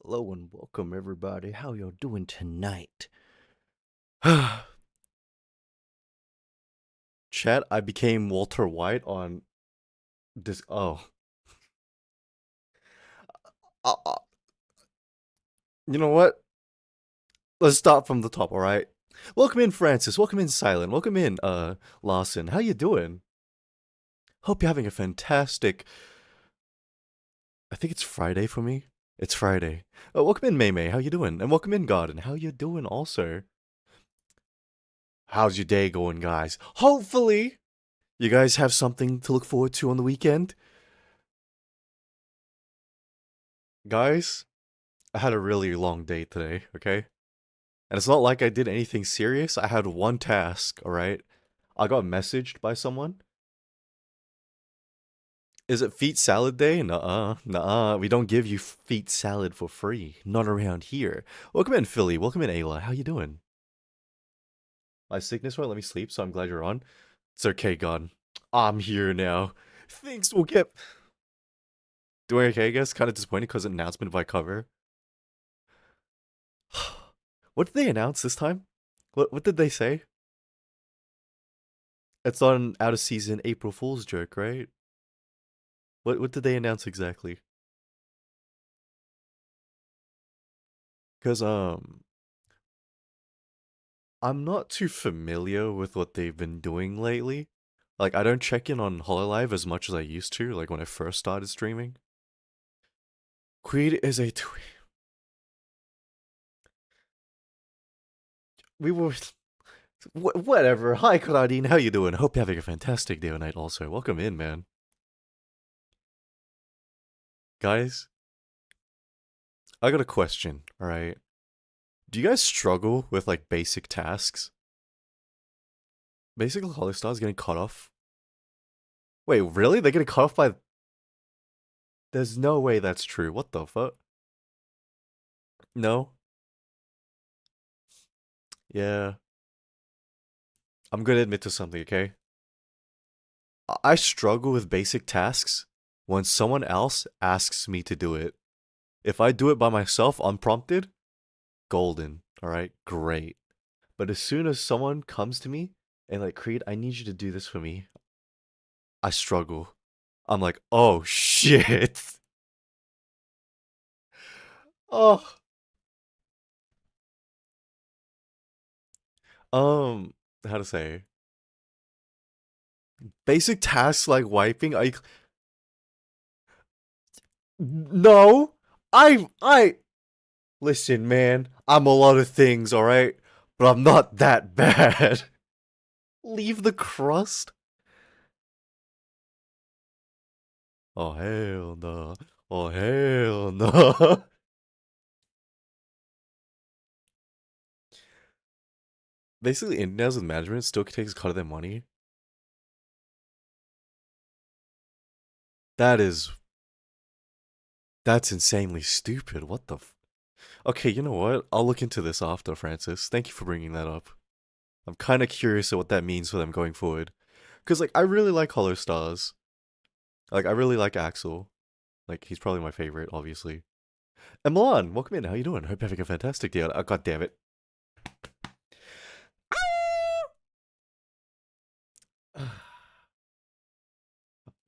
Hello and welcome everybody. How y'all doing tonight? Chat, I became Walter White on this. Oh, uh, uh, you know what? Let's start from the top. All right. Welcome in, Francis. Welcome in, Silent. Welcome in, Lawson. How you doing? Hope you're having a fantastic. I think it's Friday for me. It's Friday. Welcome in, May May. How you doing? And welcome in, Garden. How you doing? Also, how's your day going, guys? Hopefully, you guys have something to look forward to on the weekend, guys. I had a really long day today, okay? And it's not like I did anything serious. I had one task, alright? I got messaged by someone. Is it feet salad day? Nuh-uh, nuh-uh. We don't give you feet salad for free. Not around here. Welcome in, Philly. Welcome in, Ayla. How you doing? My sickness won't let me sleep, so I'm glad you're on. It's okay, God. I'm here now. Things will get... Doing okay, I guess? Kind of disappointed because announcement by cover. What did they announce this time? What did they say? It's not an out of season April Fool's joke, right? What did they announce exactly? Because I'm not too familiar with what they've been doing lately. Like I don't check in on Hololive as much as I used to, like when I first started streaming. Creed is a we were whatever. Hi Claudine, how you doing? Hope you're having a fantastic day or night also. Welcome in, man. Guys, I got a question, alright? Do you guys struggle with like basic tasks? Basic Hollow Stars getting cut off. Wait, really? They're getting cut off by... There's no way that's true. What the fuck? No? Yeah. I'm gonna admit to something, okay? I struggle with basic tasks when someone else asks me to do it. If I do it by myself, unprompted, golden, alright? Great. But as soon as someone comes to me and like, Creed, I need you to do this for me, I struggle. I'm like, oh shit. Oh. Um, how to say? Basic tasks like wiping, no. I listen, man. I'm a lot of things, all right, but I'm not that bad. Leave the crust. Oh hell no. Oh hell no. Basically, Indians with management still takes a cut of their money. That is that's insanely stupid. What the? Okay, you know what? I'll look into this after, Francis. Thank you for bringing that up. I'm kind of curious at what that means for them going forward. Cause like I really like Hollow Stars. Like I really like Axel. Like he's probably my favorite, obviously. And Milan, welcome in. How you doing? Hope you're having a fantastic day. Oh, God damn it.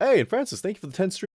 Hey, and Francis, thank you for the 10 stream.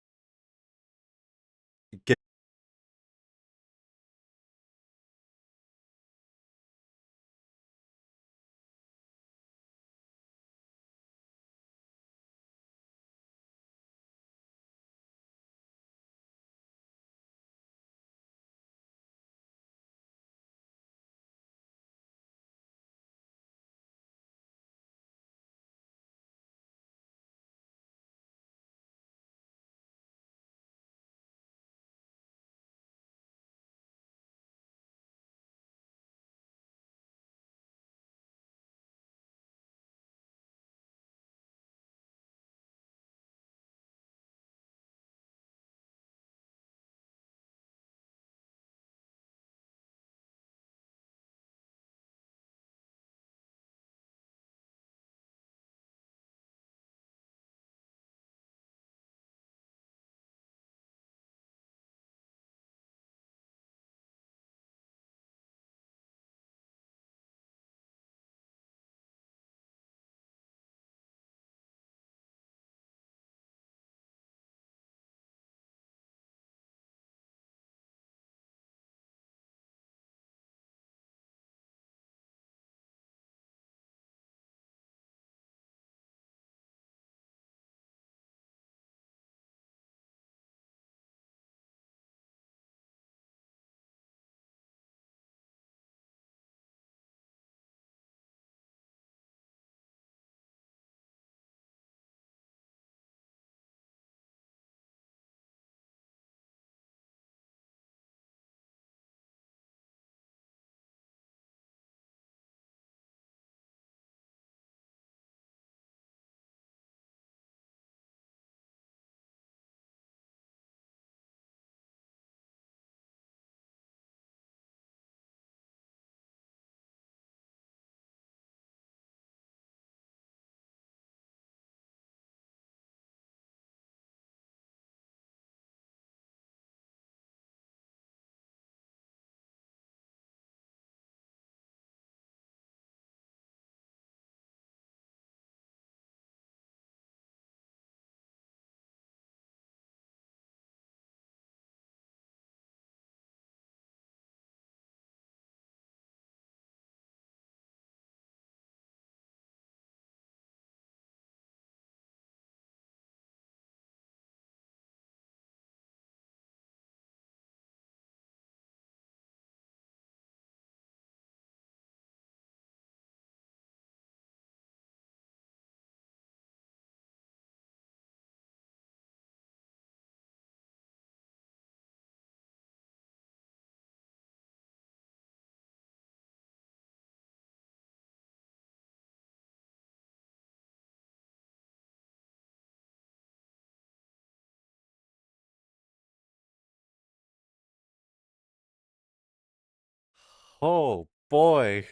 Oh boy.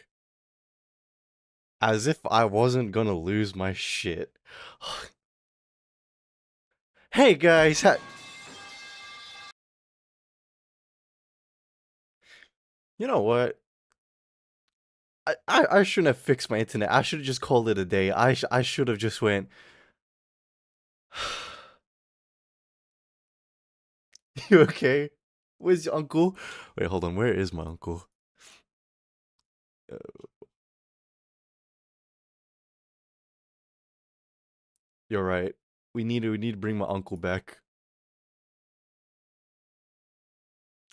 As if I wasn't gonna lose my shit. Hey guys, you know what? I shouldn't have fixed my internet. I should have just called it a day. I should have just went. You okay? Where's your uncle? Wait, hold on. Where is my uncle? Uh, you're right. We need to bring my uncle back.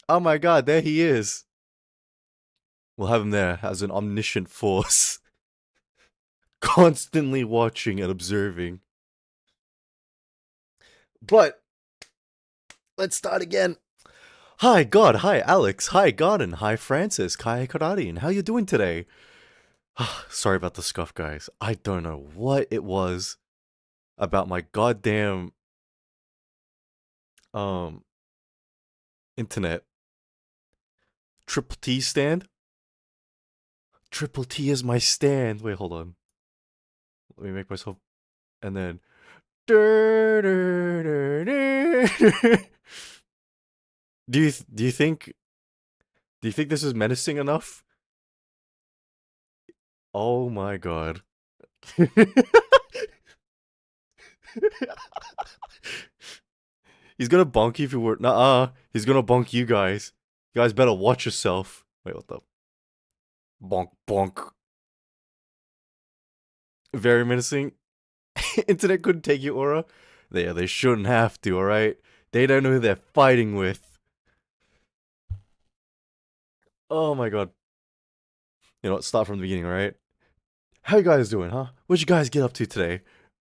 Oh my god, there he is. We'll have him there as an omniscient force, constantly watching and observing. But let's start again. Hi God, hi Alex, hi Garden, hi Francis, hi Karadin. How you doing today? Sorry about the scuff, guys. I don't know what it was about my goddamn um internet. Triple T stand? Triple T is my stand. Wait, hold on. Let me make myself and then do you think this is menacing enough? Oh my god. He's gonna bonk you if you were nah he's gonna bonk you guys. You guys better watch yourself. Wait, what the bonk bonk. Very menacing. Internet couldn't take you, Aura. They shouldn't have to, alright? They don't know who they're fighting with. Oh my god. You know what, start from the beginning, alright? How you guys doing, huh? What'd you guys get up to today?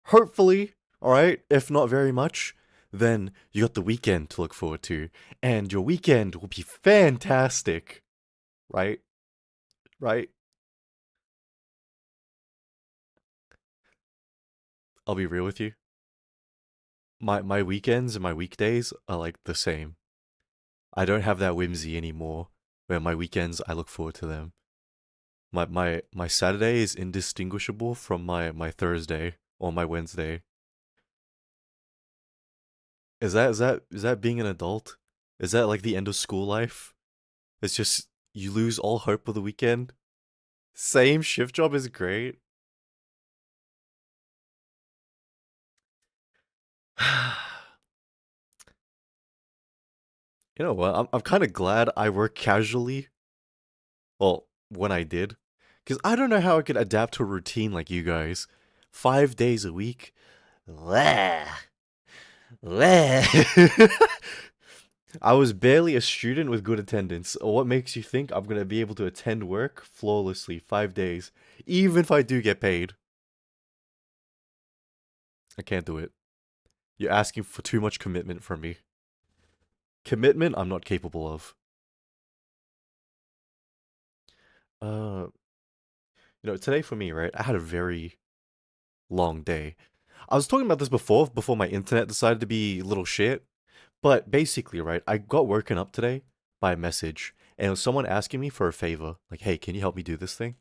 Hopefully, alright, if not very much, then you got the weekend to look forward to. And your weekend will be fantastic. Right? Right? I'll be real with you. My weekends and my weekdays are like the same. I don't have that whimsy anymore where my weekends I look forward to them. My Saturday is indistinguishable from my Thursday or my Wednesday. Is that being an adult? Is that like the end of school life? It's just you lose all hope of the weekend. Same shift job is great. You know what? I'm kind of glad I work casually. Well, when I did, because I don't know how I could adapt to a routine like you guys. 5 days a week. Bleh. Bleh. I was barely a student with good attendance. What makes you think I'm gonna be able to attend work flawlessly 5 days, even if I do get paid? I can't do it. You're asking for too much commitment from me. Commitment I'm not capable of. Uh, today for me, right? I had a very long day. I was talking about this before my internet decided to be little shit. But basically, right, I got woken up today by a message, and it was someone asking me for a favor. Like, hey, can you help me do this thing?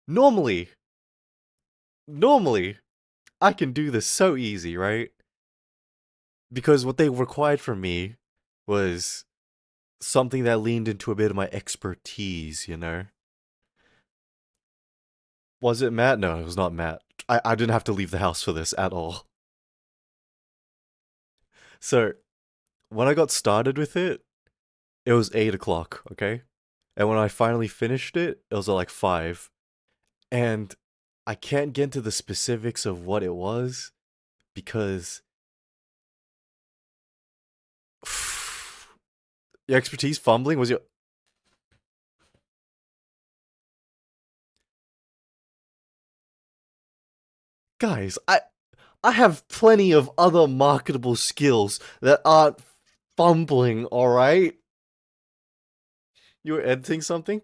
Normally, normally, I can do this so easy, right? Because what they required from me was something that leaned into a bit of my expertise, you know? Was it Matt? No, it was not Matt. I didn't have to leave the house for this at all. So, when I got started with it, it was 8 o'clock, okay? And when I finally finished it, it was at like 5. And I can't get into the specifics of what it was because your expertise fumbling was your guys. I have plenty of other marketable skills that aren't fumbling. All right, you were editing something.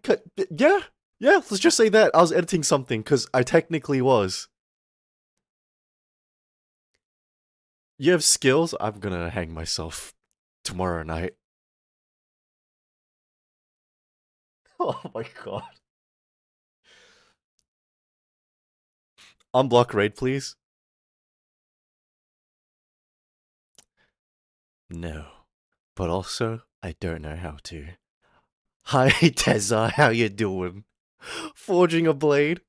Yeah, yeah. Let's just say that I was editing something because I technically was. You have skills. I'm gonna hang myself tomorrow night. Oh my god. Unblock raid, please. No. But also, I don't know how to. Hi, Tezza, how you doing? Forging a blade?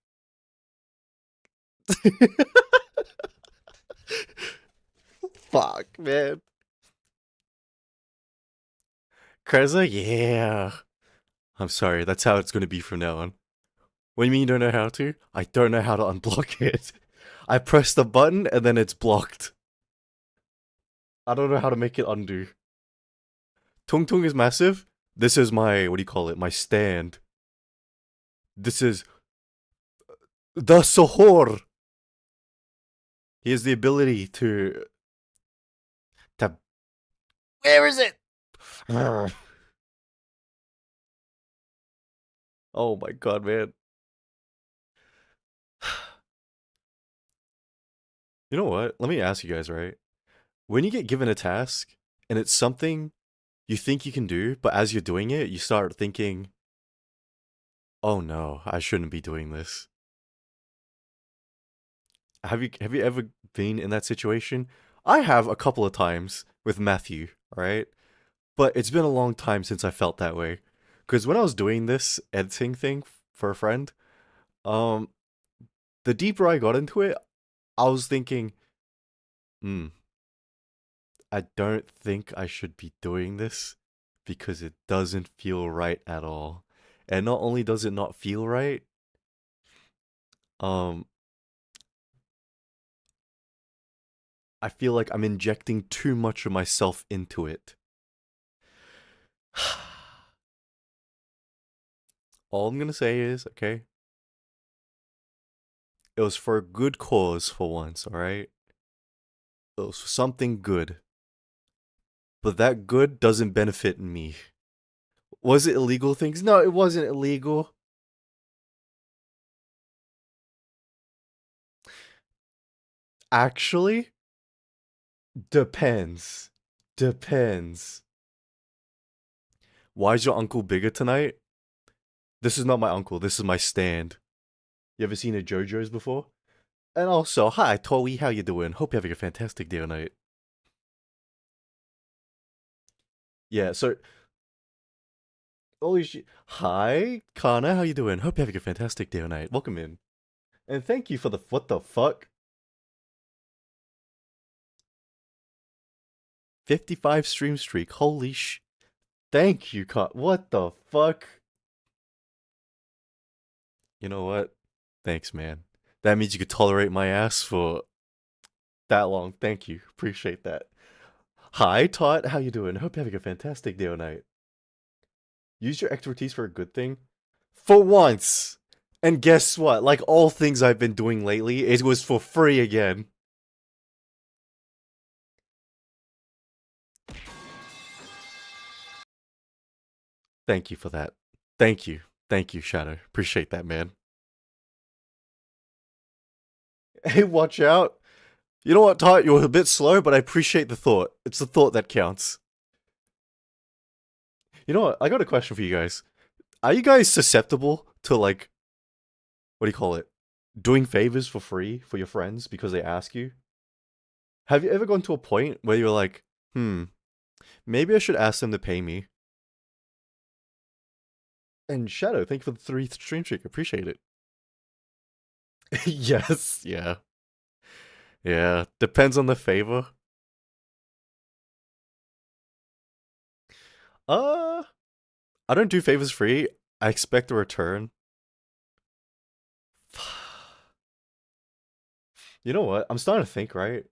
Fuck, man. Kreza? Yeah. I'm sorry, that's how it's gonna be from now on. What do you mean you don't know how to? I don't know how to unblock it. I press the button and then it's blocked. I don't know how to make it undo. Tung Tung is massive. This is my, what do you call it? My stand. This is the Sohor. He has the ability to. Where is it? Oh my god, man. You know what? Let me ask you guys, right? When you get given a task and it's something you think you can do, but as you're doing it, you start thinking, oh no, I shouldn't be doing this. Have you ever been in that situation? I have a couple of times with Matthew, right? But it's been a long time since I felt that way. Because when I was doing this editing thing for a friend, um, the deeper I got into it, I was thinking, hmm, I don't think I should be doing this because it doesn't feel right at all. And not only does it not feel right, um, I feel like I'm injecting too much of myself into it. All I'm gonna say is, okay, it was for a good cause for once, alright? It was for something good. But that good doesn't benefit me. Was it illegal things? No, it wasn't illegal. Actually, depends. Depends. Why is your uncle bigger tonight? This is not my uncle, this is my stand. You ever seen a JoJo's before? And also, hi, Toei, how you doing? Hope you're having a fantastic day or night. Yeah, so, holy shit. Hi, Kana, how you doing? Hope you're having a fantastic day or night. Welcome in. And thank you for the, what the fuck? 55 stream streak, holy sh. Thank you, Kana. What the fuck? You know what? Thanks, man. That means you could tolerate my ass for that long. Thank you. Appreciate that. Hi, Todd. How you doing? Hope you're having a fantastic day or night. Use your expertise for a good thing. For once. And guess what? Like all things I've been doing lately, it was for free again. Thank you for that. Thank you. Thank you, Shadow. Appreciate that, man. Hey, watch out. You know what, Todd? You're a bit slow, but I appreciate the thought. It's the thought that counts. You know what? I got a question for you guys. Are you guys susceptible to, like, what do you call it? Doing favors for free for your friends because they ask you? Have you ever gone to a point where you're like, maybe I should ask them to pay me? And Shadow, thank you for the 3 stream streak. Appreciate it. Yes, yeah. Yeah, depends on the favor. Uh, I don't do favors free. I expect a return. You know what? I'm starting to think, right?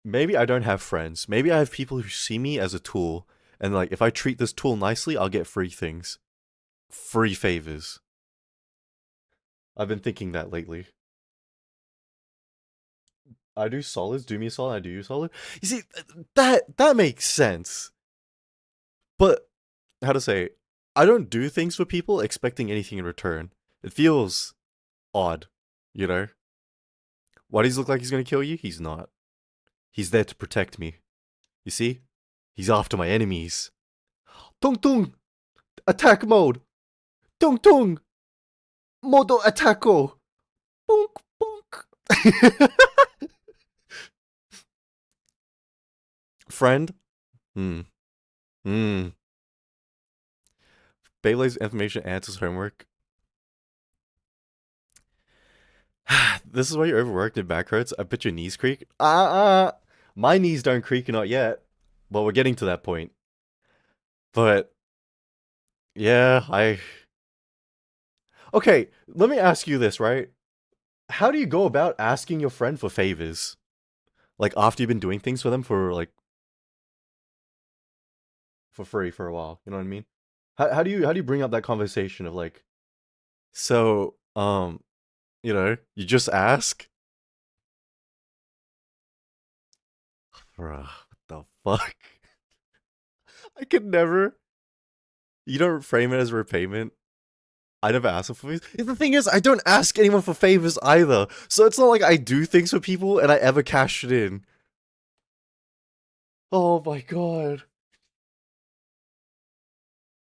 Maybe I don't have friends. Maybe I have people who see me as a tool. And like, if I treat this tool nicely, I'll get free things. Free favors. I've been thinking that lately. I do solids, do me a solid, I do you solid. You see, that makes sense. But, how to say, I don't do things for people expecting anything in return. It feels odd, you know? Why does he look like he's gonna kill you? He's not. He's there to protect me. You see? He's after my enemies. Tung Tung! Attack mode! Tung tung. Modo attacko. Bonk bonk. Friend. Hmm. Hmm. Beyblade's information answers homework. This is why you're overworked and back hurts. I bet your knees creak. My knees don't creak, not yet. Well, we're getting to that point. But yeah, okay, let me ask you this, right? How do you go about asking your friend for favors? Like after you've been doing things for them for like for free for a while, you know what I mean? How do you bring up that conversation of like, so you just ask? Bruh, what the fuck? I could never. You don't frame it as repayment. I never ask them for favors. The thing is, I don't ask anyone for favors either. So it's not like I do things for people and I ever cash it in. Oh my god.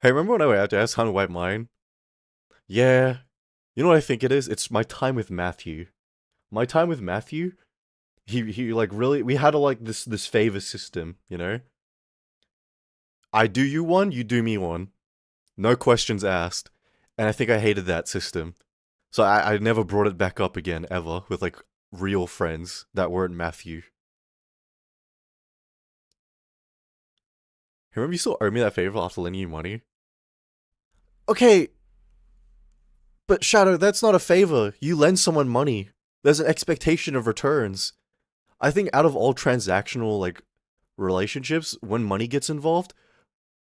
Hey, remember when I went out to ask how to wipe mine? Yeah. You know what I think it is? It's my time with Matthew. My time with Matthew, he like really we had a like this favor system, you know? I do you one, you do me one. No questions asked. And I think I hated that system. So I never brought it back up again, ever, with like real friends that weren't Matthew. Remember you still owe me that favor after lending you money? Okay, but Shadow, that's not a favor. You lend someone money. There's an expectation of returns. I think out of all transactional like relationships, when money gets involved,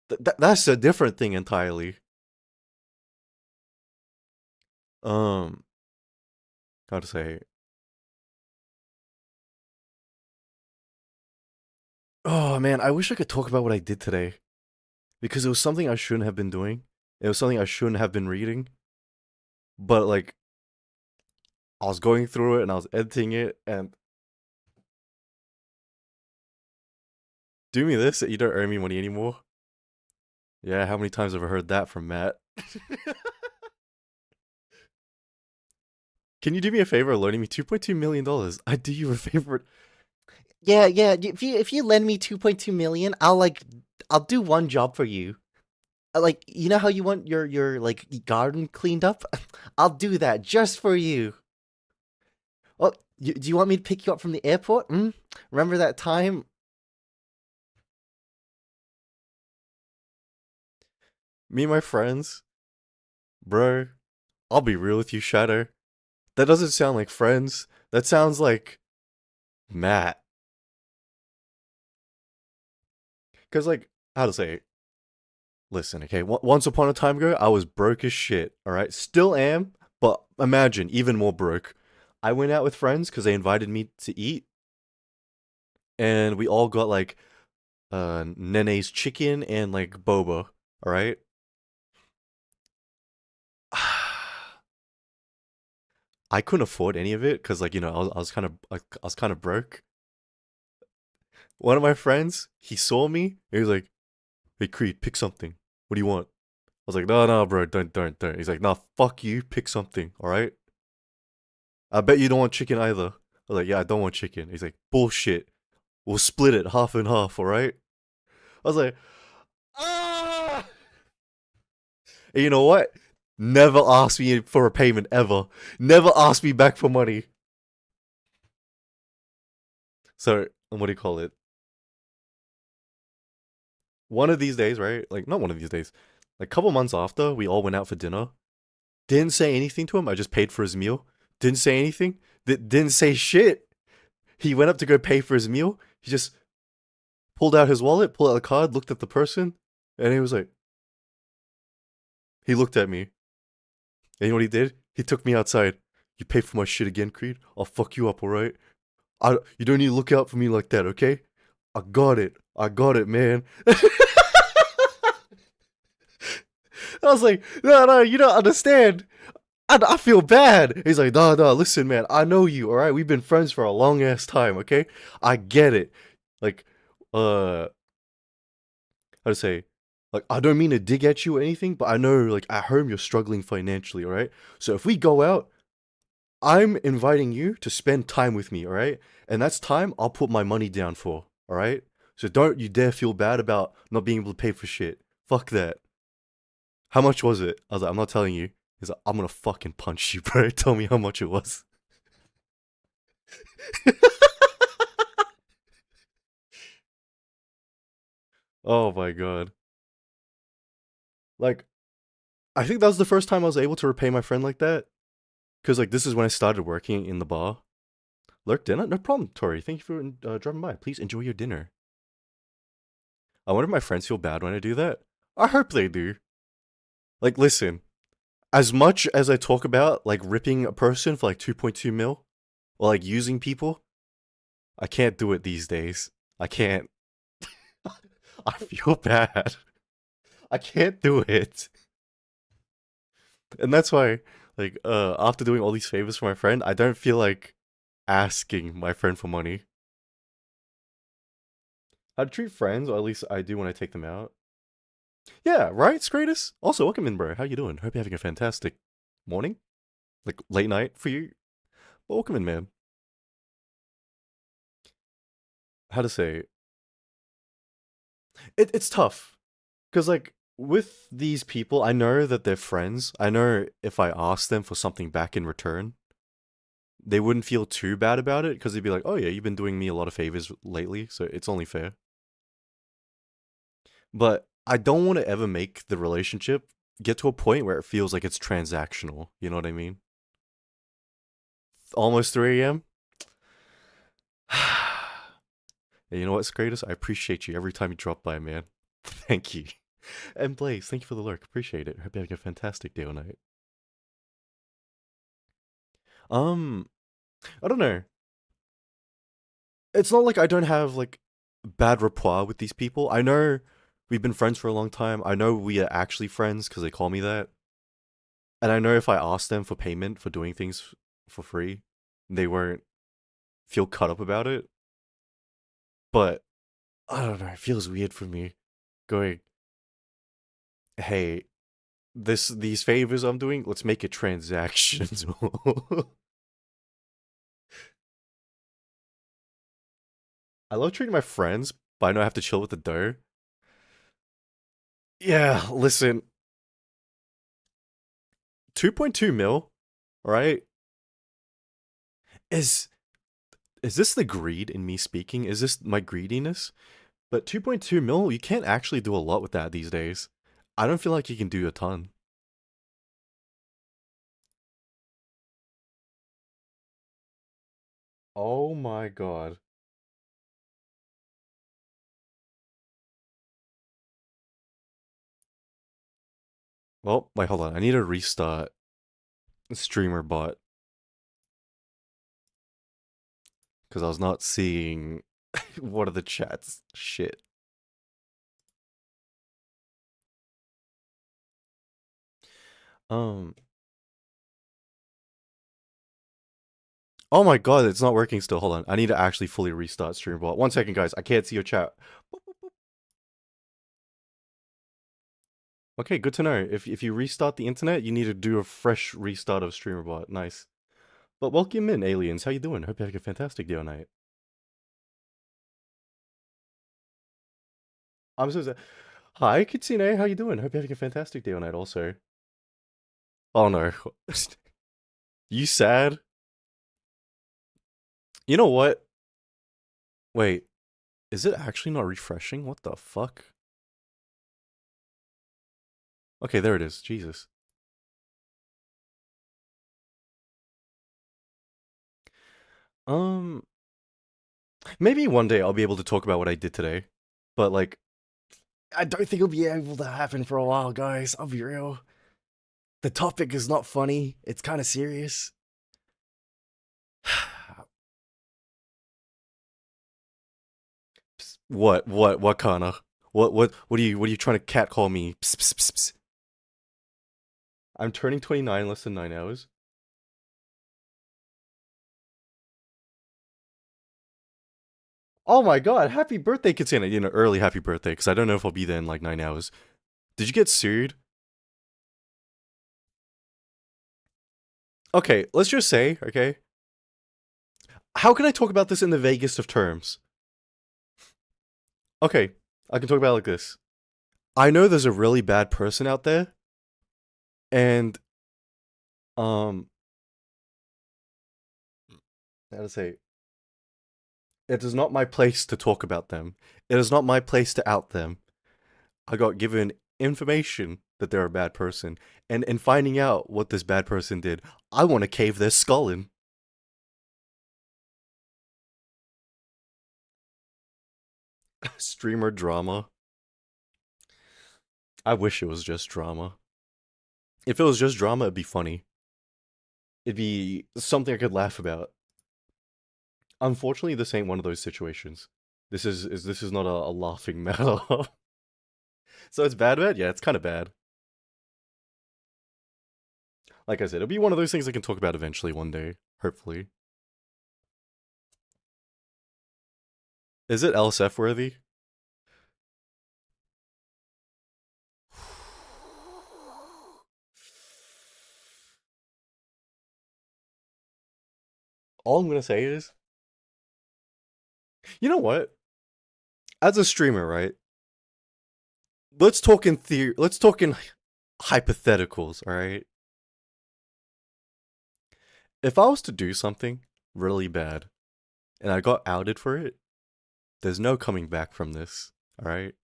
that's a different thing entirely. Um, how to say? Oh man, I wish I could talk about what I did today because it was something I shouldn't have been doing. It was something I shouldn't have been reading. But like, I was going through it and I was editing it and do me this, you don't earn me money anymore. Yeah, how many times have I heard that from Matt? Can you do me a favor loaning me $2.2 million? I do you a favor. Yeah, yeah. If you lend me 2.2 million, I'll do one job for you. Like, you know how you want your like garden cleaned up? I'll do that just for you. Oh, do you want me to pick you up from the airport? Hmm? Remember that time? Me and my friends, bro. I'll be real with you, Shadow. That doesn't sound like friends. That sounds like Matt. Cause like, how to say? Listen, okay. Once upon a time ago, I was broke as shit. All right, still am, but imagine even more broke. I went out with friends because they invited me to eat, and we all got like Nene's chicken and like boba. All right. I couldn't afford any of it because, like, I was kind of broke. One of my friends, he saw me. He was like, "Hey, Creed, pick something. What do you want?" I was like, "No, no, bro, don't." He's like, "Nah, fuck you. Pick something. All right. I bet you don't want chicken either." I was like, "Yeah, I don't want chicken." He's like, "Bullshit. We'll split it half and half. All right." I was like, "Ah!" And you know what? Never ask me for a payment ever. Never ask me back for money. So, what do you call it? One of these days, right? Like, not one of these days. Like, a couple months after, we all went out for dinner. Didn't say anything to him. I just paid for his meal. Didn't say anything. Didn't say shit. He went up to go pay for his meal. He just pulled out his wallet, pulled out the card, looked at the person, and he was like, he looked at me. And you know what he did? He took me outside. You pay for my shit again, Creed? I'll fuck you up, alright? You don't need to look out for me like that, okay? I got it. I got it, man. I was like, no, no, you don't understand. I feel bad. He's like, no, no, listen, man. I know you, all right? We've been friends for a long ass time, okay? I get it. Like, how to say? Like, I don't mean to dig at you or anything, but I know, like, at home you're struggling financially, all right? So if we go out, I'm inviting you to spend time with me, all right? And that's time I'll put my money down for, all right? So don't you dare feel bad about not being able to pay for shit. Fuck that. How much was it? I was like, I'm not telling you. He's like, I'm gonna fucking punch you, bro. Tell me how much it was. Oh my god. Like, I think that was the first time I was able to repay my friend like that. Cause like this is when I started working in the bar. Lurk dinner? No problem, Tori. Thank you for dropping by. Please enjoy your dinner. I wonder if my friends feel bad when I do that. I hope they do. Like, listen, as much as I talk about like ripping a person for like 2.2 mil or like using people, I can't do it these days. I can't. I feel bad. I can't do it. And that's why, like, after doing all these favors for my friend, I don't feel like asking my friend for money. How to treat friends, or at least I do when I take them out. Yeah, right, Scratus? Also, welcome in, bro. How you doing? Hope you're having a fantastic morning? Like, late night for you? Well, welcome in, man. How to say? It's tough. Because, like, with these people, I know that they're friends. I know if I ask them for something back in return, they wouldn't feel too bad about it because they'd be like, oh yeah, you've been doing me a lot of favors lately, so it's only fair. But I don't want to ever make the relationship get to a point where it feels like it's transactional. You know what I mean? Almost 3 a.m. You know what's greatest? I appreciate you every time you drop by, man. Thank you. And Blaze, thank you for the lurk. Appreciate it. Hope you're having a fantastic day or night. Um, I don't know. It's not like I don't have like bad rapport with these people. I know we've been friends for a long time. I know we are actually friends because they call me that. And I know if I ask them for payment for doing things for free, they won't feel cut up about it. But I don't know, it feels weird for me going, hey, these favors I'm doing, let's make it transactions. I love treating my friends, but I know I have to chill with the dough. Yeah, listen, 2.2 mil, right? Is is this the greed in me speaking? Is this my greediness? But 2.2 mil, you can't actually do a lot with that these days. I don't feel like you can do a ton. Oh my god. Well, wait, hold on. I need to restart streamer bot because I was not seeing what are the chats. Shit. Um. Oh my god, it's not working still. Hold on. I need to actually fully restart streamer bot. 1 second, guys. I can't see your chat. Okay, good to know. If you restart the internet, you need to do a fresh restart of streamer bot. Nice. But welcome in, aliens. How you doing? Hope you're having a fantastic day or night. I'm so sad. Hi, Kitsune. How you doing? Hope you're having a fantastic day or night also. Oh no. You sad? You know what? Wait, is it actually not refreshing? What the fuck? Okay, there it is. Jesus. Um, maybe one day I'll be able to talk about what I did today. But like, I don't think it'll be able to happen for a while, guys. I'll be real. The topic is not funny. It's kind of serious. What kind of? What are you trying to catcall me? Psst, psst, psst, psst. I'm turning 29 in less than 9 hours. Oh my god, happy birthday, Katina. You know, early happy birthday, because I don't know if I'll be there in like 9 hours. Did you get sued? Okay, let's just say, okay, how can I talk about this in the vaguest of terms? Okay, I can talk about it like this. I know there's a really bad person out there, and um, how to say, it is not my place to talk about them. It is not my place to out them. I got given information that they're a bad person, and in finding out what this bad person did, I want to cave their skull in. Streamer drama. I wish it was just drama. If it was just drama, it'd be funny. It'd be something I could laugh about. Unfortunately, this ain't one of those situations. This is not a laughing matter. So it's bad? Yeah, it's kind of bad. Like I said, it'll be one of those things I can talk about eventually one day, hopefully. Is it LSF worthy? All I'm gonna say is, you know what? As a streamer, right? Let's talk in theory. Let's talk in hypotheticals, all right? If I was to do something really bad and I got outed for it, there's no coming back from this, all right?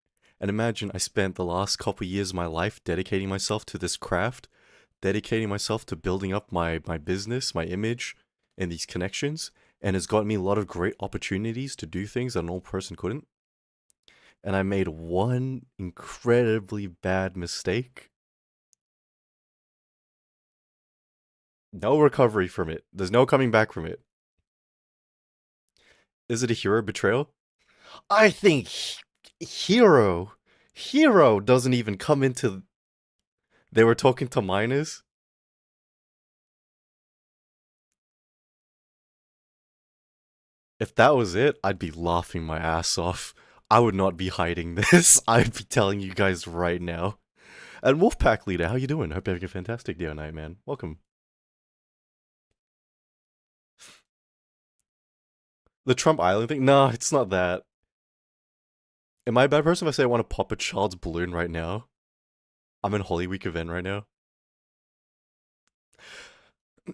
And imagine I spent the last couple years of my life dedicating myself to this craft, dedicating myself to building up my business, my image, and these connections, and it's gotten me a lot of great opportunities to do things that an old person couldn't. And I made one incredibly bad mistake. No recovery from it. There's no coming back from it. Is it a hero betrayal? I think hero doesn't even come into. They were talking to minors. If that was it, I'd be laughing my ass off. I would not be hiding this. I'd be telling you guys right now. And Wolfpack leader, how you doing? Hope you're having a fantastic day or night, man. Welcome. The Trump Island thing? No, it's not that. Am I a bad person if I say I want to pop a child's balloon right now? I'm in Holy Week event right now.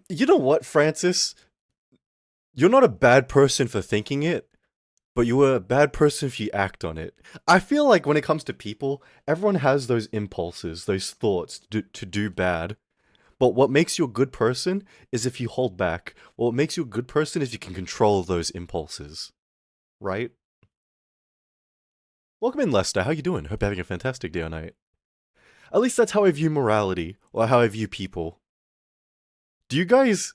You know what, Francis? You're not a bad person for thinking it, but you were a bad person if you act on it. I feel like when it comes to people, everyone has those impulses, those thoughts to do bad. But what makes you a good person is if you hold back. What makes you a good person is you can control those impulses. Right? Welcome in, Lester. How you doing? Hope you're having a fantastic day or night. At least that's how I view morality, or how I view people. Do you guys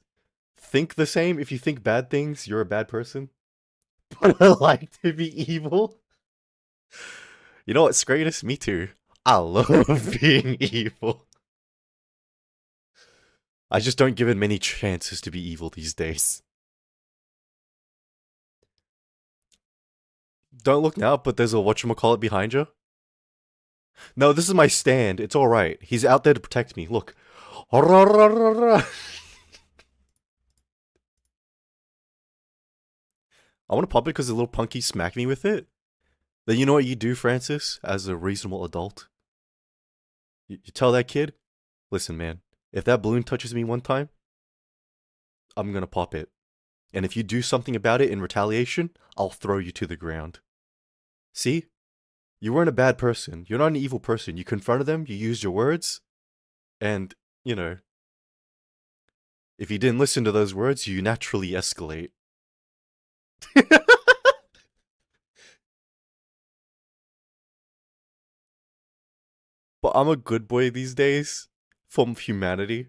think the same? If you think bad things, you're a bad person? But I like to be evil? You know what's greatest? Me too. I love being evil. I just don't give it many chances to be evil these days. Don't look now, but there's a whatchamacallit behind you. No, this is my stand. It's alright. He's out there to protect me. Look. I want to pop it because the little punky smacked me with it. Then you know what you do, Francis, as a reasonable adult? You tell that kid, listen, man, if that balloon touches me one time, I'm gonna pop it. And if you do something about it in retaliation, I'll throw you to the ground. See? You weren't a bad person. You're not an evil person. You confronted them, you used your words, and, you know, if you didn't listen to those words, you naturally escalate. But I'm a good boy these days, from humanity.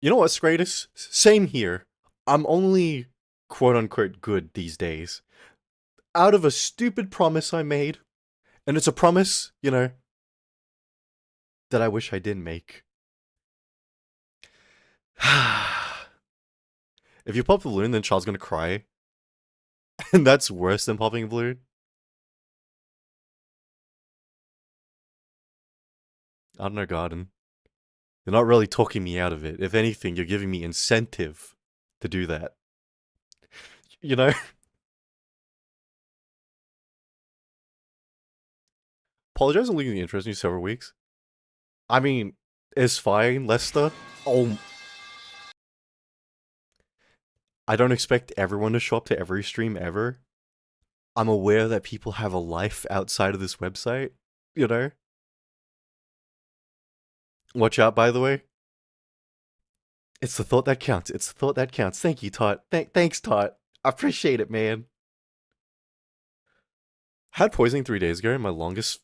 You know what's greatest? Same here. I'm only quote unquote good these days. Out of a stupid promise I made. And it's a promise, you know, that I wish I didn't make. If you pop a balloon, then Charles gonna cry. And that's worse than popping a balloon. I don't know, Garden. You're not really talking me out of it. If anything, you're giving me incentive to do that. You know? Apologize on leaving the interest in you several weeks. I mean, it's fine, Lester. Oh, I don't expect everyone to show up to every stream ever. I'm aware that people have a life outside of this website, you know? Watch out, by the way. It's the thought that counts. It's the thought that counts. Thank you, Tot. Thanks, Tot. I appreciate it, man. Had poisoning 3 days ago, my longest.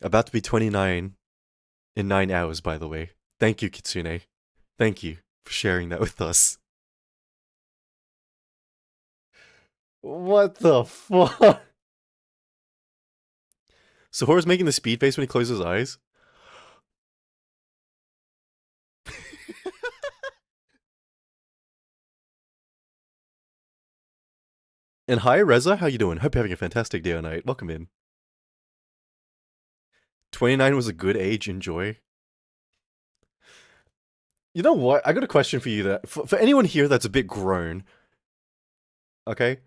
About to be 29 in 9 hours, by the way. Thank you, Kitsune. Thank you for sharing that with us. What the fuck? So Hora's making the speed face when he closes his eyes. And hi, Reza, how you doing? Hope you're having a fantastic day or night. Welcome in. 29 was a good age, enjoy. You know what? I got a question for you that for anyone here that's a bit grown. Okay?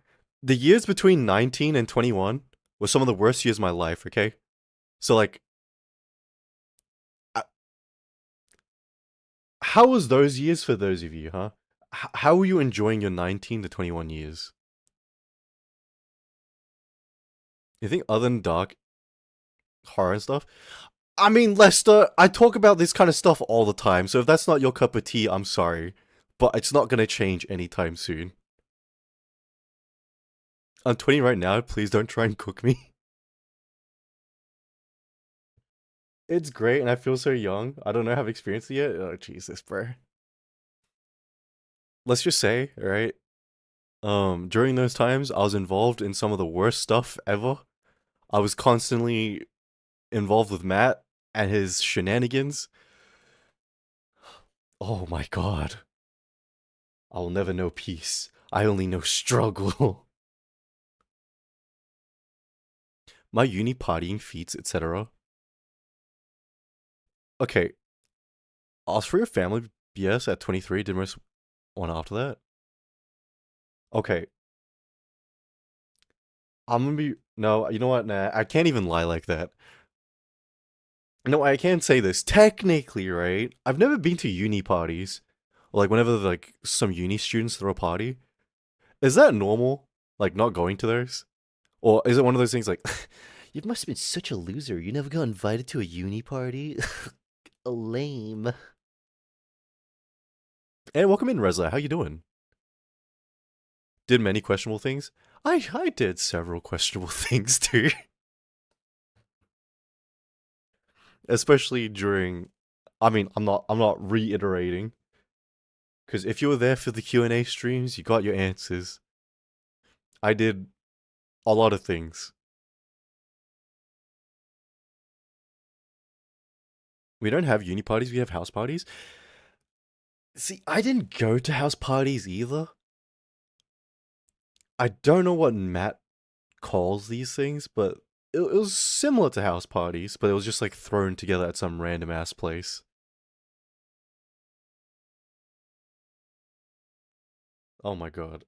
The years between 19 and 21 were some of the worst years of my life, okay? So like how was those years for those of you, huh? How were you enjoying your 19 to 21 years? You think other than dark horror and stuff? I mean, Lester, I talk about this kind of stuff all the time, so if that's not your cup of tea, I'm sorry. But it's not gonna change anytime soon. I'm 20 right now, please don't try and cook me. It's great, and I feel so young. I don't know, have experienced it yet. Oh, Jesus, bro. Let's just say, alright, during those times, I was involved in some of the worst stuff ever. I was constantly involved with Matt and his shenanigans. Oh my god. I will never know peace. I only know struggle. My uni partying feats, etc. Okay, ask for your family BS at 23, did most one after that? Okay. I'm gonna be no, you know what? Nah, I can't even lie like that. No, I can't say this. Technically, right? I've never been to uni parties. Like whenever like some uni students throw a party. Is that normal? Like not going to theirs? Or is it one of those things like you must have been such a loser. You never got invited to a uni party? Lame. And welcome in, Reza. How you doing? Did many questionable things? I did several questionable things too. Especially during I mean, I'm not reiterating. Cause if you were there for the Q&A streams, you got your answers. I did a lot of things. We don't have uni parties, we have house parties. See, I didn't go to house parties either. I don't know what Matt calls these things, but it was similar to house parties, but it was just like thrown together at some random ass place. Oh my god.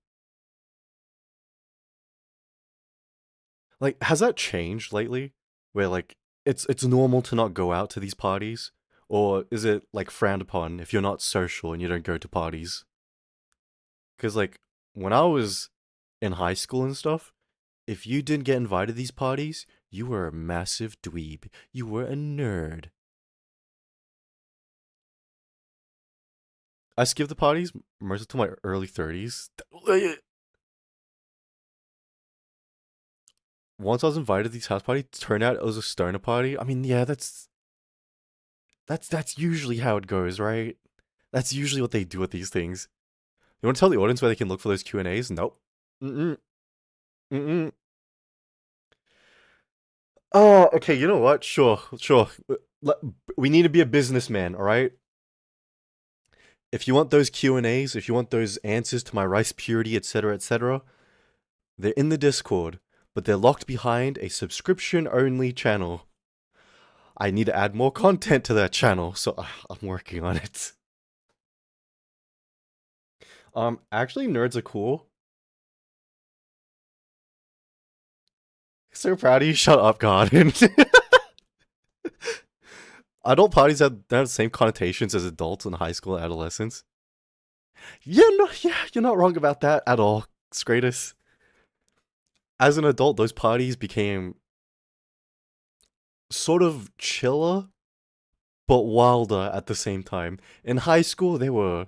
Like, has that changed lately? Where like it's normal to not go out to these parties? Or is it like frowned upon if you're not social and you don't go to parties? Cause like when I was in high school and stuff, if you didn't get invited to these parties, you were a massive dweeb. You were a nerd. I skipped the parties most of to my early 30s. Once I was invited to these house parties, turned out it was a stoner party. I mean, yeah, that's usually how it goes, right? That's usually what they do at these things. You want to tell the audience where they can look for those Q&As? Nope. Mm-mm. Mm-mm. Oh, okay, you know what? Sure, sure. We need to be a businessman, alright? If you want those Q&As, if you want those answers to my rice purity, etc., etc., they're in the Discord. but they're locked behind a subscription-only channel. I need to add more content to that channel, so I'm working on it. Actually, nerds are cool. So proud of you. Shut up, Garden. Adult parties have the same connotations as adults in high school and adolescence. Yeah, no, yeah, you're not wrong about that at all, Scratus. As an adult, those parties became sort of chiller, but wilder at the same time. In high school, they were,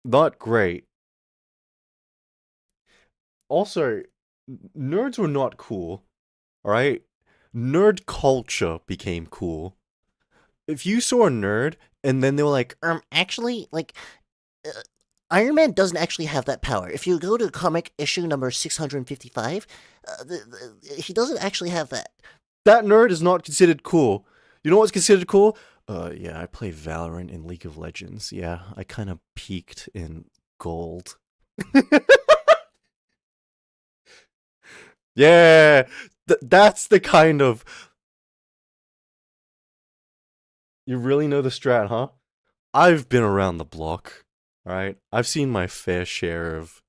not great. Also, nerds were not cool, alright? Nerd culture became cool. If you saw a nerd and then they were like, Actually, uh, Iron Man doesn't actually have that power. If you go to comic issue number 655, he doesn't actually have that. that nerd is not considered cool. You know what's considered cool? Yeah, I play Valorant in League of Legends. Yeah, I kind of peaked in gold. Yeah, that's the kind of. You really know the strat, huh? I've been around the block, right? I've seen my fair share of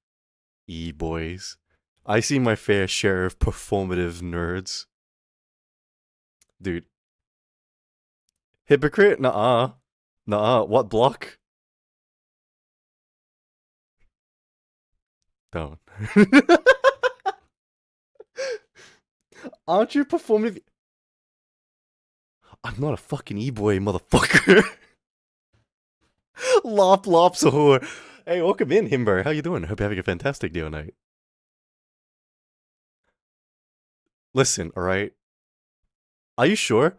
e-boys. I see my fair share of performative nerds. Dude, hypocrite? Nuh-uh. Nuh-uh. What block? Don't. Aren't you performative? I'm not a fucking e-boy, motherfucker. Lop lop's a whore. Hey, welcome in, Himber. How you doing? Hope you're having a fantastic day tonight. Listen, alright? Are you sure?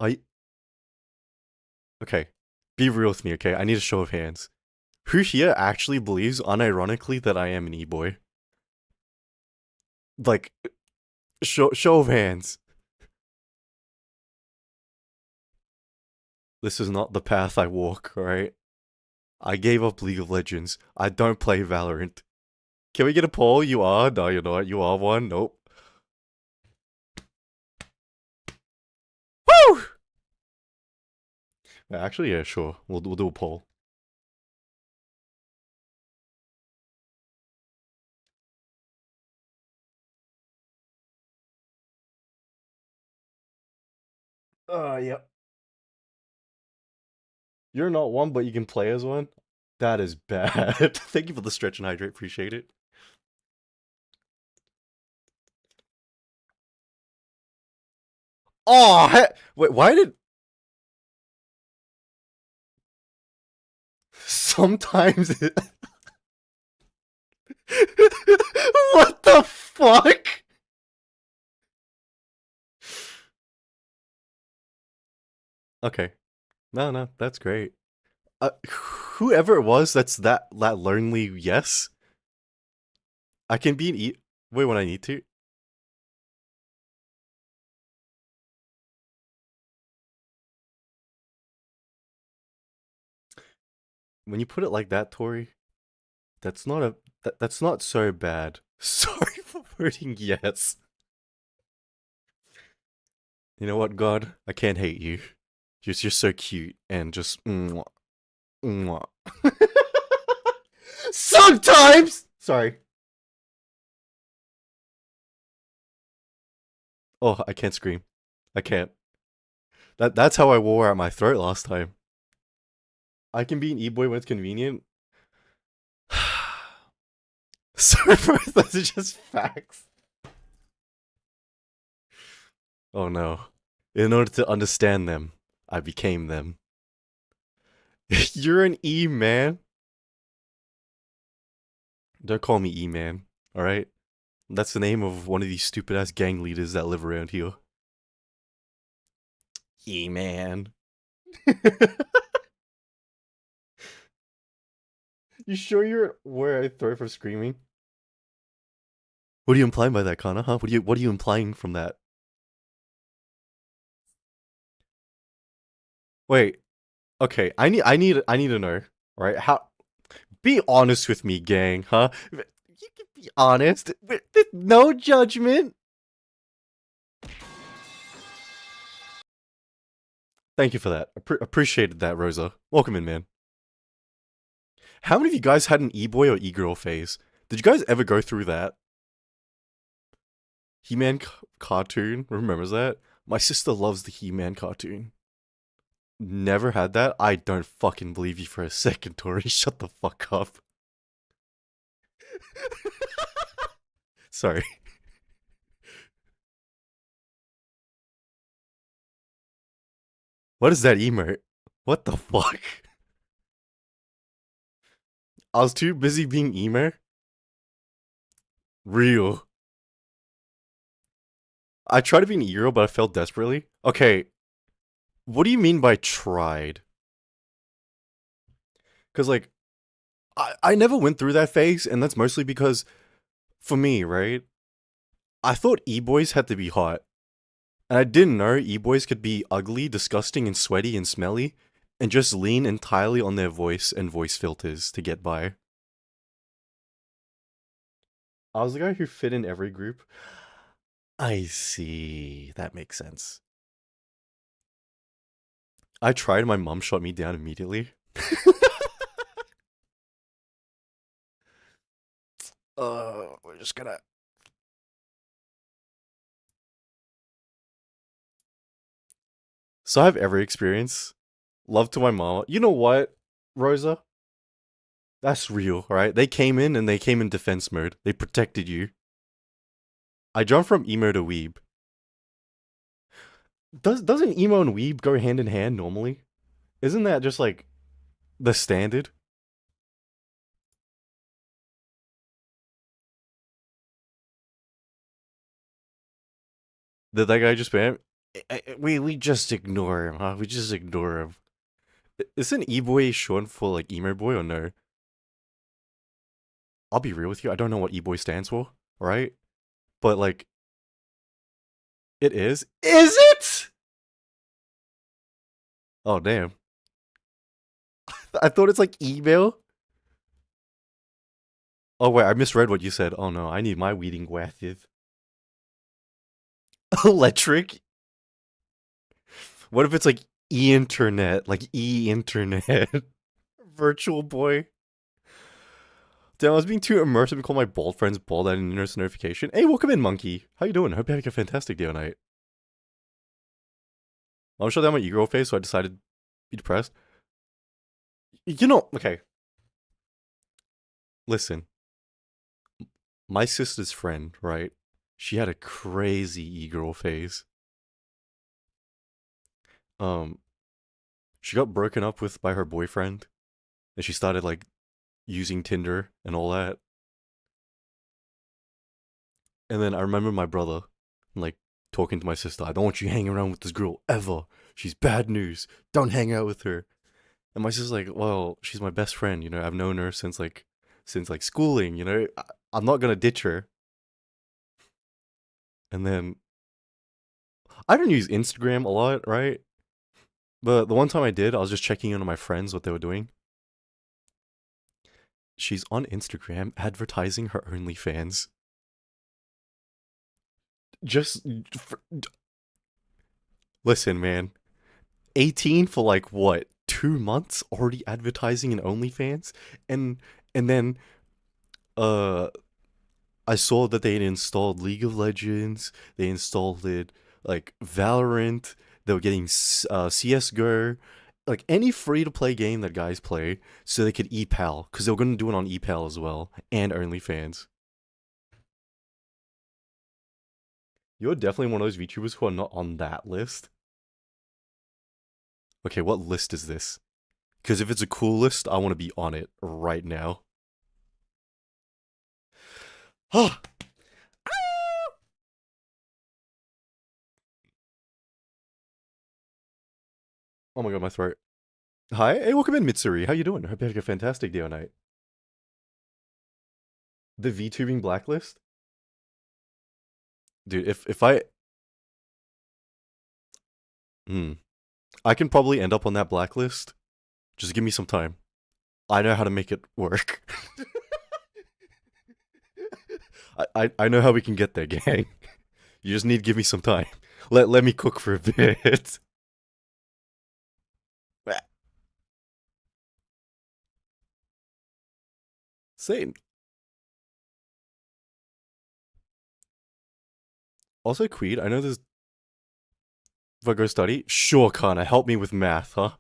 Are you... Okay. Be real with me, okay? I need a show of hands. Who here actually believes, unironically, that I am an e-boy? Like, show of hands. This is not the path I walk, alright? I gave up League of Legends. I don't play Valorant. Can we get a poll? You are? No, you're not. You are one? Nope. Woo! Actually, yeah, sure. We'll do a poll. Yep. You're not one, but you can play as one? That is bad. Thank you for the stretch and hydrate. Appreciate it. Oh, wait, why did... Sometimes it... What the fuck? Okay. No, that's great. Whoever it was that lonely, yes? I can be an wait, when I need to? When you put it like that, Tori, that's not a... that's not so bad. Sorry for voting yes. You know what, God? I can't hate you. You're so cute and just mwah, mwah. Sometimes. Sorry. Oh, I can't scream. I can't. That's how I wore out my throat last time. I can be an e-boy when it's convenient. Sorry, bro. Those are just facts. Oh no. In order to understand them, I became them. You're an E-man. Don't call me E-man, alright? That's the name of one of these stupid ass gang leaders that live around here. E-man. You sure you're where I throw for screaming? What are you implying by that, Connor? Huh? What are you implying from that? Wait. Okay, I need to know, right? How be honest with me, gang, huh? You can be honest. No judgment. Thank you for that. Appreciated that, Rosa. Welcome in, man. How many of you guys had an e-boy or e-girl phase? Did you guys ever go through that? He-Man cartoon, remembers that? My sister loves the He-Man cartoon. Never had that? I don't fucking believe you for a second, Tori. Shut the fuck up. Sorry. What is that emote? What the fuck? I was too busy being emo. Real. I tried to be an e-girl, but I failed desperately. Okay, what do you mean by tried? Because, like, I never went through that phase, and that's mostly because, for me, right? I thought e-boys had to be hot. And I didn't know e-boys could be ugly, disgusting, and sweaty and smelly, and just lean entirely on their voice and voice filters to get by. I was the guy who fit in every group. I see. That makes sense. I tried, my mom shot me down immediately. We're just gonna. So I have every experience. Love to my mom. You know what, Rosa? That's real, right? They came in and they came in defense mode. They protected you. I jumped from emo to weeb. Doesn't emo and weeb go hand in hand normally? Isn't that just like the standard? Did that guy just spam? We just ignore him, huh? We just ignore him. Isn't e-boy short for like emo boy or no? I'll be real with you. I don't know what e-boy stands for, right? But like, it is. Is it? Oh damn! I thought it's like email. Oh wait, I misread what you said. Oh no, I need my weeding glasses. Electric. What if it's like e-internet, like e-internet, virtual boy? Damn, I was being too immersive and call my bald friends bald at an internet notification. Hey, welcome in, monkey. How you doing? Hope you're having a fantastic day tonight. I'm shut down my ego face, so I decided to be depressed. You know, okay. Listen, my sister's friend, right? She had a crazy e-girl phase. Um, she got broken up with by her boyfriend, and she started like using Tinder and all that. And then I remember my brother, like, talking to my sister. I don't want you hanging around with this girl ever. She's bad news. Don't hang out with her. And my sister's like, well, she's my best friend. You know, I've known her since schooling. You know, I'm not gonna ditch her. And then I don't use Instagram a lot, right? But the one time I did, I was just checking in on my friends what they were doing. She's on Instagram advertising her OnlyFans. Just listen, man. 18 for like what? 2 months already advertising in OnlyFans? And then uh I saw that they had installed League of Legends, they installed it like Valorant, they were getting CS:GO, like any free to play game that guys play so they could ePal cuz they were going to do it on ePal as well and OnlyFans. You're definitely one of those VTubers who are not on that list. Okay, what list is this? Because if it's a cool list, I want to be on it right now. Oh, oh my god, my throat. Hi, hey, welcome in, Mitsuri. How you doing? I hope you have a fantastic day or night. The VTubing blacklist? Dude, if I... Hmm. I can probably end up on that blacklist. Just give me some time. I know how to make it work. I know how we can get there, gang. You just need to give me some time. Let me cook for a bit. Same. Also, Creed, I know there's. If I go study, sure, Connor, help me with math, huh?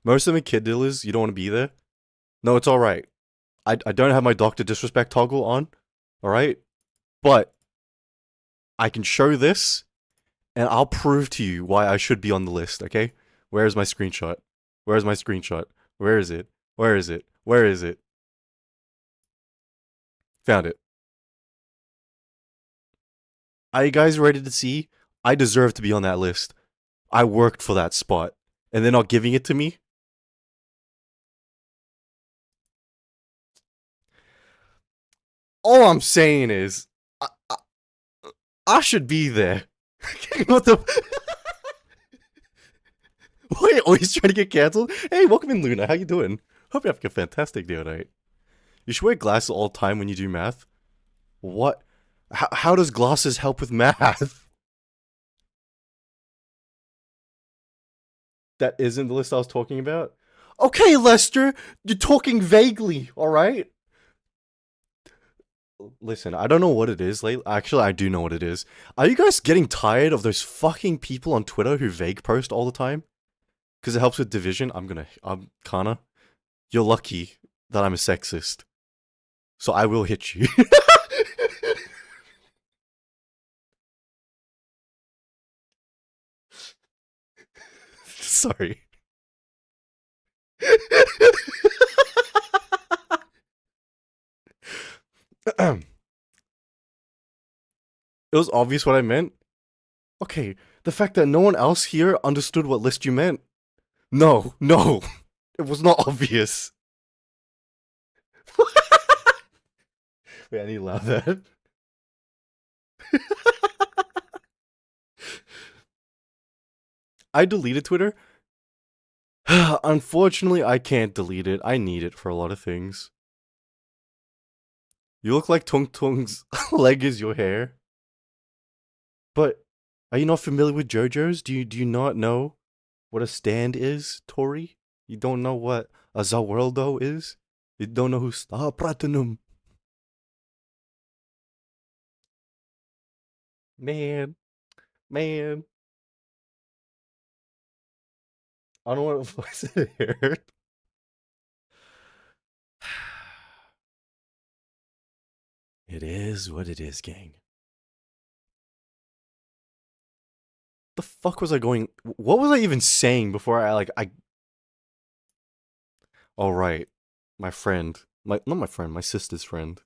Most of the kid dealers, you don't want to be there. No, it's alright. I don't have my Dr. Disrespect toggle on, alright? But I can show this, and I'll prove to you why I should be on the list, okay? Where is my screenshot? Where is my screenshot? Where is it? Where is it? Where is it? Found it. Are you guys ready to see? I deserve to be on that list. I worked for that spot. And they're not giving it to me? All I'm saying is, I should be there. What the? Wait, always trying to get cancelled? Hey, welcome in, Luna. How you doing? Hope you're having a fantastic day tonight. You should wear glasses all the time when you do math. What? How does glasses help with math? That isn't the list I was talking about? Okay, Lester, you're talking vaguely, alright? Listen, I don't know what it is lately. Actually, I do know what it is. Are you guys getting tired of those fucking people on Twitter who vague post all the time? Because it helps with division. I'm Kana. You're lucky that I'm a sexist. So I will hit you. Sorry. It was obvious what I meant. Okay, the fact that no one else here understood what list you meant. No, it was not obvious. Wait, I need to allow that. I deleted Twitter. Unfortunately, I can't delete it. I need it for a lot of things. You look like Tung Tung's leg is your hair. But are you not familiar with JoJo's? Do you not know what a stand is, Tori? You don't know what a Zaweldo is? You don't know who Star Platinum? Man. I don't want to voice it here. It is what it is, gang. The fuck was I going? What was I even saying before I? All right, my friend, not my friend, my sister's friend.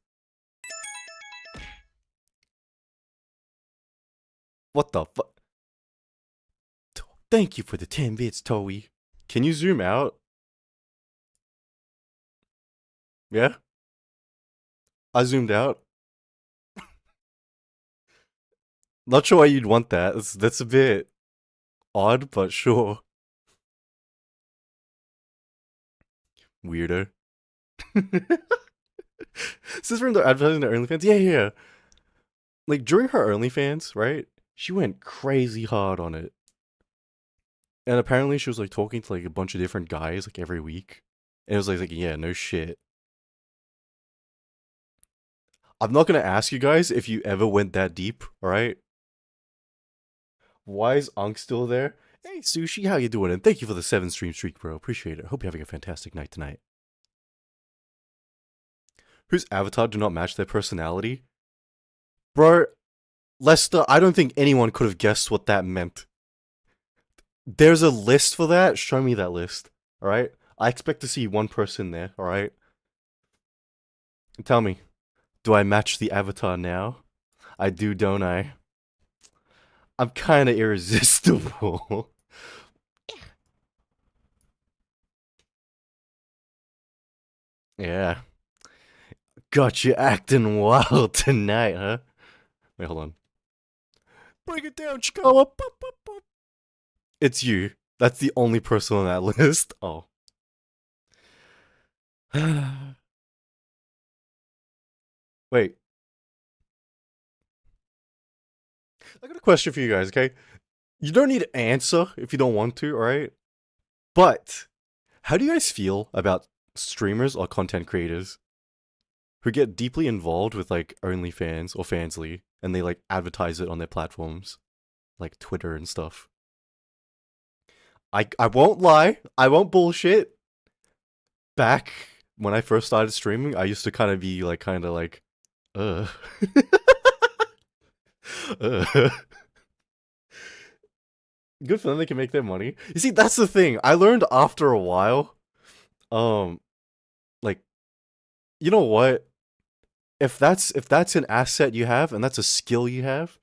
What the fuck? Thank you for the 10 bits, Toei. Can you zoom out? Yeah, I zoomed out. Not sure why you'd want that. That's a bit odd, but sure. Weirdo. Sister from the advertising their OnlyFans? Yeah. Like, during her OnlyFans, right? She went crazy hard on it. And apparently she was, like, talking to, like, a bunch of different guys, like, every week. And it was like, yeah, no shit. I'm not gonna ask you guys if you ever went that deep, alright? Why is Unk still there? Hey, Sushi, how you doing? And thank you for the 7-stream streak, bro. Appreciate it. Hope you're having a fantastic night tonight. Whose avatar do not match their personality? Bro, Lester, I don't think anyone could have guessed what that meant. There's a list for that. Show me that list, alright? I expect to see one person there, alright? Tell me, do I match the avatar now? I do, don't I? I'm kinda irresistible. Yeah. Got you acting wild tonight, huh? Wait, hold on. Bring it down, Chicago. It's you. That's the only person on that list. Oh. Wait, I got a question for you guys, okay? You don't need to answer if you don't want to, alright? But how do you guys feel about streamers or content creators who get deeply involved with like OnlyFans or Fansly and they like advertise it on their platforms like Twitter and stuff? I won't lie, I won't bullshit. Back when I first started streaming, I used to kind of be like uh uh good for them, they can make their money. You see, that's the thing. I learned after a while, um, like, you know what? If that's an asset you have and that's a skill you have,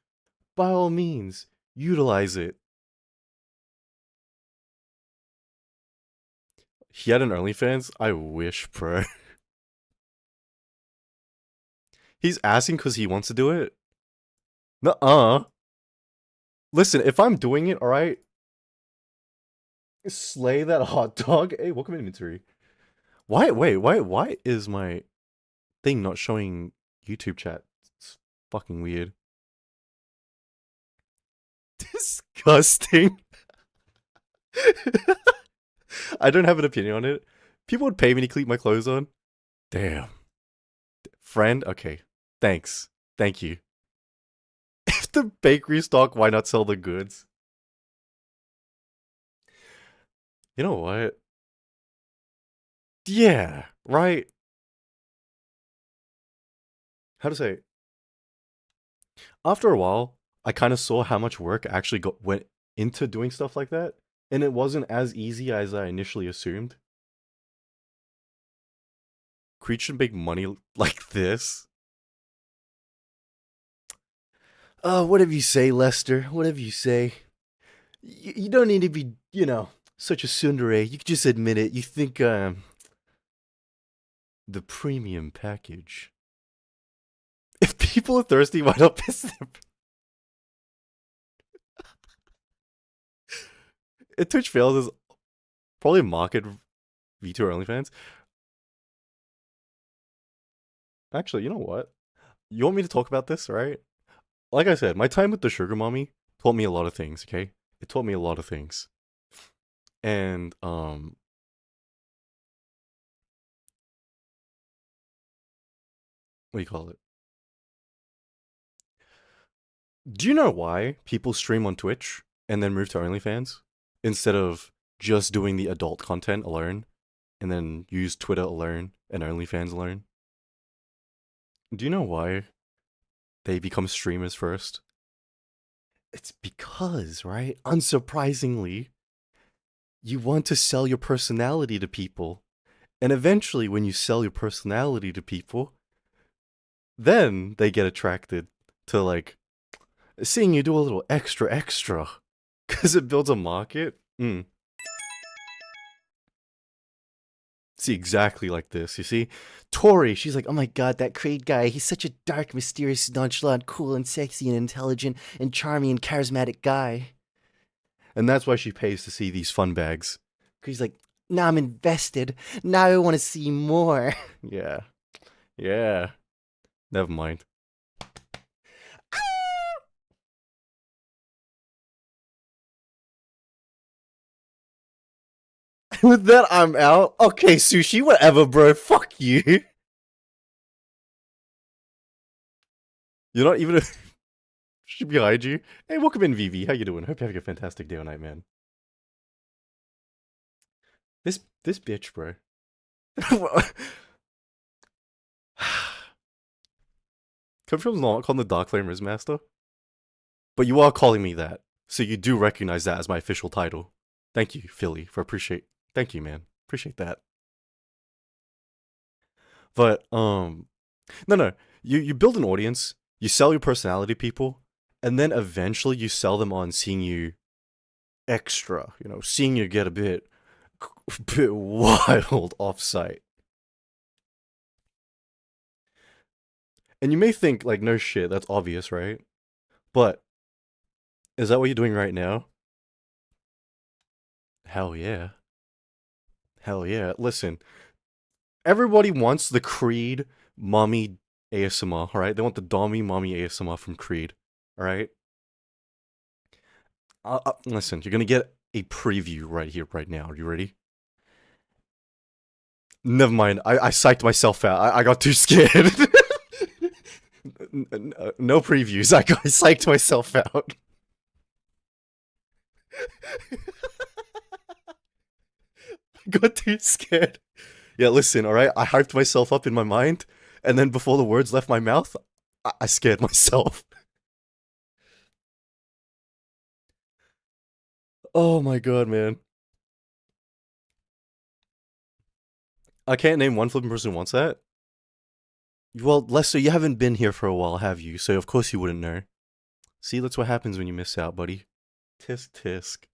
by all means, utilize it. He had an OnlyFans? I wish, bro. He's asking because he wants to do it? Nuh-uh. Listen, if I'm doing it, alright? Slay that hot dog. Hey, welcome inventory. Why is my thing not showing YouTube chat? It's fucking weird. Disgusting. I don't have an opinion on it. People would pay me to keep my clothes on. Damn. Friend? Okay. Thanks. Thank you. If the bakery stock, why not sell the goods? You know what? Yeah, right. How to say? After a while, I kind of saw how much work actually went into doing stuff like that, and it wasn't as easy as I initially assumed. Creed should make money like this. Whatever you say, Lester. Whatever you say. You don't need to be, such a tsundere. You can just admit it. You think, the premium package. If people are thirsty, why not piss them? If Twitch fails, is probably market VTuber OnlyFans. Actually, you know what? You want me to talk about this, right? Like I said, my time with the sugar mommy taught me a lot of things, okay? It taught me a lot of things. And, what do you call it? Do you know why people stream on Twitch and then move to OnlyFans instead of just doing the adult content alone and then use Twitter alone and OnlyFans alone? Do you know why they become streamers first? It's because, right? Unsurprisingly, you want to sell your personality to people. And eventually, when you sell your personality to people, then they get attracted to, like, seeing you do a little extra extra. Because it builds a market. See, exactly like this, you see? Tori, she's like, oh my god, that Creed guy, he's such a dark, mysterious, nonchalant, cool and sexy and intelligent and charming and charismatic guy. And that's why she pays to see these fun bags. Because he's like, now I'm invested. Now I want to see more. Yeah. Yeah. Never mind. With that, I'm out. Okay, Sushi, whatever, bro. Fuck you. You're not even a... She's behind you. Hey, welcome in, Vivi. How you doing? Hope you're having a fantastic day or night, man. This bitch, bro. Confirm's not calling the Dark Flame Riz Master. But you are calling me that. So you do recognize that as my official title. Thank you, Philly, for appreciate. Thank you, man. Appreciate that. But no. You build an audience, you sell your personality to people, and then eventually you sell them on seeing you extra, seeing you get a bit wild off-site. And you may think, like, no shit, that's obvious, right? But is that what you're doing right now? Hell yeah. Hell yeah. Listen, everybody wants the Creed mommy ASMR, right? They want the Dommy mommy ASMR from Creed, alright? Listen, you're gonna get a preview right here, right now. Are you ready? Never mind. I psyched myself out. I got too scared. No previews. I psyched myself out. I got too scared. Yeah, listen, alright? I hyped myself up in my mind, and then before the words left my mouth, I scared myself. Oh my god, man. I can't name one flipping person who wants that. Well, Lester, you haven't been here for a while, have you? So of course you wouldn't know. See, that's what happens when you miss out, buddy. Tisk tisk.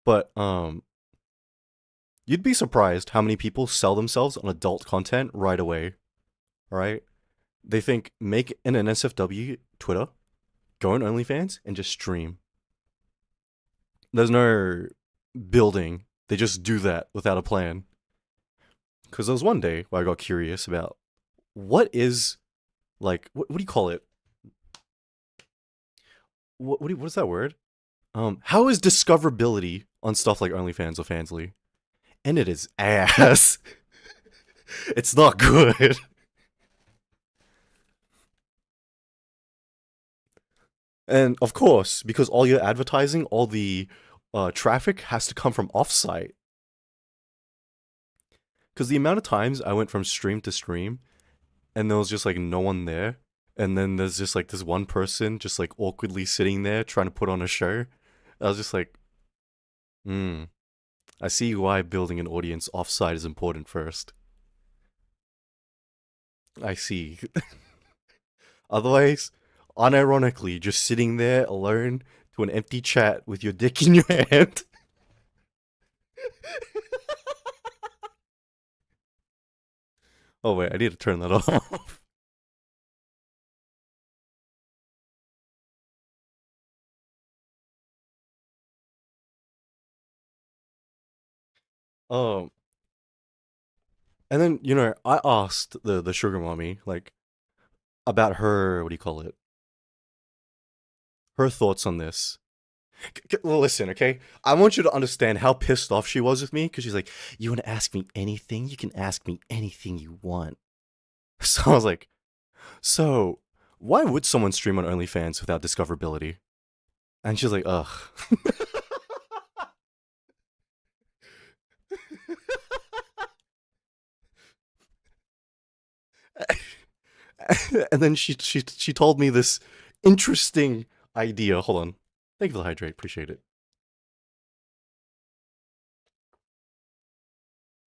But you'd be surprised how many people sell themselves on adult content right away. Alright? They think make an NSFW Twitter, go on OnlyFans, and just stream. There's no building. They just do that without a plan. Because there was one day where I got curious about what is, like, what do you call it? What is that word? How is discoverability on stuff like OnlyFans or Fansly? And it is ass. It's not good. And of course, because all your advertising, all the traffic has to come from offsite. Because the amount of times I went from stream to stream, and there was just like no one there, and then there's just like this one person just like awkwardly sitting there trying to put on a show. I was just like, I see why building an audience offsite is important first. I see. Otherwise, unironically, just sitting there alone to an empty chat with your dick in your hand. Oh wait, I need to turn that off. Um, and then I asked the sugar mommy like about her, what do you call it? Her thoughts on this. Well, listen, okay? I want you to understand how pissed off she was with me because she's like, "You want to ask me anything? You can ask me anything you want." So I was like, "So, why would someone stream on OnlyFans without discoverability?" And she's like, "Ugh." And then she told me this interesting idea. Hold on. Thank you for the hydrate. Appreciate it.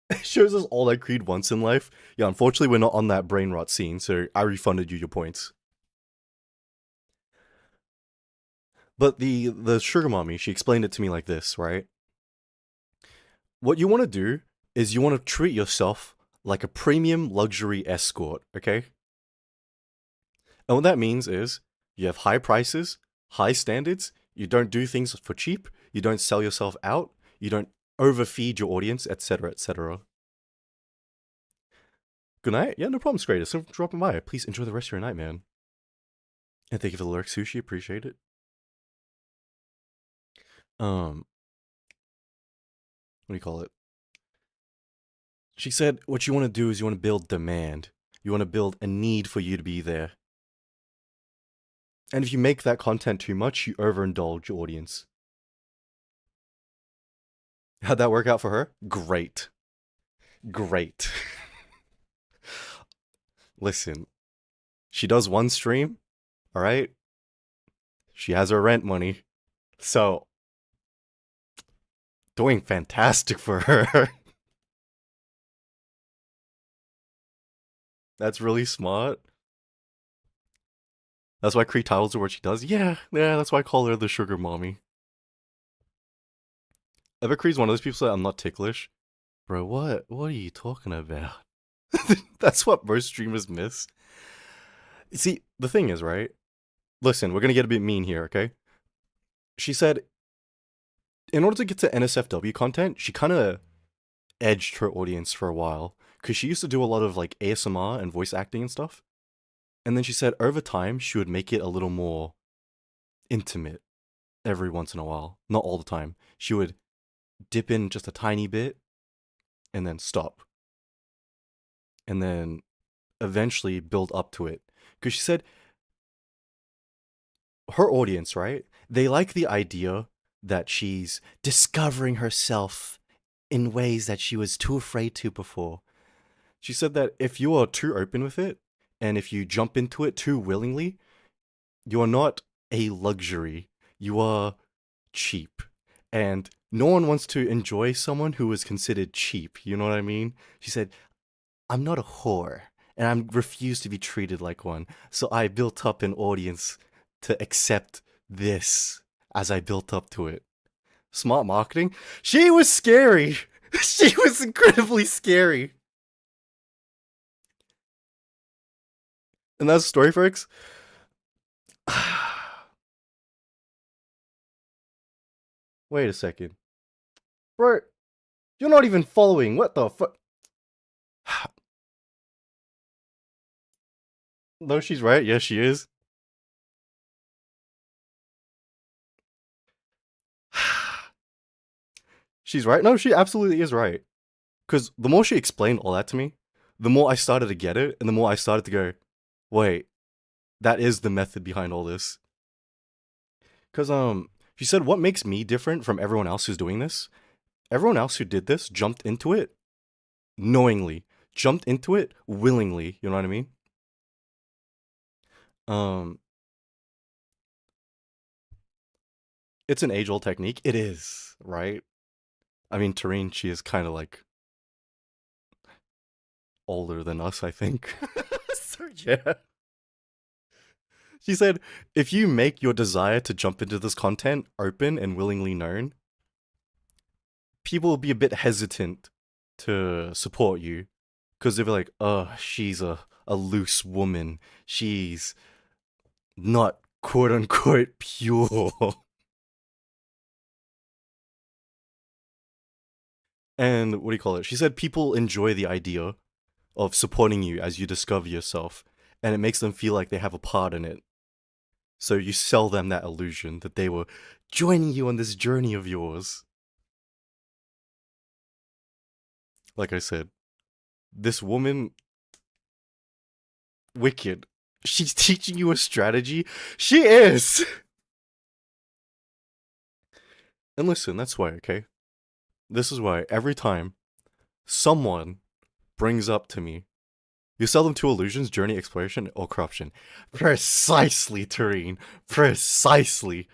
It shows us all that Creed wants in life. Yeah, unfortunately, we're not on that brain rot scene, so I refunded you your points. But the sugar mommy, she explained it to me like this, right? What you want to do is you want to treat yourself like a premium luxury escort, okay? And what that means is you have high prices, high standards, you don't do things for cheap, you don't sell yourself out, you don't overfeed your audience, etc., etc. Good night? Yeah, no problem, Scrader. So dropping by. Please enjoy the rest of your night, man. And thank you for the lurk, Sushi. Appreciate it. What do you call it? She said what you want to do is you want to build demand. You want to build a need for you to be there. And if you make that content too much, you overindulge your audience. How'd that work out for her? Great. Great. Listen, she does one stream, alright? She has her rent money. So, doing fantastic for her. That's really smart. That's why Cree titles her what she does. Yeah, that's why I call her the sugar mommy. Ever Cree's one of those people that I'm not ticklish. Bro, what are you talking about? That's what most streamers miss. See, the thing is, right? Listen, we're gonna get a bit mean here, okay? She said, In order to get to NSFW content, she kind of edged her audience for a while because she used to do a lot of like ASMR and voice acting and stuff. And then she said over time she would make it a little more intimate every once in a while, not all the time. She would dip in just a tiny bit and then stop. And then eventually build up to it. Because she said her audience, right? They like the idea that she's discovering herself in ways that she was too afraid to before. She said that if you are too open with it and if you jump into it too willingly, you are not a luxury. You are cheap. And no one wants to enjoy someone who is considered cheap. You know what I mean? She said, I'm not a whore, and I refuse to be treated like one. So I built up an audience to accept this as I built up to it. Smart marketing? She was scary. She was incredibly scary. And that's the story, folks. Wait a second. Bro, you're not even following. What the fuck? No, she's right. Yes, she is. She's right. No, she absolutely is right. Because the more she explained all that to me, the more I started to get it, and the more I started to go, wait, that is the method behind all this. Because, she said, what makes me different from everyone else who's doing this? Everyone else who did this jumped into it knowingly, jumped into it willingly. You know what I mean? Um, it's an age old technique. It is, right? I mean, Tareen, she is kind of like older than us, I think. So, yeah. She said, if you make your desire to jump into this content open and willingly known, people will be a bit hesitant to support you because they'll be like, oh, she's a loose woman. She's not quote unquote pure. And what do you call it? She said people enjoy the idea of supporting you as you discover yourself, and it makes them feel like they have a part in it. So you sell them that illusion that they were joining you on this journey of yours. Like I said, this woman, wicked. She's teaching you a strategy. She is. And listen, that's why, okay? This is why every time someone brings up to me, you sell them two illusions, journey, exploration, or corruption. Precisely, Tareen. Precisely.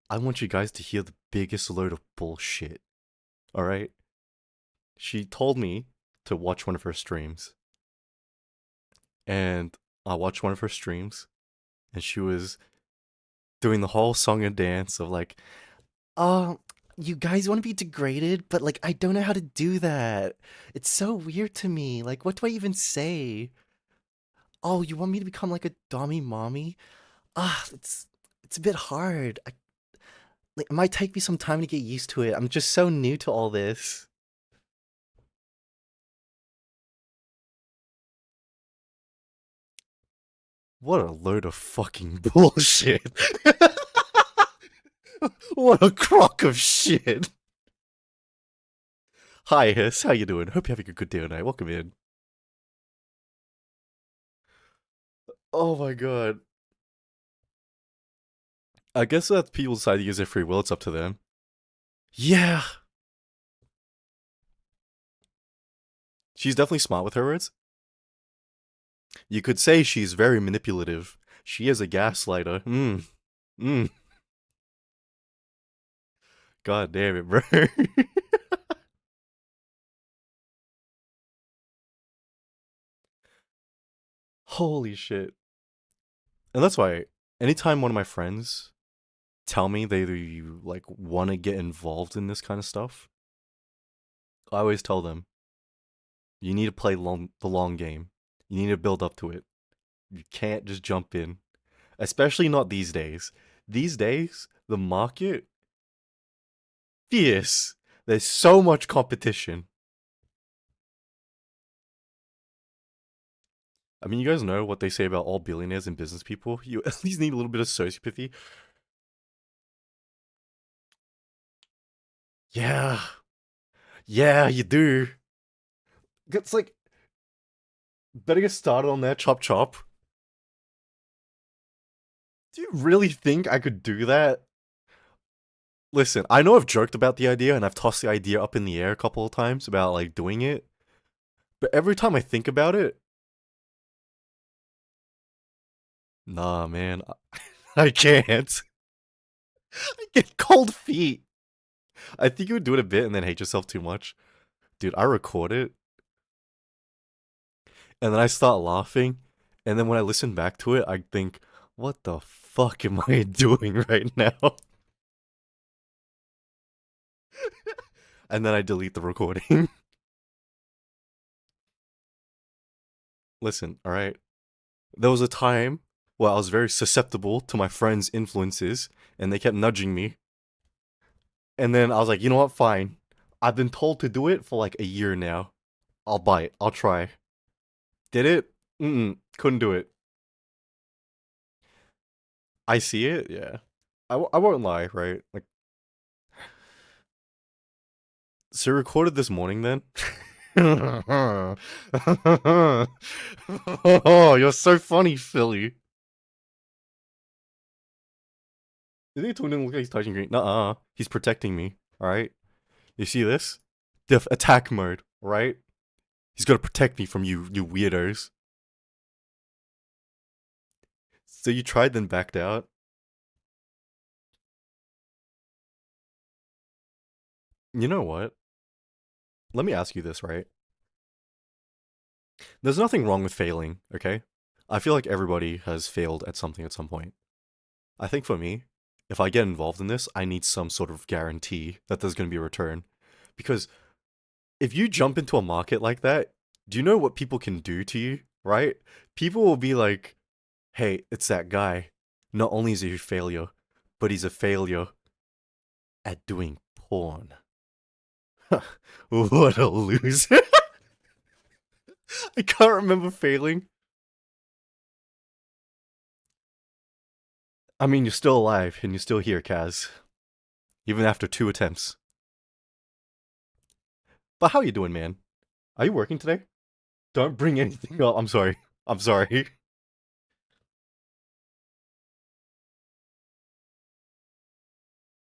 I want you guys to hear the biggest load of bullshit. Alright? She told me to watch one of her streams. And I watched one of her streams, and she was doing the whole song and dance of like, uh, you guys want to be degraded, but like, I don't know how to do that. It's so weird to me. Like, what do I even say? Oh, you want me to become like a dommy mommy? It's a bit hard. Like, it might take me some time to get used to it. I'm just so new to all this. What a load of fucking bullshit. What a crock of shit. Hi, Hiss. How you doing? Hope you're having a good day tonight. Welcome in. Oh my god. I guess that people decide to use their free will. It's up to them. Yeah. She's definitely smart with her words. You could say she's very manipulative. She is a gaslighter. Mm. God damn it, bro. Holy shit. And that's why anytime one of my friends tell me they like want to get involved in this kind of stuff, I always tell them, you need to play the long game. You need to build up to it. You can't just jump in. Especially not these days. These days, the market fierce. There's so much competition. I mean, you guys know what they say about all billionaires and business people. You at least need a little bit of sociopathy. Yeah. Yeah, you do. It's like, better get started on that chop chop. Do you really think I could do that? Listen, I know I've joked about the idea and I've tossed the idea up in the air a couple of times about like doing it. But every time I think about it, nah, man, I can't. I get cold feet. I think you would do it a bit and then hate yourself too much. Dude, I record it and then I start laughing. And then when I listen back to it, I think, what the fuck am I doing right now? And then I delete the recording. Listen, alright? There was a time where I was very susceptible to my friends' influences and they kept nudging me. And then I was like, you know what, fine. I've been told to do it for like a year now. I'll bite. I'll try. Did it? Couldn't do it. I see it, yeah. I won't lie, right? Like, so you recorded this morning then? Oh, you're so funny, Philly. You think Tony doesn't look like he's touching green? Nuh-uh. He's protecting me, alright? You see this? Diff attack mode, right? He's gonna protect me from you weirdos. So you tried then backed out? You know what? Let me ask you this, right? There's nothing wrong with failing, okay? I feel like everybody has failed at something at some point. I think for me, if I get involved in this, I need some sort of guarantee that there's gonna be a return. Because if you jump into a market like that, do you know what people can do to you, right? People will be like, hey, it's that guy. Not only is he a failure, but he's a failure at doing porn. What a loser. I can't remember failing. I mean, you're still alive and you're still here, Kaz. Even after 2 attempts. But how you doing, man? Are you working today? Don't bring anything up. I'm sorry. I'm sorry.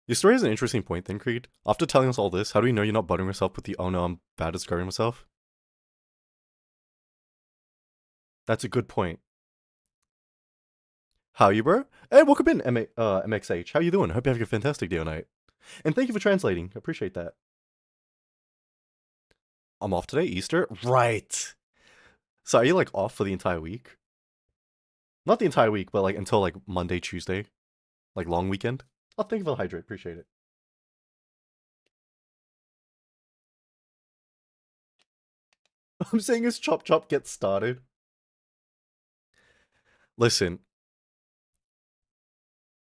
Your story has an interesting point then, Creed. After telling us all this, how do we know you're not buttering yourself with the oh no, I'm bad at discovering myself? That's a good point. How you, bro? Hey, welcome in, MXH. How you doing? Hope you're having a fantastic day or night. And thank you for translating. Appreciate that. I'm off today, Easter? Right. So are you like off for the entire week? Not the entire week, but like until like Monday, Tuesday? Like long weekend? Oh, thank you for the hydrate. Appreciate it. I'm saying as Chop Chop gets started. Listen,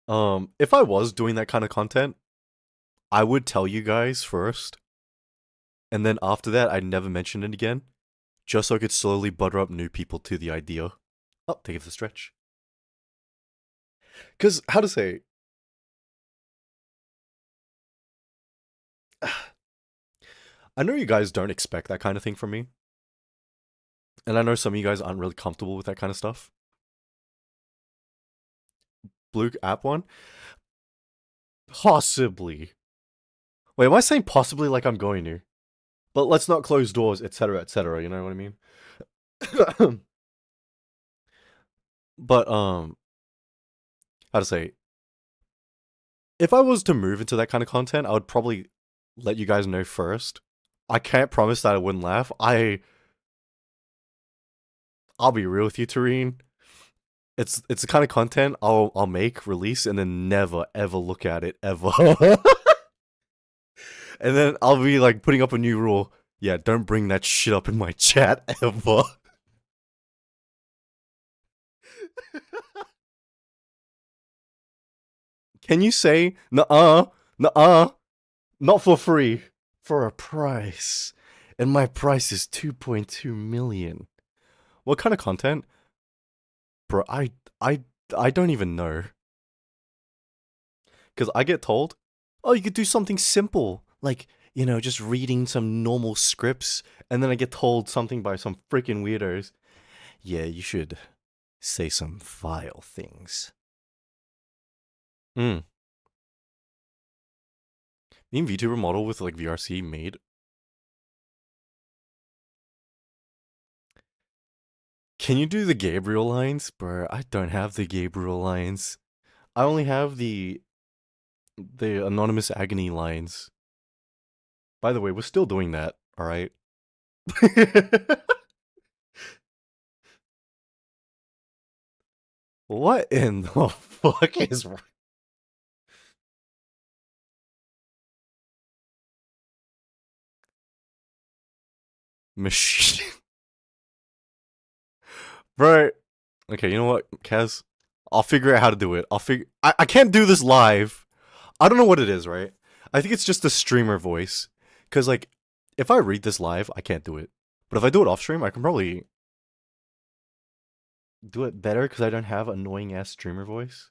if I was doing that kind of content, I would tell you guys first, and then after that, I'd never mention it again, just so I could slowly butter up new people to the idea. Oh, thank you for the stretch. Because, how to say, I know you guys don't expect that kind of thing from me, and I know some of you guys aren't really comfortable with that kind of stuff. Blue app one? Possibly. Wait, am I saying possibly like I'm going to? But let's not close doors, etc., you know what I mean? But, how to say, if I was to move into that kind of content, I would probably let you guys know first. I can't promise that I wouldn't laugh. I'll be real with you, Tareen. It's the kind of content I'll make, release, and then never ever look at it ever. And then I'll be like putting up a new rule. Yeah, don't bring that shit up in my chat ever. Can you say nuh-uh, nuh-uh? Not for free. For a price. And my price is 2.2 million. What kind of content? Bro, I I don't even know. Cuz I get told, "Oh, you could do something simple, like, just reading some normal scripts." And then I get told something by some freaking weirdos. Yeah, you should say some vile things. Mm. Being VTuber model with like VRC made. Can you do the Gabriel lines? Bro, I don't have the Gabriel lines. I only have the anonymous agony lines. By the way, we're still doing that, alright? What in the fuck is machine? Bro. Okay, you know what, Kaz? I'll figure out how to do it. I can't do this live. I don't know what it is, right? I think it's just the streamer voice. Cause like, if I read this live, I can't do it. But if I do it off stream, I can probably do it better because I don't have annoying ass streamer voice.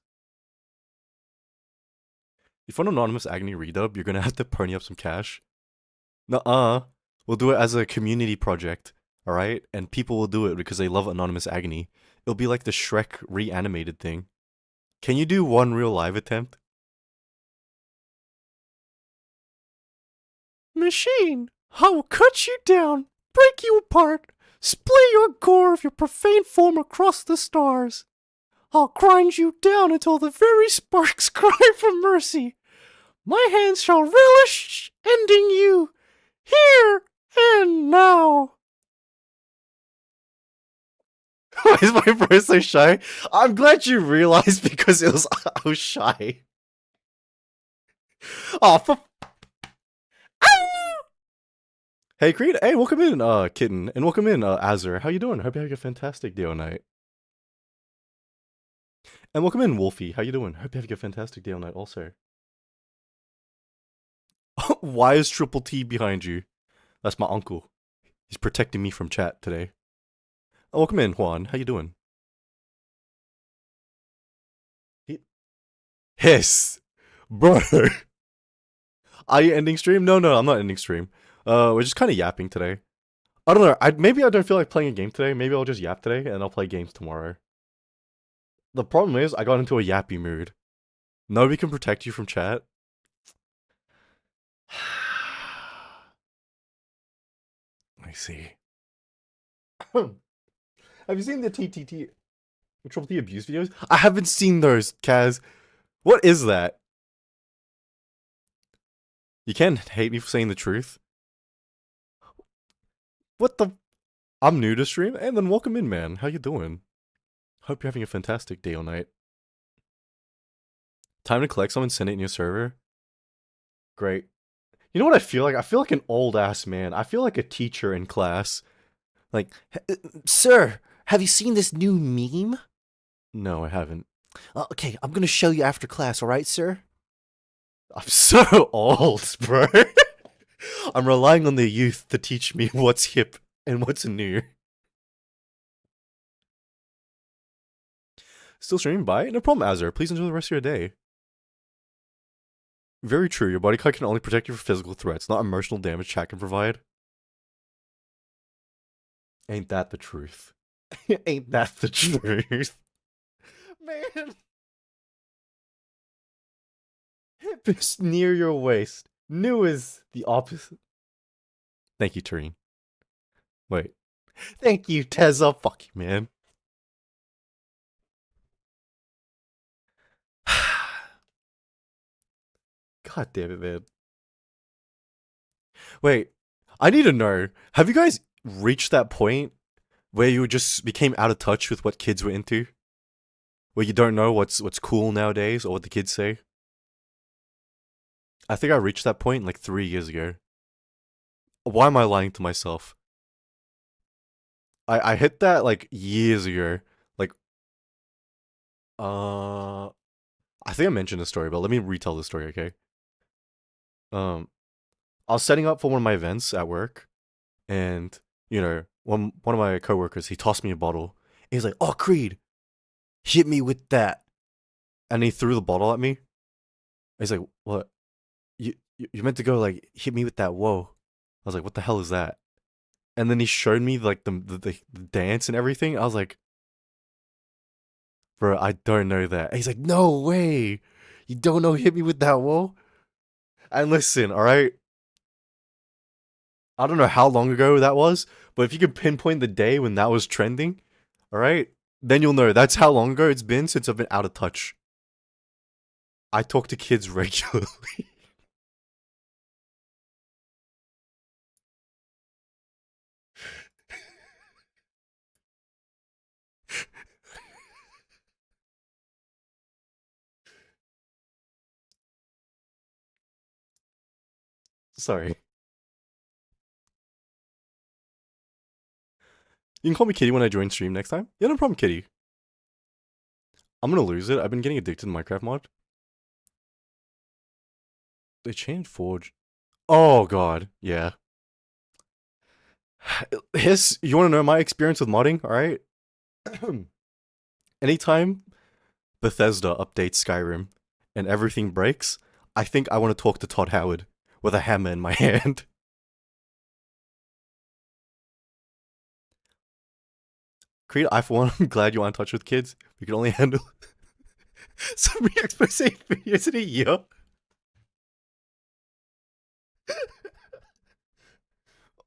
If you want anonymous agony redub, you're gonna have to pony up some cash. Nuh-uh. We'll do it as a community project, alright? And people will do it because they love anonymous agony. It'll be like the Shrek reanimated thing. Can you do one real live attempt? Machine, I will cut you down, break you apart, splay your gore of your profane form across the stars. I'll grind you down until the very sparks cry for mercy. My hands shall relish ending you, here and now. Why is my voice so shy? I'm glad you realized because I was shy. Oh, for Hey, Creed. Hey, welcome in, Kitten, and welcome in, Azur. How you doing? Hope you're having a fantastic day or night. And welcome in, Wolfie. How you doing? Hope you're having a fantastic day or night also. Why is Triple T behind you? That's my uncle. He's protecting me from chat today. Oh, welcome in, Juan. How you doing? Hiss. Bro. Are you ending stream? No, I'm not ending stream. We're just kind of yapping today. I don't know. Maybe I don't feel like playing a game today. Maybe I'll just yap today and I'll play games tomorrow. The problem is I got into a yappy mood. Nobody can protect you from chat. I see. Have you seen the TTT Triple T abuse videos? I haven't seen those, Kaz. What is that? You can't hate me for saying the truth. What the? I'm new to stream, and then welcome in, man. How you doing? Hope you're having a fantastic day or night. Time to collect some and send it in your server. Great. You know what I feel like? I feel like an old ass man. I feel like a teacher in class. Like, Sir, have you seen this new meme? no, I haven't. Okay, I'm gonna show you after class, alright, sir? I'm so old, bro. I'm relying on the youth to teach me what's hip and what's new. Still streaming? Bye? No problem, Azur. Please enjoy the rest of your day. Very true. Your body count can only protect you from physical threats, not emotional damage chat can provide. Ain't that the truth? Ain't that the truth? Man. Hip is near your waist. New is the opposite. Thank you, Tareen. Wait. Thank you, Tezza. Fuck you, man. God damn it, man. Wait. I need to know. Have you guys reached that point where you just became out of touch with what kids were into? Where you don't know what's cool nowadays or what the kids say? I think I reached that point like 3 years ago. Why am I lying to myself? I hit that like years ago. Like, I think I mentioned the story, but let me retell the story, okay? I was setting up for one of my events at work, and one of my coworkers, he tossed me a bottle. He's like, "Oh, Creed, hit me with that," and he threw the bottle at me. He's like, "What? You meant to go like hit me with that? Whoa!" I was like, "What the hell is that?" And then he showed me like the dance and everything. I was like, "Bro, I don't know that." And he's like, "No way, you don't know hit me with that? Whoa!" And listen, all right. I don't know how long ago that was, but if you could pinpoint the day when that was trending, all right, then you'll know that's how long ago it's been since I've been out of touch. I talk to kids regularly. Sorry. You can call me Kitty when I join stream next time. Yeah, no problem, Kitty. I'm gonna lose it. I've been getting addicted to Minecraft mod. They changed Forge. Oh god, yeah. You wanna know my experience with modding, alright? Anytime Bethesda updates Skyrim and everything breaks, I think I want to talk to Todd Howard with a hammer in my hand. Creed, I for one, I'm glad you aren't in touch with kids. We can only handle some expose videos in a year.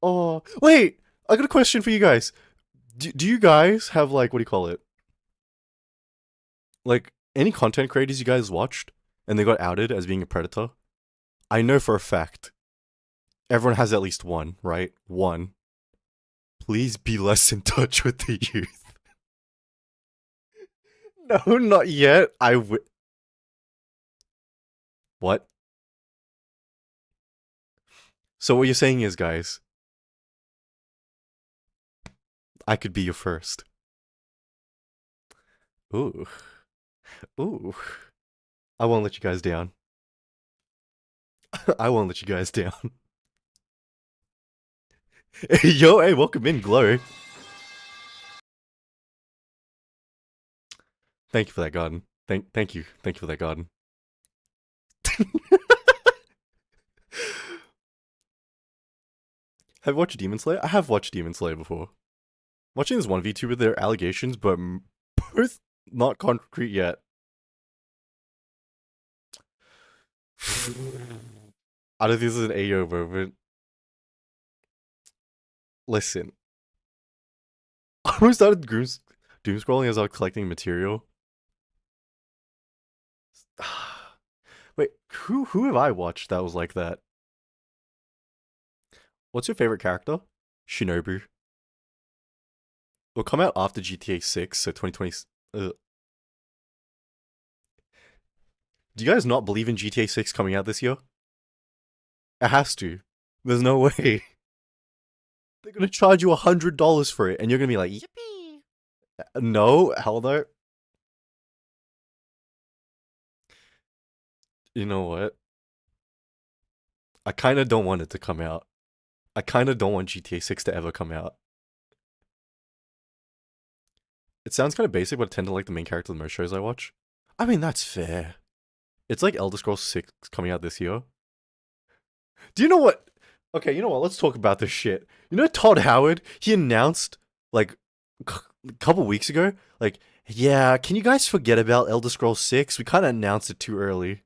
Oh, wait! I got a question for you guys. Do you guys have, like, what do you call it? Like, any content creators you guys watched and they got outed as being a predator? I know for a fact everyone has at least one, right? One. Please be less in touch with the youth. No, not yet. What? So what you're saying is, guys, I could be your first. Ooh. Ooh. I won't let you guys down. I won't let you guys down. Yo, hey, welcome in, Glow. Thank you for that garden. Thank you. Thank you for that garden. Have you watched Demon Slayer? I have watched Demon Slayer before. Watching this 1v2 with their allegations, but both not concrete yet. I don't think this is an AO moment. Listen. I almost started doom scrolling as I was collecting material. Wait, who have I watched that was like that? What's your favorite character? Shinobu. Will come out after GTA 6, so 2020. Do you guys not believe in GTA 6 coming out this year? It has to. There's no way. They're gonna charge you $100 for it, and you're gonna be like, yippee. No, hell no. You know what? I kind of don't want it to come out. I kind of don't want GTA 6 to ever come out. It sounds kind of basic, but I tend to like the main character of most shows I watch. I mean, that's fair. It's like Elder Scrolls 6 coming out this year. Do you know what? Okay, you know what? Let's talk about this shit. You know Todd Howard? He announced, like, a couple weeks ago, like, yeah, can you guys forget about Elder Scrolls 6? We kind of announced it too early.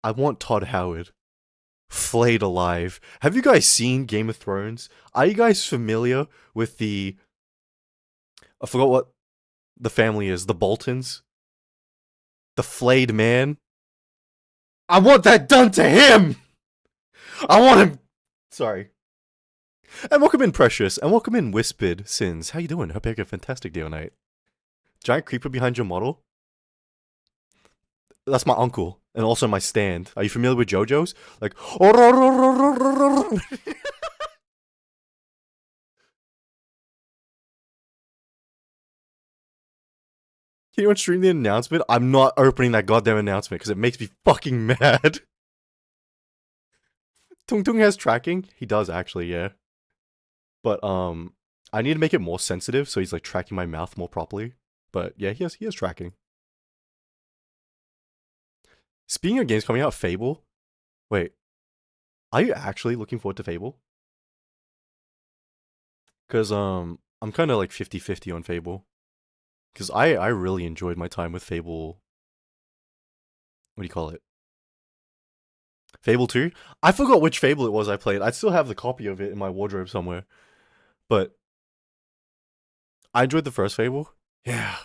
I want Todd Howard flayed alive. Have you guys seen Game of Thrones? Are you guys familiar with I forgot what the family is. The Boltons? The flayed man? I want that done to him! I want him... Sorry. And welcome in, Precious. And welcome in, Whispered Sins. How you doing? Hope you had a fantastic day or night. Giant creeper behind your model? That's my uncle. And also my stand. Are you familiar with JoJo's? Like... Can anyone stream the announcement? I'm not opening that goddamn announcement because it makes me fucking mad. Tung Tung has tracking. He does actually, yeah. But I need to make it more sensitive so he's like tracking my mouth more properly. But yeah, he has tracking. Speaking of games coming out, Fable. Wait, are you actually looking forward to Fable? Because I'm kind of like 50-50 on Fable. Because I really enjoyed my time with Fable. What do you call it? Fable 2? I forgot which Fable it was I played. I still have the copy of it in my wardrobe somewhere. But I enjoyed the first Fable. Yeah.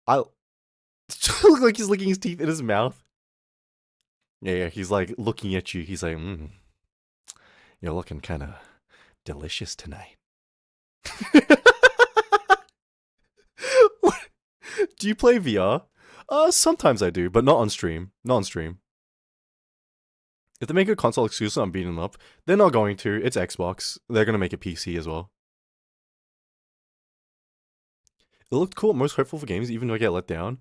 I look like he's licking his teeth in his mouth. Yeah, he's like looking at you. He's like, you're looking kind of delicious tonight. Do you play VR? Sometimes I do, but not on stream. Not on stream. If they make a console exclusive, I'm beating them up. They're not going to. It's Xbox. They're gonna make a PC as well. It looked cool. Most hopeful for games, even though I get let down.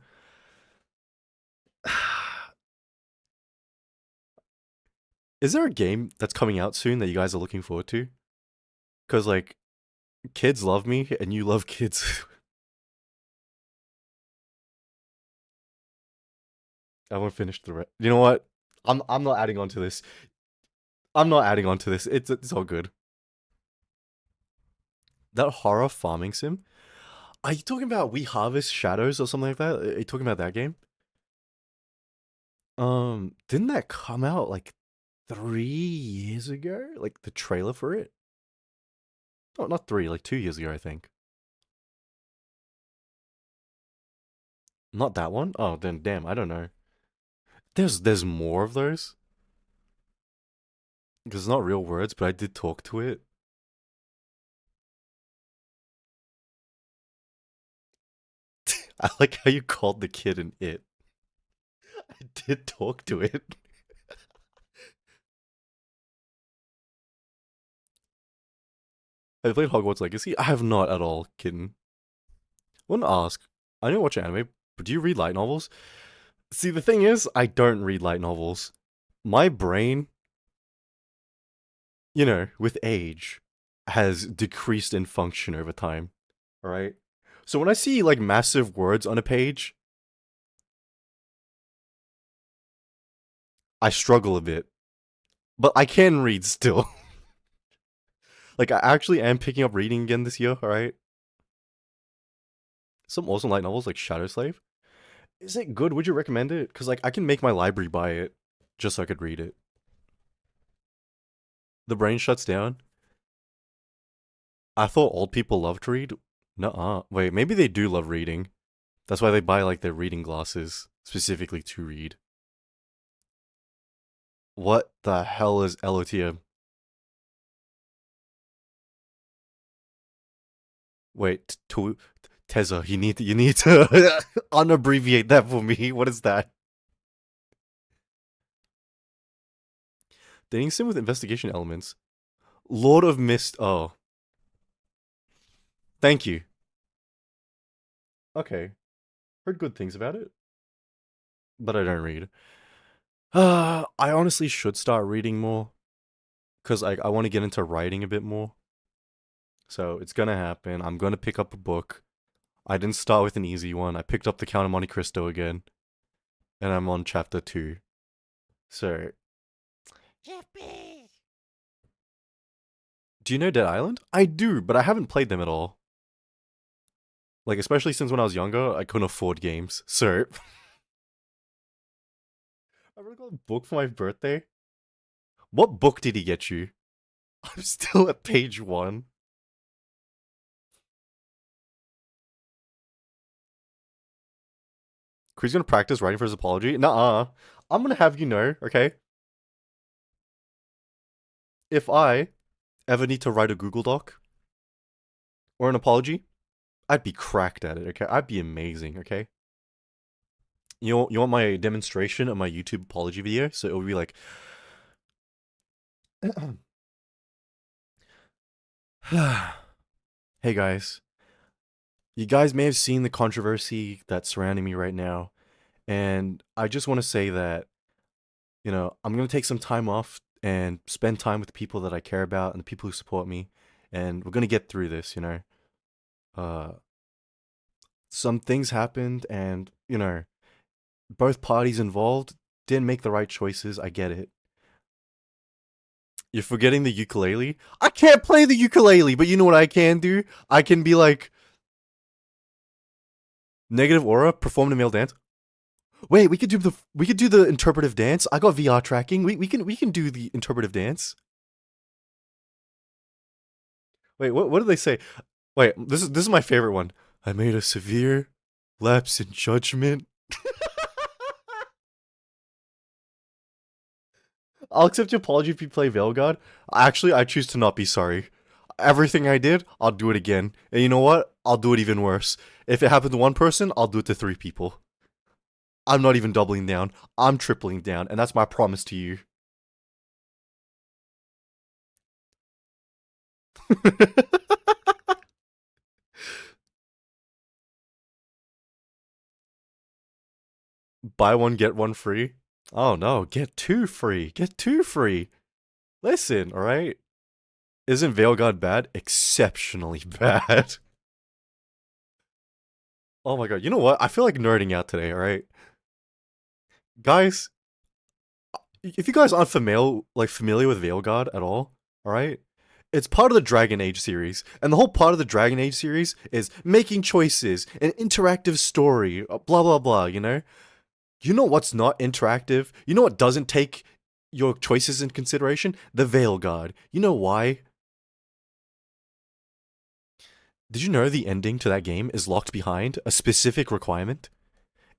Is there a game that's coming out soon that you guys are looking forward to? Because like, kids love me, and you love kids. I won't finish the rest. You know what? I'm not adding on to this. I'm not adding on to this. It's all good. That horror farming sim. Are you talking about We Harvest Shadows or something like that? Are you talking about that game? Didn't that come out like 3 years ago? Like the trailer for it? Oh, not three, like 2 years ago, I think. Not that one? Oh, then damn, I don't know. There's more of those? Because it's not real words, but I did talk to it. I like how you called the kid an it. I did talk to it. Have you played Hogwarts Legacy? I have not at all, kitten. I want to ask. I don't watch anime, but do you read light novels? See, the thing is, I don't read light novels. My brain, with age, has decreased in function over time. Alright? So when I see, like, massive words on a page, I struggle a bit. But I can read still. Like, I actually am picking up reading again this year, alright? Some awesome light novels like Shadow Slave. Is it good? Would you recommend it? Because, like, I can make my library buy it just so I could read it. The brain shuts down. I thought old people loved to read. Nuh-uh. Wait, maybe they do love reading. That's why they buy, like, their reading glasses specifically to read. What the hell is LOTM? Wait, Teza, you need to unabbreviate that for me. What is that? Dating sim with investigation elements. Lord of Mist. Oh, thank you. Okay, heard good things about it, but I don't read. I honestly should start reading more because I want to get into writing a bit more. So it's gonna happen. I'm gonna pick up a book. I didn't start with an easy one. I picked up The Count of Monte Cristo again, and I'm on chapter 2. So, Yippee! do you know Dead Island? I do, but I haven't played them at all. Like, especially since when I was younger, I couldn't afford games. So, I really got a book for my birthday. What book did he get you? I'm still at page 1. Chris gonna practice writing for his apology? Nuh-uh. I'm gonna have you know, okay? If I ever need to write a Google Doc or an apology, I'd be cracked at it, okay? I'd be amazing, okay? You want my demonstration of my YouTube apology video? So it would be like, hey guys, You guys may have seen the controversy that's surrounding me right now, and I just want to say that, I'm going to take some time off and spend time with the people that I care about and the people who support me, and we're going to get through this. Uh, some things happened, and, both parties involved didn't make the right choices. I get it. You're forgetting the ukulele? I can't play the ukulele, but you know what I can do? I can be like, negative aura, perform the male dance. Wait, we could do the interpretive dance. I got VR tracking. We can do the interpretive dance. Wait, what did they say? Wait, this is my favorite one. I made a severe lapse in judgment. I'll accept your apology if you play Veilguard. Actually, I choose to not be sorry. Everything I did, I'll do it again. And you know what? I'll do it even worse. If it happened to one person, I'll do it to 3 people. I'm not even doubling down. I'm tripling down, and that's my promise to you. Buy one, get one free. Oh no, get two free. Get two free. Listen, alright? Isn't Veilguard bad? Exceptionally bad. Oh my god, you know what? I feel like nerding out today, alright? Guys, if you guys aren't familiar with Veilguard at all, alright? It's part of the Dragon Age series, and the whole part of the Dragon Age series is making choices, an interactive story, blah blah blah, you know? You know what's not interactive? You know what doesn't take your choices in consideration? The Veilguard. You know why? Did you know the ending to that game is locked behind a specific requirement?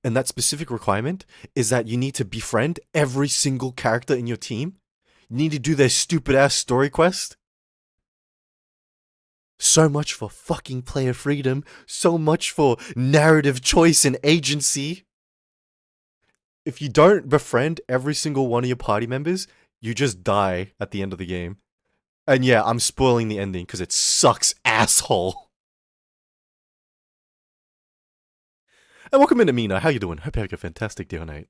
And that specific requirement is that you need to befriend every single character in your team. You need to do their stupid ass story quest. So much for fucking player freedom. So much for narrative choice and agency. If you don't befriend every single one of your party members, you just die at the end of the game. And yeah, I'm spoiling the ending because it sucks, asshole. And welcome into Mina. How you doing? Hope you have a fantastic day or night.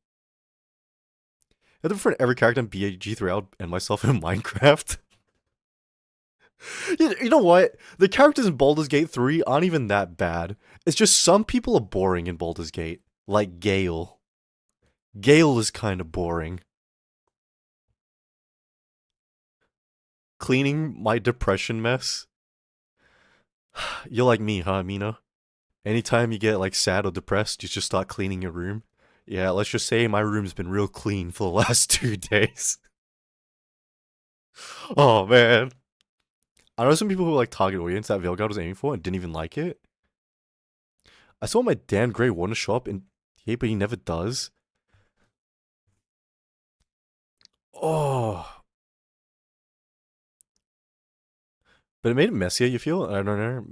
I have to befriend every character in BG3L and myself in Minecraft. You know what? The characters in Baldur's Gate 3 aren't even that bad. It's just some people are boring in Baldur's Gate. Like Gale. Gale is kind of boring. Cleaning my depression mess. You're like me, huh, Mina? Anytime you get like sad or depressed, you just start cleaning your room. Yeah, let's just say my room's been real clean for the last 2 days. Oh man. I know some people who like target audience that Veilguard was aiming for and didn't even like it. I saw my Dan Gray want to show up in here, but he never does. Oh. But it made it messier, you feel? I don't know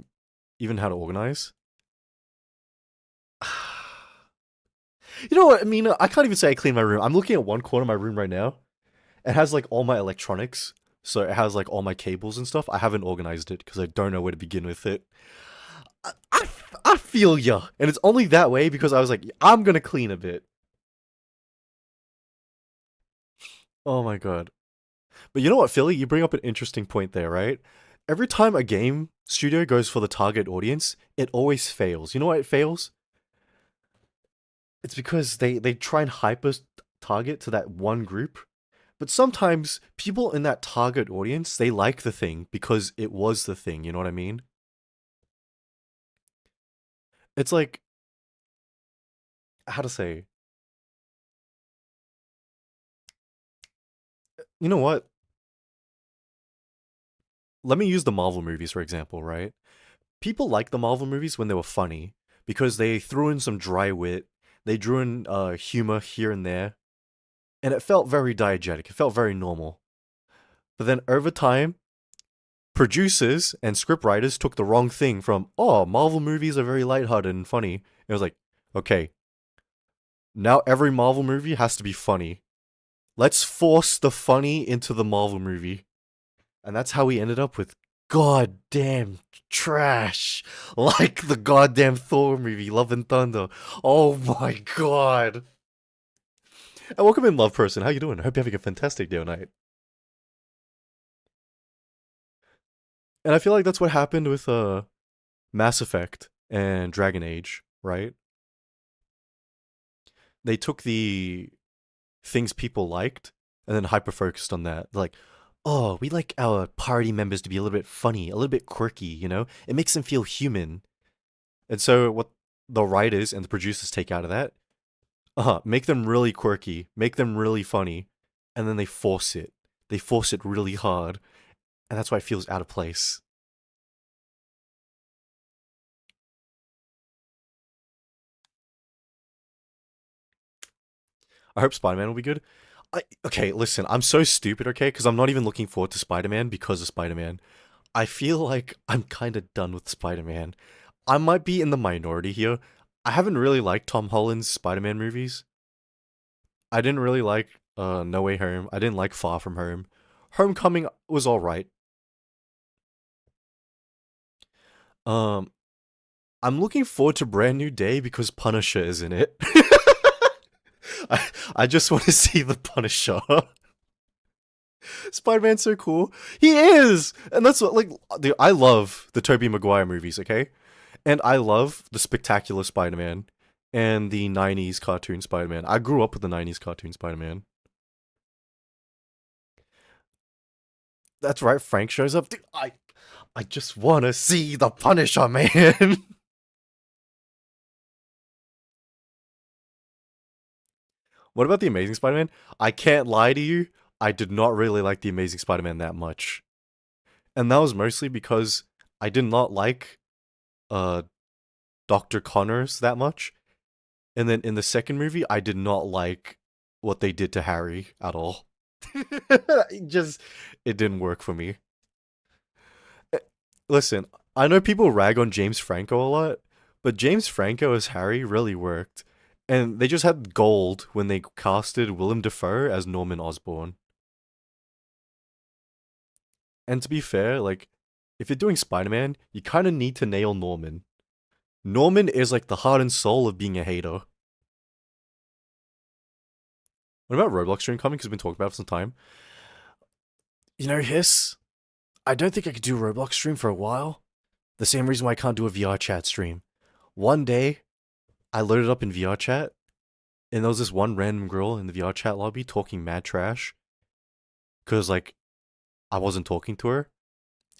even how to organize. You know what? I mean, I can't even say I clean my room. I'm looking at one corner of my room right now. It has like all my electronics. So it has like all my cables and stuff. I haven't organized it because I don't know where to begin with it. I feel ya. And it's only that way because I was like, I'm gonna clean a bit. Oh my god. But you know what, Philly? You bring up an interesting point there, right? Every time a game studio goes for the target audience, it always fails. You know why it fails? It's because they try and hyper target to that one group. But sometimes people in that target audience, they like the thing because it was the thing, you know what I mean? It's like, how to say, you know what? Let me use the Marvel movies, for example, right? People like the Marvel movies when they were funny because they threw in some dry wit, they drew in humor here and there, and it felt very diegetic, it felt very normal. But then over time, producers and scriptwriters took the wrong thing from, oh, Marvel movies are very lighthearted and funny. It was like, okay, now every Marvel movie has to be funny. Let's force the funny into the Marvel movie. And that's how we ended up with goddamn trash. Like the goddamn Thor movie, Love and Thunder. Oh my god. And welcome in, Love Person. How you doing? I hope you're having a fantastic day or night. And I feel like that's what happened with Mass Effect and Dragon Age, right? They took the things people liked and then hyper focused on that. Like, oh, we like our party members to be a little bit funny, a little bit quirky, you know? It makes them feel human. And so what the writers and the producers take out of that, make them really quirky, make them really funny, and then they force it. They force it really hard, and that's why it feels out of place. I hope Spider-Man will be good. Okay, listen, I'm so stupid, okay? Because I'm not even looking forward to Spider-Man because of Spider-Man. I feel like I'm kind of done with Spider-Man. I might be in the minority here. I haven't really liked Tom Holland's Spider-Man movies. I didn't really like No Way Home. I didn't like Far From Home. Homecoming was alright. Um, I'm looking forward to Brand New Day because Punisher is in it. I just want to see the Punisher. Spider-Man's so cool. He is! And that's what, like, dude, I love the Tobey Maguire movies, okay? And I love the Spectacular Spider-Man and the 90s cartoon Spider-Man. I grew up with the 90s cartoon Spider-Man. That's right, Frank shows up. Dude, I just want to see the Punisher, man. What about the Amazing Spider-Man? I can't lie to you. I did not really like the Amazing Spider-Man that much. And that was mostly because I did not like uh Dr. Connors that much. And then in the second movie, I did not like what they did to Harry at all. It didn't work for me. Eh, Listen, I know people rag on James Franco a lot, but James Franco as Harry really worked. And they just had gold when they casted Willem Dafoe as Norman Osborn. And to be fair, like, if you're doing Spider-Man, you kind of need to nail Norman. Norman is like the heart and soul of being a hater. What about Roblox stream coming? Because we've been talking about it for some time. You know, Hiss, I don't think I could do a Roblox stream for a while. The same reason why I can't do a VR chat stream. One day, I loaded up in VR chat, and there was this one random girl in the VR chat lobby talking mad trash. Because, like, I wasn't talking to her,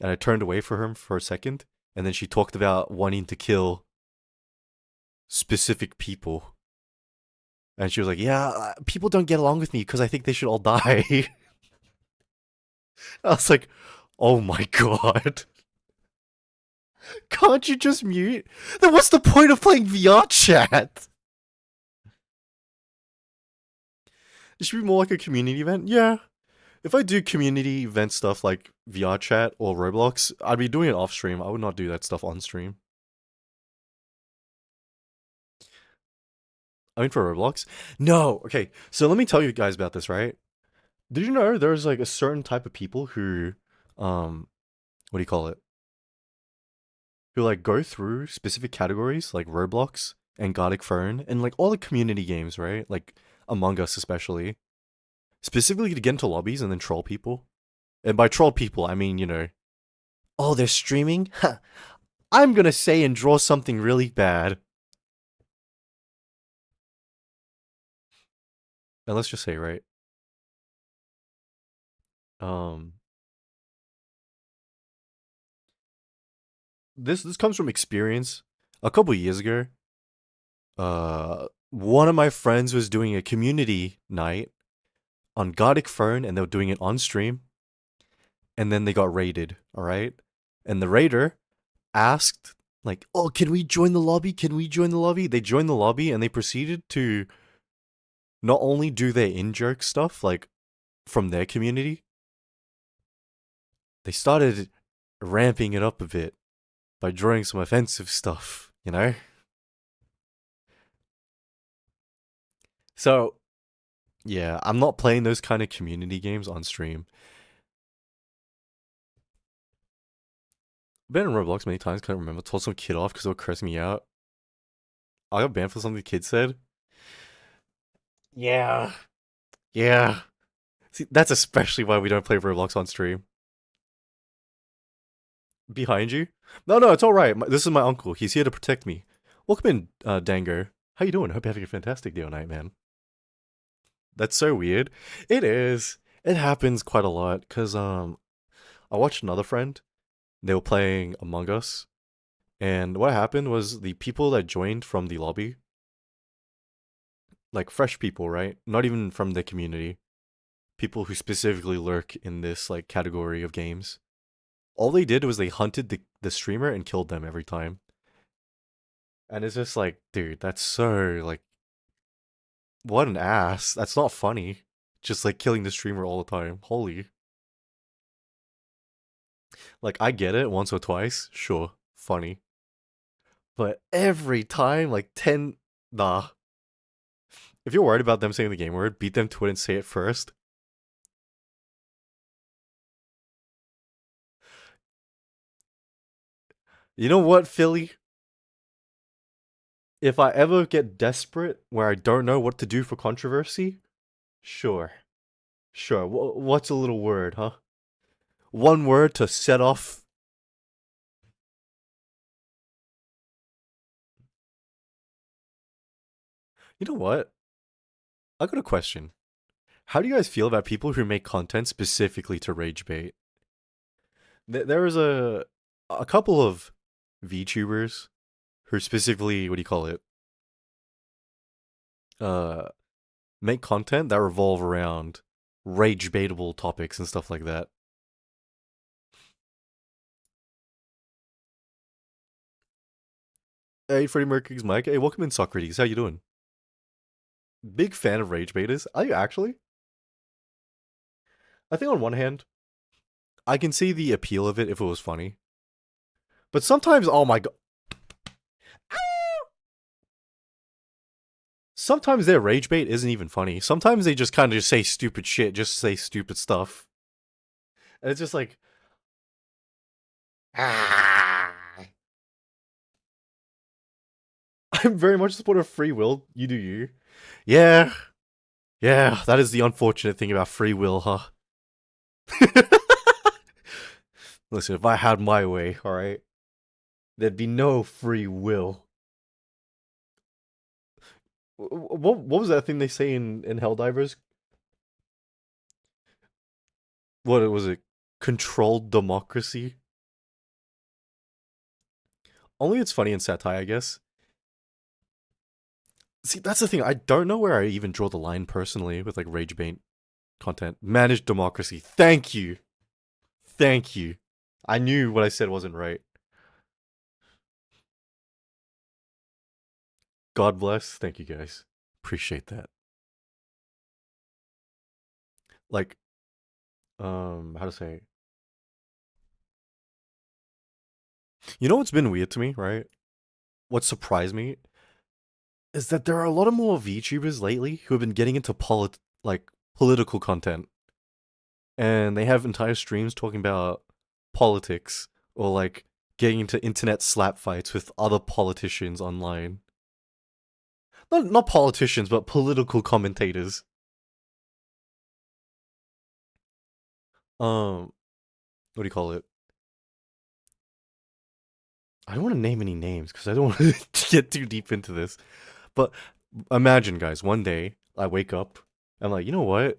and I turned away from her for a second, and then she talked about wanting to kill specific people. And she was like, yeah, people don't get along with me because I think they should all die. I was like, oh my god. Can't you just mute? Then what's the point of playing VR chat? It should be more like a community event. Yeah. If I do community event stuff like VR chat or Roblox, I'd be doing it off stream. I would not do that stuff on stream. I mean, for Roblox? No. Okay. So let me tell you guys about this, right? Did you know there's like a certain type of people who, what do you call it? Who like go through specific categories like Roblox and Gartic Phone and like all the community games, right? Like Among Us especially. Specifically to get into lobbies and then troll people. And by troll people, I mean, you know, oh, they're streaming? Huh. I'm gonna say and draw something really bad. And let's just say, right? Um, this comes from experience. A couple years ago, one of my friends was doing a community night on Gartic Phone, and they were doing it on stream. And then they got raided. All right, and the raider asked, like, "Oh, can we join the lobby? Can we join the lobby?" They joined the lobby, and they proceeded to not only do their in-joke stuff, like from their community, they started ramping it up a bit by drawing some offensive stuff, you know? So, yeah, I'm not playing those kind of community games on stream. Been in Roblox many times, can't remember. Told some kid off because they were cursing me out. I got banned for something the kid said. Yeah. Yeah. See, that's especially why we don't play Roblox on stream. Behind you? No, no, it's all right. This is my uncle. He's here to protect me. Welcome in, Dango. How you doing? Hope you're having a fantastic day tonight, man. That's so weird. It is. It happens quite a lot because I watched another friend. They were playing Among Us, and what happened was the people that joined from the lobby, like fresh people, right? Not even from the community. People who specifically lurk in this like category of games. All they did was they hunted the streamer and killed them every time. And it's just like, dude, that's so like what an ass. That's not funny. Just like killing the streamer all the time. Holy. Like I get it once or twice, sure, funny. But every time, like 10 nah. If you're worried about them saying the game word, beat them to it and say it first. You know what, Philly? If I ever get desperate where I don't know what to do for controversy, sure. Sure. What's a little word, huh? One word to set off. You know what? I got a question. How do you guys feel about people who make content specifically to rage bait? There was a couple of VTubers who specifically, what do you call it? Uh, make content that revolve around rage baitable topics and stuff like that. Hey, Freddie Mercury's Mike. Hey, welcome in, Socrates. How you doing? Big fan of rage baiters. Are you actually? I think on one hand, I can see the appeal of it if it was funny. But sometimes, oh my god. Sometimes their rage bait isn't even funny. Sometimes they just kind of just say stupid shit, just say stupid stuff. And it's just like, ah. I'm very much a supporter of free will. You do you. Yeah. Yeah, that is the unfortunate thing about free will, huh? Listen, if I had my way, alright, there'd be no free will. What was that thing they say in Helldivers? What was it? Controlled democracy? Only it's funny in satire, I guess. See, that's the thing. I don't know where I even draw the line personally with like rage bait content. Managed democracy. Thank you. Thank you. I knew what I said wasn't right. God bless. Thank you guys. Appreciate that. Like, how to say? You know what's been weird to me, right? What surprised me is that there are a lot of more VTubers lately who have been getting into political content, and they have entire streams talking about politics or like getting into internet slap fights with other politicians online. Not politicians, but political commentators. What do you call it? I don't want to name any names because I don't want to get too deep into this. But imagine, guys, one day I wake up, I'm like, you know what?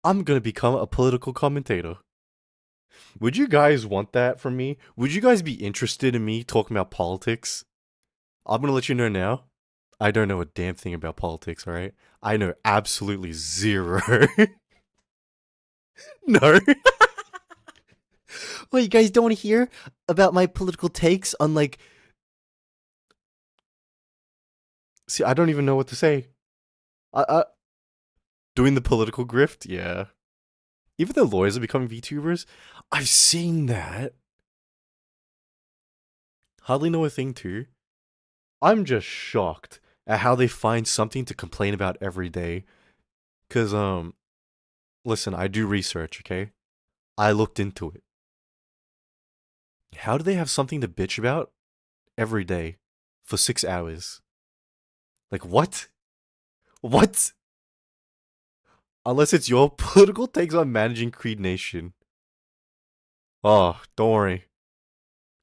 I'm gonna become a political commentator. Would you guys want that from me? Would you guys be interested in me talking about politics? I'm gonna let you know now. I don't know a damn thing about politics, alright? I know absolutely zero. No. What, you guys don't want to hear about my political takes on like... See, I don't even know what to say. Doing the political grift? Yeah. Even though lawyers are becoming VTubers, I've seen that. Hardly know a thing too. I'm just shocked at how they find something to complain about every day. Cause listen, I do research, okay? I looked into it. How do they have something to bitch about every day for 6 hours? Like, what? What? Unless it's your political takes on managing Creed Nation. Oh, don't worry.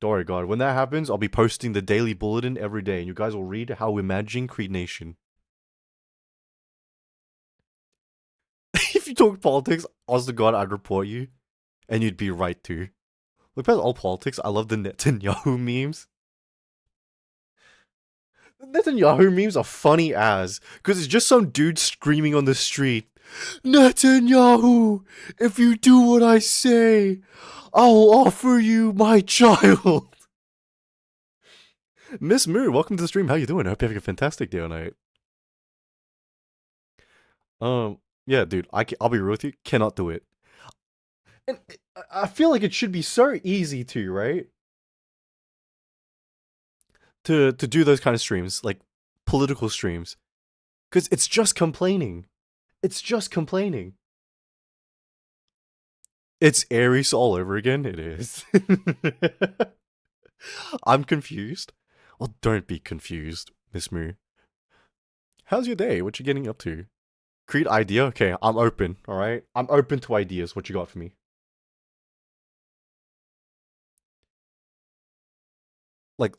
Don't worry, God. When that happens, I'll be posting the daily bulletin every day, and you guys will read how we're managing Creed Nation. If you talk politics, honest to God, I'd report you, and you'd be right too. Look past all politics, I love the Netanyahu memes. The Netanyahu memes are funny as, because it's just some dude screaming on the street, Netanyahu, if you do what I say, I'll offer you my child. Miss Moo, welcome to the stream. How you doing? I hope you're having a fantastic day or night. Yeah, dude, I'll be real with you. Cannot do it. And I feel like it should be so easy to, right? To do those kind of streams, like political streams, because it's just complaining. It's just complaining. It's Aries all over again. It is. I'm confused. Well, don't be confused, Miss Moo. How's your day? What you getting up to? Creed idea? Okay, I'm open, alright? I'm open to ideas. What you got for me? Like,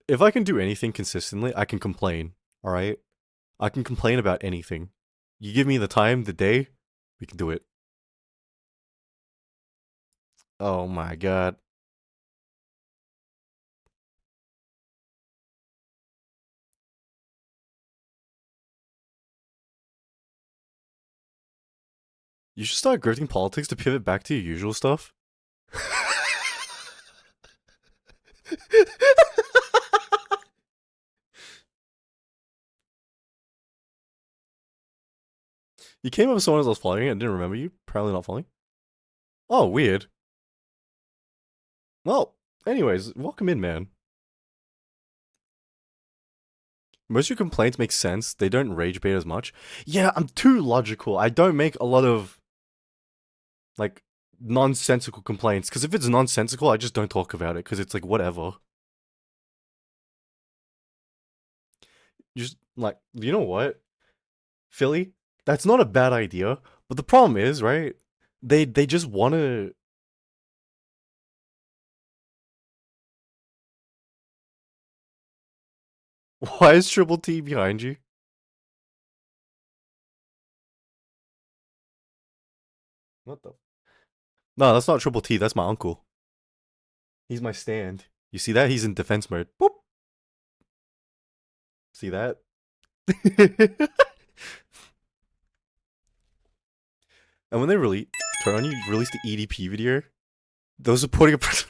if I can do anything consistently, I can complain, alright? I can complain about anything. You give me the time, the day, we can do it. Oh my god. You should start grifting politics to pivot back to your usual stuff. You came up with someone else following and didn't remember you. Probably not following. Oh, weird. Well, anyways, welcome in, man. Most of your complaints make sense. They don't rage bait as much. Yeah, I'm too logical. I don't make a lot of, like, nonsensical complaints. Because if it's nonsensical, I just don't talk about it. Because it's like, whatever. You just, like, you know what? Philly, that's not a bad idea. But the problem is, right? They just want to. Why is Triple T behind you? What the? No, that's not Triple T. That's my uncle. He's my stand. You see that? He's in defense mode. Boop. See that? And when they turn on, you release the EDP video. Those supporting a person.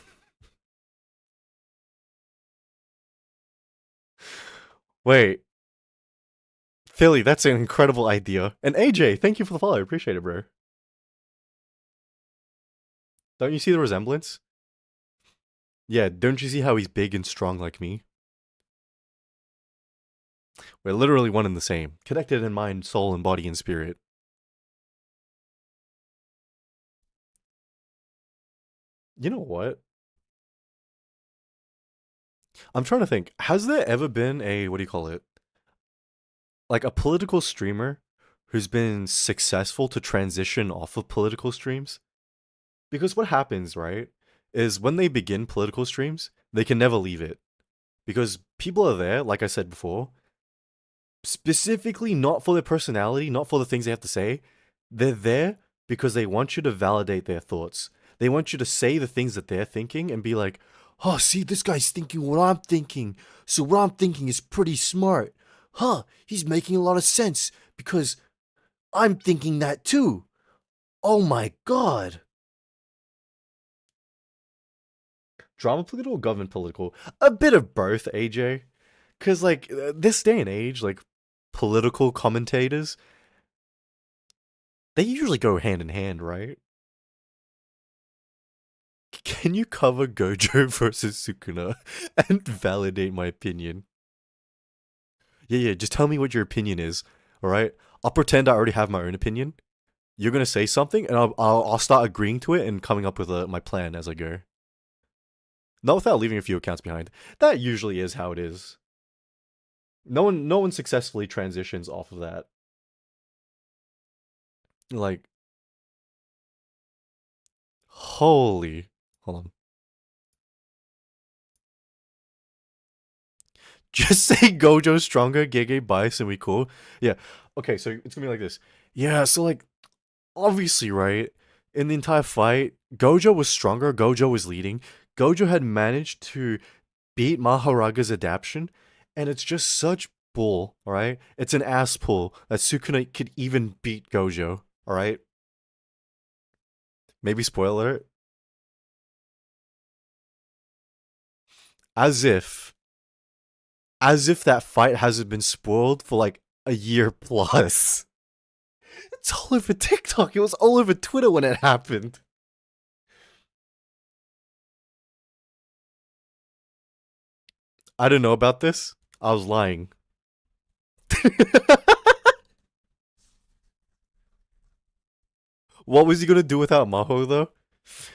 Wait, Philly, that's an incredible idea. And AJ, thank you for the follow. I appreciate it, bro. Don't you see the resemblance? Yeah, don't you see how he's big and strong like me? We're literally one and the same, connected in mind, soul, and body and spirit. You know what? I'm trying to think. Has there ever been a, what do you call it? Like a political streamer who's been successful to transition off of political streams? Because what happens, right, is when they begin political streams, they can never leave it. Because people are there, like I said before, specifically not for their personality, not for the things they have to say. They're there because they want you to validate their thoughts. They want you to say the things that they're thinking and be like, oh, see, this guy's thinking what I'm thinking. So what I'm thinking is pretty smart. Huh, he's making a lot of sense because I'm thinking that too. Oh my god. Drama political, government political. A bit of both, AJ. Because, like, this day and age, like, political commentators, they usually go hand in hand, right? Can you cover Gojo versus Sukuna and validate my opinion? Yeah, just tell me what your opinion is, alright? I'll pretend I already have my own opinion. You're gonna say something, and I'll start agreeing to it and coming up with my plan as I go. Not without leaving a few accounts behind. That usually is how it is. No one successfully transitions off of that. Like, holy. Hold on. Just say Gojo stronger, Gege bias, and we cool. Yeah. Okay, so it's gonna be like this. Yeah, so like obviously, right? In the entire fight, Gojo was stronger, Gojo was leading. Gojo had managed to beat Maharaga's adaptation, and it's just such bull, alright? It's an ass pull that Sukuna could even beat Gojo, alright? Maybe spoiler alert. As if that fight hasn't been spoiled for like a year plus. It's all over TikTok. It was all over Twitter when it happened. I didn't know about this. I was lying. What was he gonna do without Maho though?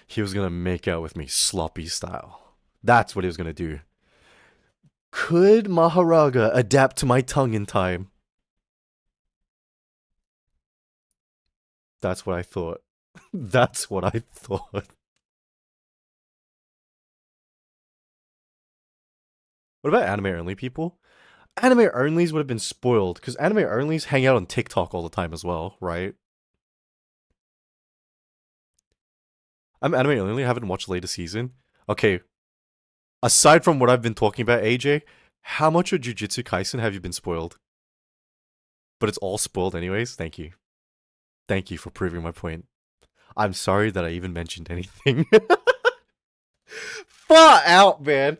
He was gonna make out with me sloppy style. That's what he was gonna do. Could Maharaga adapt to my tongue in time? That's what I thought. That's what I thought. What about anime only people? Anime onlys would have been spoiled because anime onlys hang out on TikTok all the time as well, right? I'm anime only. I haven't watched the latest season. Okay, aside from what I've been talking about, AJ, how much of Jujutsu Kaisen have you been spoiled? But it's all spoiled anyways. Thank you. Thank you for proving my point. I'm sorry that I even mentioned anything. Far out, man.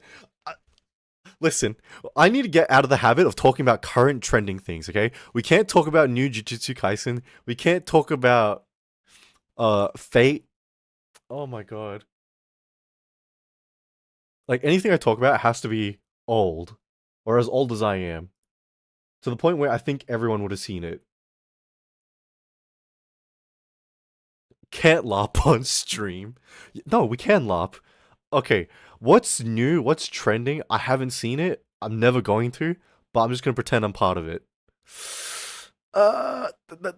Listen, I need to get out of the habit of talking about current trending things, okay? We can't talk about new Jujutsu Kaisen. We can't talk about Fate. Oh my god. Like anything I talk about has to be old or as old as I am. To the point where I think everyone would have seen it. Can't LARP on stream. No, we can LARP. Okay, what's new? What's trending? I haven't seen it. I'm never going to, but I'm just gonna pretend I'm part of it.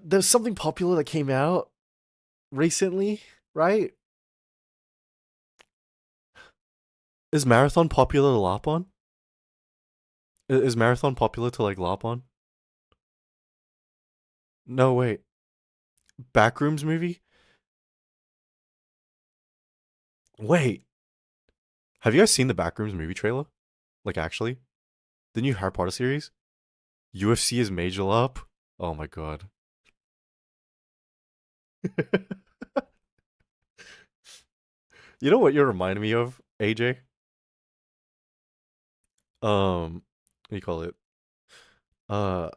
There's something popular that came out recently, right? Is Marathon popular to LARP on? Is Marathon popular to like LARP on? No, wait. Backrooms movie? Wait. Have you guys seen the Backrooms movie trailer? Like actually? The new Harry Potter series? UFC is Major LARP? Oh my god. You know what you're reminding me of, AJ? What do you call it? Uh,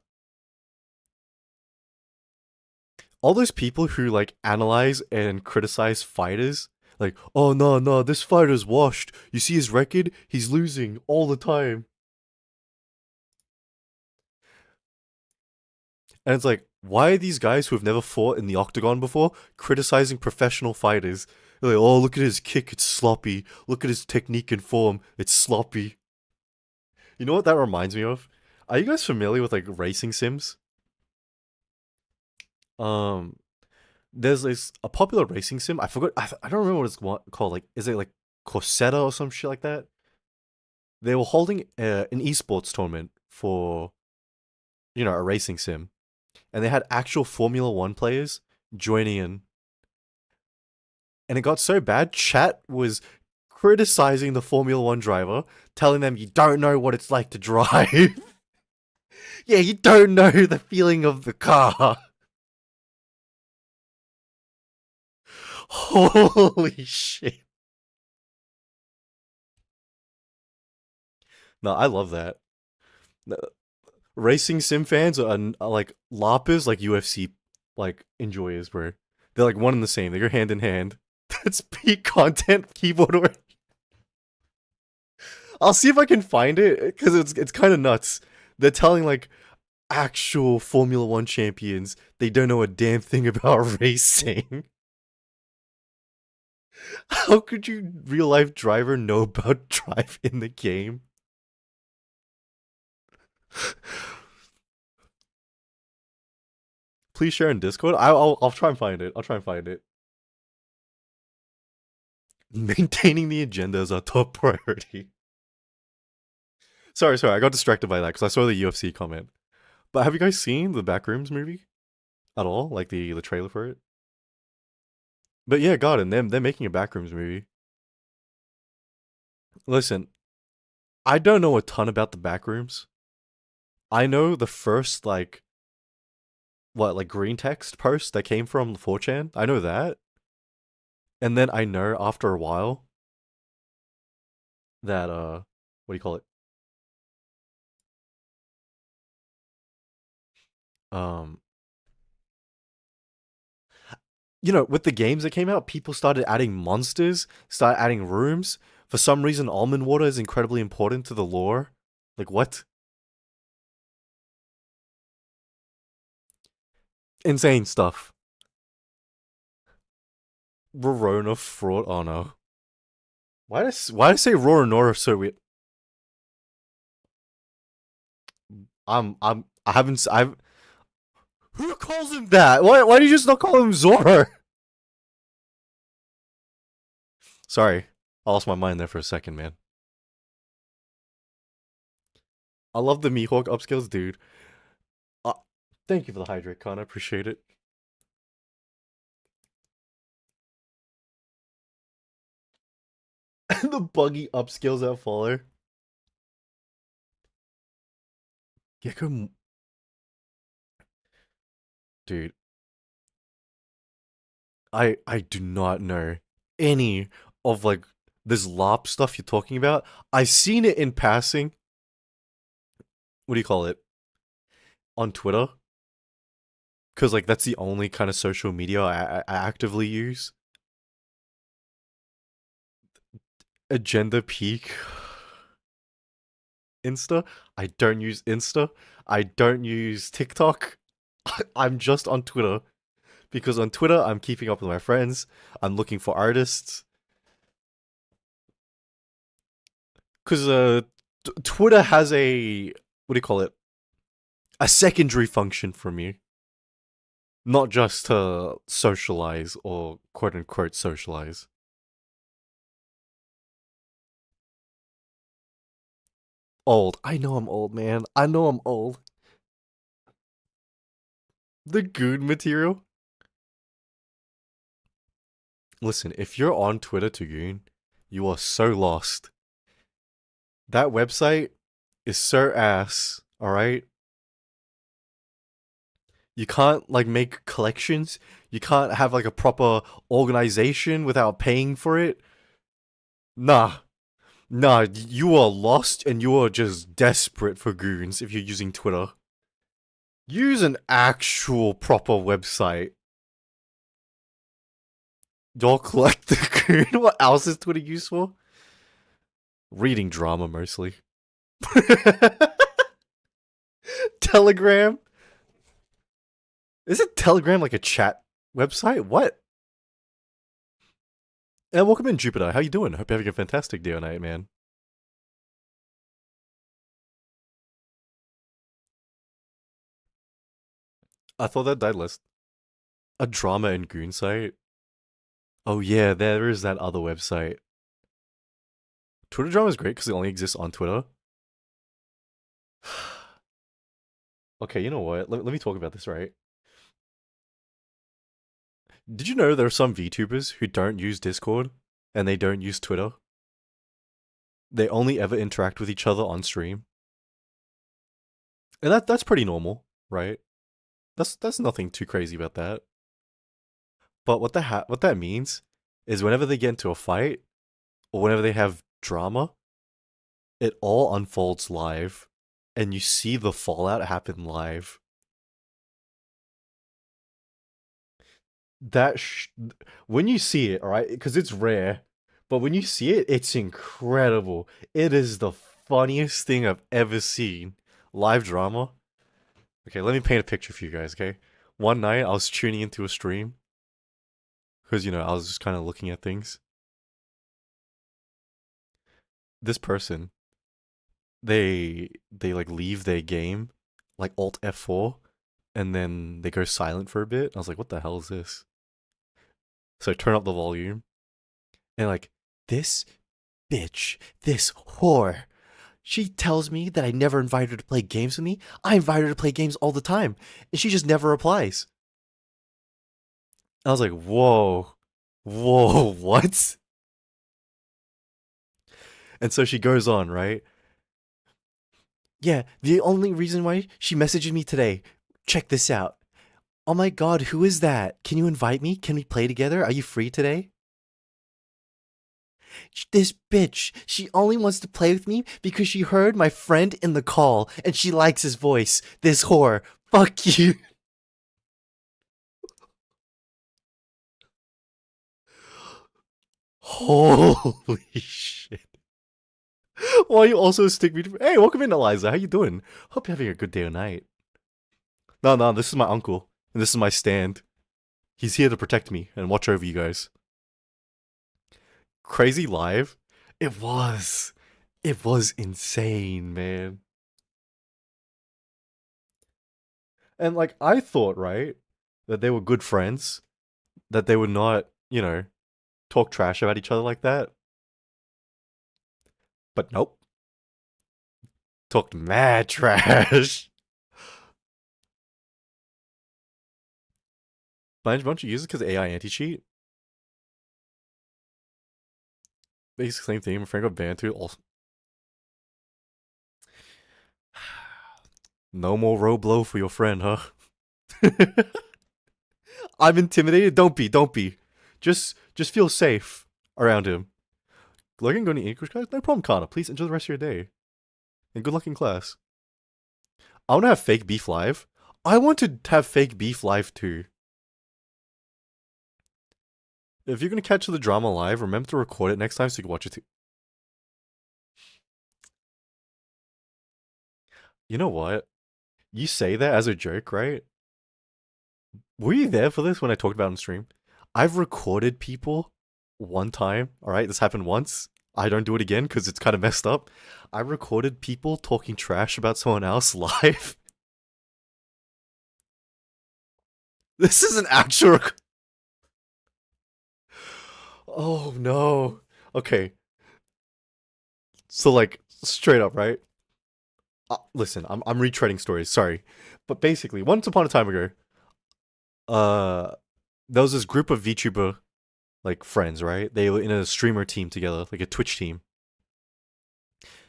all those people who like analyze and criticize fighters, like, oh no, no, this fighter's washed. You see his record? He's losing all the time. And it's like, why are these guys who have never fought in the octagon before criticizing professional fighters? They're like, oh, look at his kick, it's sloppy. Look at his technique and form, it's sloppy. You know what that reminds me of? Are you guys familiar with like racing sims? Um, there's this a popular racing sim. I forgot. I don't remember what it's called. Like, is it like Corsetta or some shit like that? They were holding an esports tournament for a racing sim, and they had actual Formula One players joining in, and it got so bad. Chat was criticizing the Formula One driver, telling them you don't know what it's like to drive. Yeah, you don't know the feeling of the car. Holy shit. No, I love that. Racing sim fans are like LARPers, like UFC, like enjoyers, bro. They're like one and the same. They go hand in hand. That's peak content keyboard work. I'll see if I can find it because it's kind of nuts. They're telling like actual Formula One champions they don't know a damn thing about racing. How could you real life driver know about drive in the game? Please share in Discord. I'll try and find it. I'll try and find it. Maintaining the agenda is our top priority. Sorry, I got distracted by that because I saw the UFC comment. But have you guys seen the Backrooms movie at all? Like the trailer for it? But yeah, God, and they're making a Backrooms movie. Listen, I don't know a ton about the Backrooms. I know the first like green text post that came from 4chan. I know that. And then I know after a while that what do you call it? Um with the games that came out, people started adding monsters, started adding rooms. For some reason, almond water is incredibly important to the lore. Like what? Insane stuff. Rorona fraud. Oh no. Why did I say Roronora so weird? I haven't I've Who calls him that? Why do you just not call him Zora? Sorry. I lost my mind there for a second, man. I love the Mihawk upskills, dude. Uh, Thank you for the hydrate, Con. I appreciate it. The buggy upskills that follow. Gecko, dude. I do not know any of like this LARP stuff you're talking about. I've seen it in passing. What do you call it? On Twitter. Because like that's the only kind of social media I actively use. Agenda Peak. Insta. I don't use Insta. I don't use TikTok. I'm just on Twitter. Because on Twitter, I'm keeping up with my friends. I'm looking for artists. Because Twitter has a, what do you call it? A secondary function for me. Not just to socialize or quote unquote socialize. Old. I know I'm old, man. I know I'm old. The goon material? Listen, if you're on Twitter to goon, you are so lost. That website is so ass, alright? You can't like make collections. You can't have like a proper organization without paying for it. Nah. Nah, you are lost and you are just desperate for goons if you're using Twitter. Use an actual proper website. Y'all collect the goon. What else is Twitter used for? Reading drama mostly. Telegram? Is it Telegram like a chat website? What? And welcome in, Jupiter. How you doing? Hope you're having a fantastic day or night, man. I thought that died list. A drama and goon site? Oh yeah, there is that other website. Twitter drama is great because it only exists on Twitter. Okay, you know what? Let me talk about this, right? Did you know there are some VTubers who don't use Discord and they don't use Twitter? They only ever interact with each other on stream. And that's pretty normal, right? That's nothing too crazy about that. But what that means is whenever they get into a fight or whenever they have drama, it all unfolds live and you see the fallout happen live. That when you see it, all right, because it's rare, but when you see it, it's incredible. It is the funniest thing I've ever seen. Live drama. Okay, let me paint a picture for you guys, okay? One night I was tuning into a stream because I was just kind of looking at things. this person, they like leave their game, like Alt F4, and then they go silent for a bit. I was like, what the hell is this? So I turn up the volume, and like, this bitch, this whore, she tells me that I never invited her to play games with me. I invite her to play games all the time, and she just never replies. I was like, whoa, whoa, what? And so she goes on, right? Yeah, the only reason why she messaged me today, check this out. Oh my god, who is that? Can you invite me? Can we play together? Are you free today? This bitch, she only wants to play with me because she heard my friend in the call and she likes his voice. This whore. Fuck you. Holy shit. Why you also stick me to... Hey, welcome in, Eliza. How you doing? Hope you're having a good day or night. No, no, this is my uncle. And this is my stand. He's here to protect me and watch over you guys. Crazy live? It was. It was insane, man. And like, I thought, right, that they were good friends, that they would not, talk trash about each other like that. But nope. Talked mad trash. Bunch of users because AI anti-cheat. Basically same thing. My friend got banned too. Also, no more Roblo for your friend, huh? I'm intimidated. Don't be. Don't be. Just feel safe around him. Logan going to English class? No problem, Kana. Please enjoy the rest of your day. And good luck in class. I want to have fake beef live. I want to have fake beef live too. If you're going to catch the drama live, remember to record it next time so you can watch it too. You know what? You say that as a joke, right? Were you there for this when I talked about it on stream? I've recorded people one time, alright? This happened once. I don't do it again because it's kind of messed up. I recorded people talking trash about someone else live. This is an actual. Oh no. Okay. So like straight up, right? Listen, I'm retreading stories. Sorry, but basically, once upon a time ago, uh, there was this group of VTuber like friends, right? They were in a streamer team together, like a Twitch team.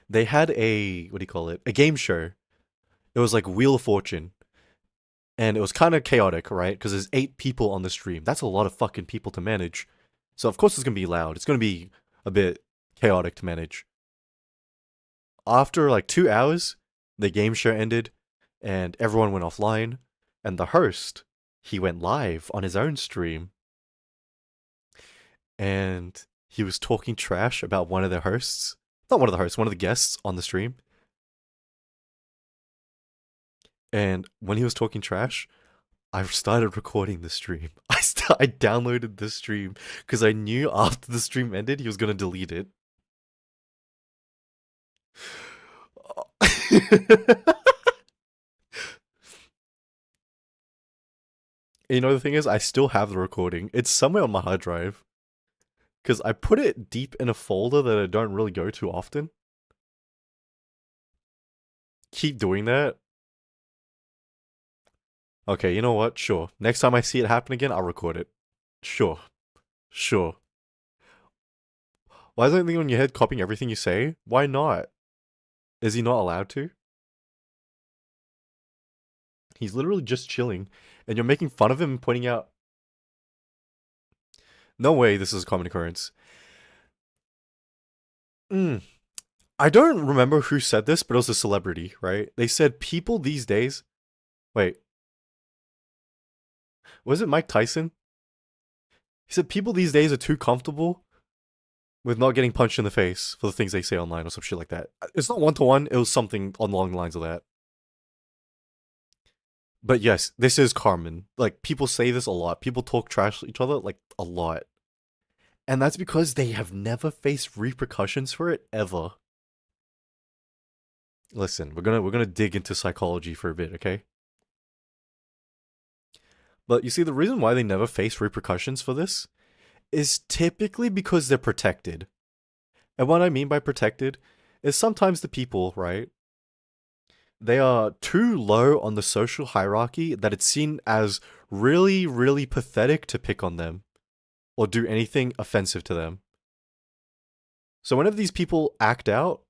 They had a what do you call it? A game show. It was like Wheel of Fortune, and it was kind of chaotic, right? Because there's 8 people on the stream. That's a lot of fucking people to manage. So of course it's gonna be loud. It's gonna be a bit chaotic to manage. After like 2 hours, the game show ended, and everyone went offline. And the host, he went live on his own stream, and he was talking trash about one of the hosts. Not one of the hosts, one of the guests on the stream. And when he was talking trash, I started recording the stream. I downloaded the stream because I knew after the stream ended he was gonna delete it. You know the thing is, I still have the recording. It's somewhere on my hard drive because I put it deep in a folder that I don't really go to often. Keep doing that. Okay, you know what? Sure. Next time I see it happen again, I'll record it. Sure. Sure. Why is anything on your head copying everything you say? Why not? Is he not allowed to? He's literally just chilling, and you're making fun of him and pointing out. No way this is a common occurrence. I don't remember who said this, but it was a celebrity, right? They said people these days. Wait. Was it Mike Tyson? He said people these days are too comfortable with not getting punched in the face for the things they say online or some shit like that. It's not 1-to-1, it was something along the lines of that. But yes, this is common. Like, people say this a lot. People talk trash to each other, like, a lot. And that's because they have never faced repercussions for it ever. Listen, we're gonna dig into psychology for a bit, okay? But you see, the reason why they never face repercussions for this is typically because they're protected. And what I mean by protected is sometimes the people, right? They are too low on the social hierarchy that it's seen as really, really pathetic to pick on them or do anything offensive to them. So whenever these people act out,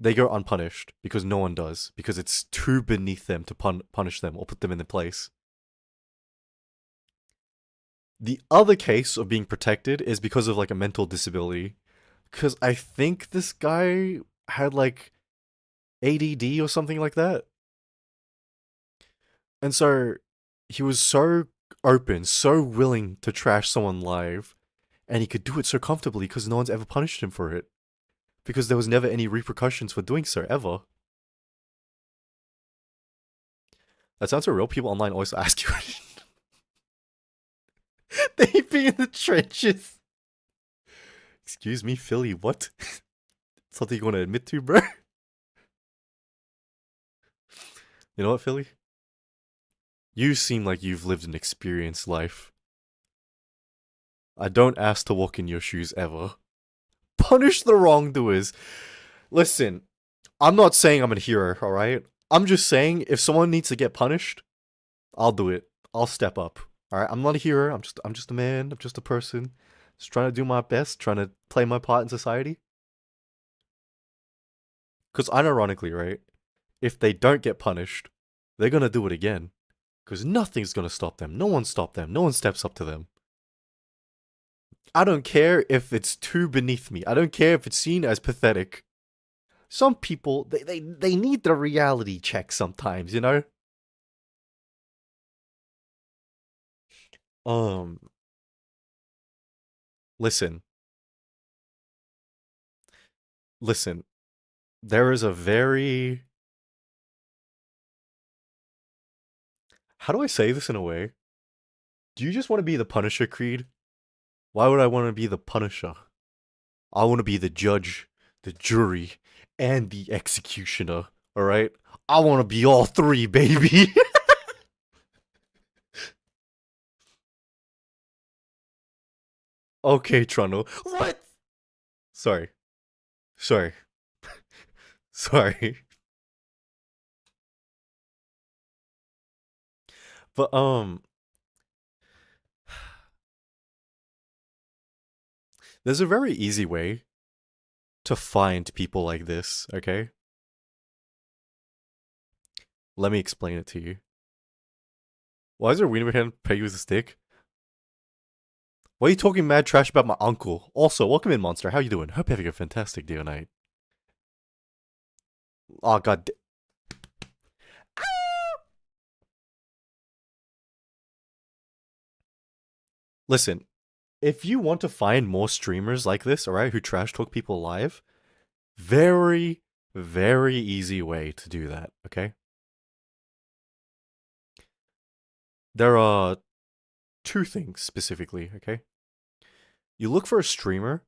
they go unpunished because no one does, because it's too beneath them to punish them or put them in their place. The other case of being protected is because of like a mental disability. Because I think this guy had like ADD or something like that. And so he was so open, so willing to trash someone live, and he could do it so comfortably because no one's ever punished him for it. Because there was never any repercussions for doing so, ever. That sounds so real. People online always ask you. They be in the trenches. Excuse me, Philly, what? Something you want to admit to, bro? You know what, Philly? You seem like you've lived an experienced life. I don't ask to walk in your shoes ever. Punish the wrongdoers. Listen, I'm not saying I'm a hero, alright? I'm just saying if someone needs to get punished, I'll do it. I'll step up. Alright? I'm not a hero. I'm just a man. I'm just a person. Just trying to do my best, trying to play my part in society. Because unironically, right? If they don't get punished, they're gonna do it again. Because nothing's gonna stop them. No one stopped them. No one steps up to them. I don't care if it's too beneath me. I don't care if it's seen as pathetic. Some people, they need the reality check sometimes, you know? Um, listen. Listen. There is a very... How do I say this in a way? Do you just want to be the Punisher, Creed? Why would I want to be the Punisher? I want to be the judge, the jury, and the executioner, alright? I want to be all three, baby! Okay, Trono. What? Sorry. Sorry. Sorry. But, there's a very easy way to find people like this, okay? Let me explain it to you. Why is there a wiener hand pay you with a stick? Why are you talking mad trash about my uncle? Also, welcome in, Monster. How you doing? Hope you're having a fantastic day tonight. Oh, god. Listen, if you want to find more streamers like this, alright, who trash talk people live, very, very easy way to do that, okay? There are two things specifically, okay? You look for a streamer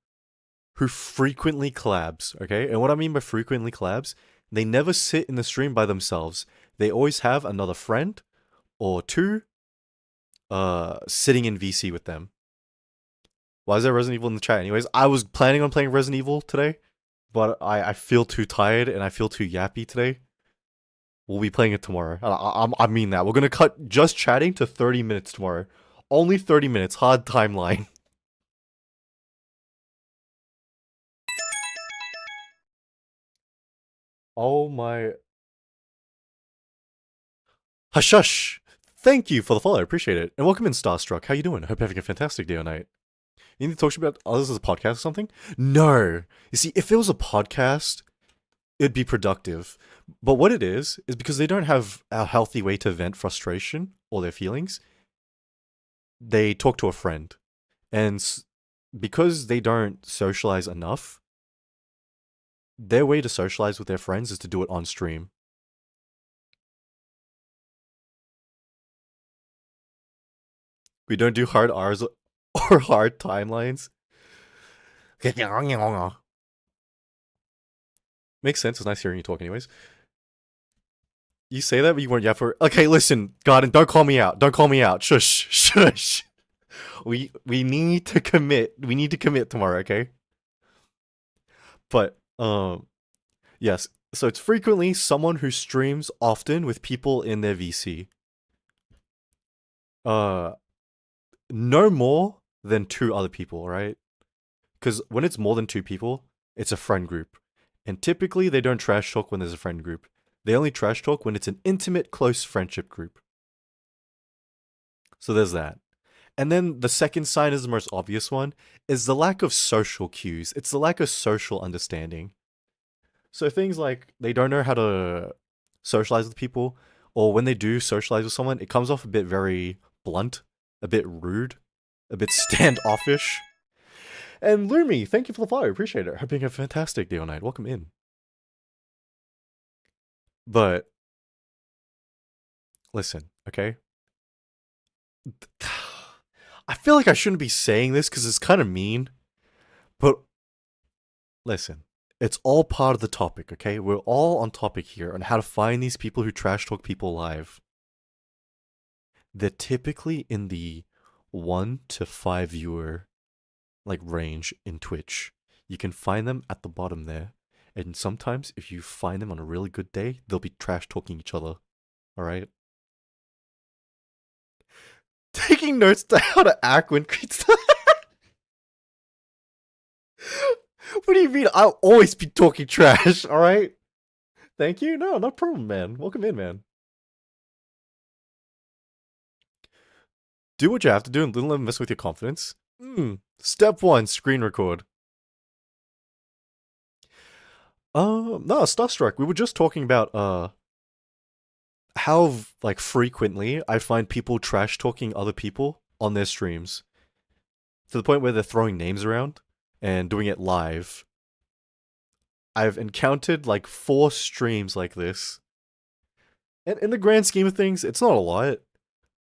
who frequently collabs, okay? And what I mean by frequently collabs, they never sit in the stream by themselves. They always have another friend or two sitting in VC with them. Why is there Resident Evil in the chat anyways? I was planning on playing Resident Evil today, but I feel too tired and I feel too yappy today. We'll be playing it tomorrow. I mean that. We're gonna cut just chatting to 30 minutes tomorrow. Only 30 minutes. Hard timeline. Oh my... Hush hush! Thank you for the follow, I appreciate it. And welcome in, Starstruck. How you doing? Hope you're having a fantastic day or night. You need to talk about others as a podcast or something? No! You see, if it was a podcast, it'd be productive. But what it is because they don't have a healthy way to vent frustration or their feelings, they talk to a friend. And because they don't socialize enough, their way to socialize with their friends is to do it on stream. We don't do hard R's or hard timelines. Makes sense. It's nice hearing you talk, anyways. You say that, but you weren't yet for. Okay, listen, Garden, don't call me out. Don't call me out. Shush, shush. We need to commit. We need to commit tomorrow, okay? But yes. So it's frequently someone who streams often with people in their VC. Uh, no more than two other people, right? Because when it's more than two people, it's a friend group, and typically they don't trash talk when there's a friend group. They only trash talk when it's an intimate, close friendship group. So there's that. And then the second sign is the most obvious one, is the lack of social cues. It's the lack of social understanding. So things like they don't know how to socialize with people, or when they do socialize with someone, it comes off a bit very blunt, a bit rude, a bit standoffish. And Lumi, thank you for the follow. Appreciate it. Hoping a fantastic day or night. Welcome in. But listen, okay? I feel like I shouldn't be saying this because it's kind of mean, but listen, it's all part of the topic, okay? We're all on topic here on how to find these people who trash talk people live. They're typically in the 1 to 5 viewer like range in Twitch. You can find them at the bottom there. And sometimes if you find them on a really good day, they'll be trash talking each other. All right? Taking notes to how to act when creeds. What do you mean? I'll always be talking trash, alright? Thank you? No problem, man. Welcome in, man. Do what you have to do and don't let them mess with your confidence. Step 1, screen record. No, Starstruck. We were just talking about, how, like, frequently I find people trash talking other people on their streams. To the point where they're throwing names around and doing it live. I've encountered like 4 streams like this. And in the grand scheme of things, it's not a lot,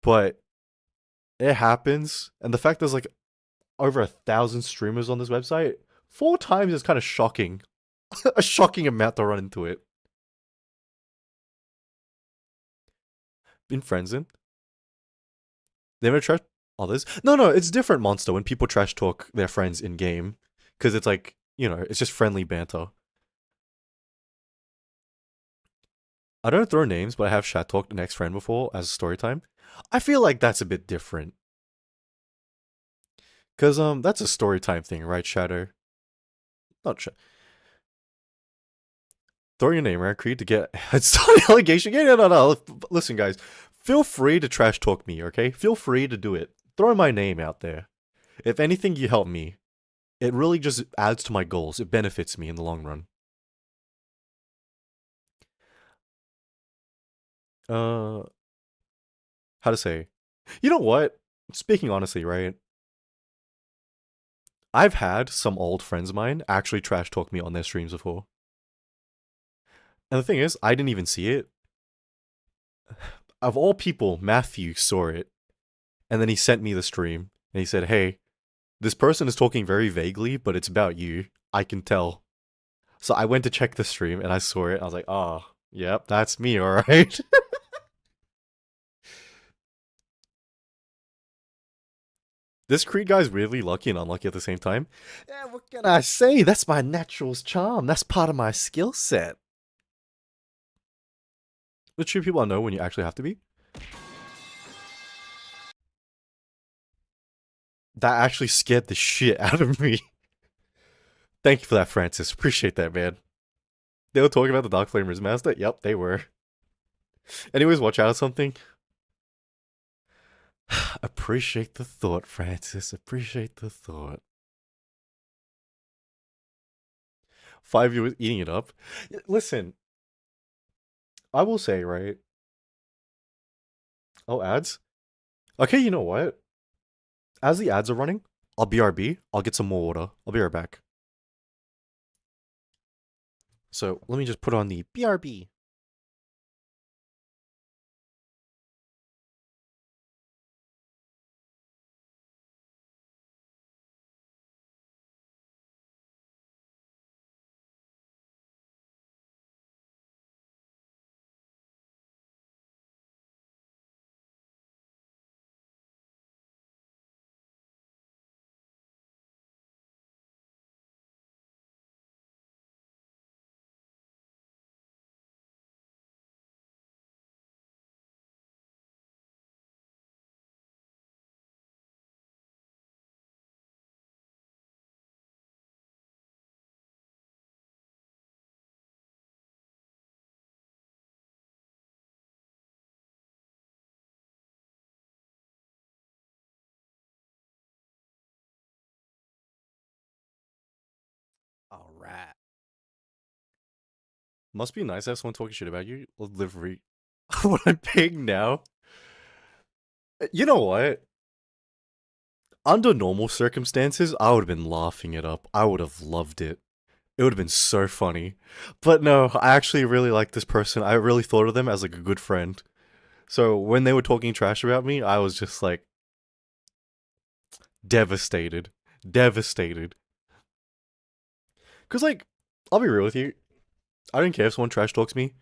but it happens. And the fact there's like over 1,000 streamers on this website, 4 times is kind of shocking. A shocking amount to run into it. Been friends in. They ever trash others? No, it's different, Monster, when people trash talk their friends in game. Because it's like, you know, it's just friendly banter. I don't throw names, but I have chat talked an ex-friend before as story time. I feel like that's a bit different. Cause that's a story time thing, right, Shadow? Not throwing your name around Creed to get it's not an allegation. Yeah, no. Listen, guys, feel free to trash talk me, okay? Feel free to do it. Throw my name out there. If anything, you help me. It really just adds to my goals. It benefits me in the long run. Uh, how to say? You know what? Speaking honestly, right? I've had some old friends of mine actually trash talk me on their streams before. And the thing is, I didn't even see it. Of all people, Matthew saw it. And then he sent me the stream. And he said, hey, this person is talking very vaguely, but it's about you. I can tell. So I went to check the stream and I saw it. I was like, oh, yep, that's me, alright. This Creed guy's really lucky and unlucky at the same time. Yeah, what can I say? That's my natural charm. That's part of my skill set. The true people I know when you actually have to be. That actually scared the shit out of me. Thank you for that, Francis. Appreciate that, man. They were talking about the Dark Flamers Master? Yep, they were. Anyways, watch out or something. Appreciate the thought, Francis. Appreciate the thought. 5 viewers eating it up. Listen, I will say, right? Oh, ads? Okay, you know what? As the ads are running, I'll BRB. I'll get some more water. I'll be right back. So let me just put on the BRB. Must be nice to have someone talking shit about you. Livery. What I'm paying now. You know what? Under normal circumstances, I would have been laughing it up. I would have loved it. It would have been so funny. But no, I actually really like this person. I really thought of them as like a good friend. So when they were talking trash about me, I was just like devastated. Devastated. Cause like, I'll be real with you. I don't care if someone trash talks me.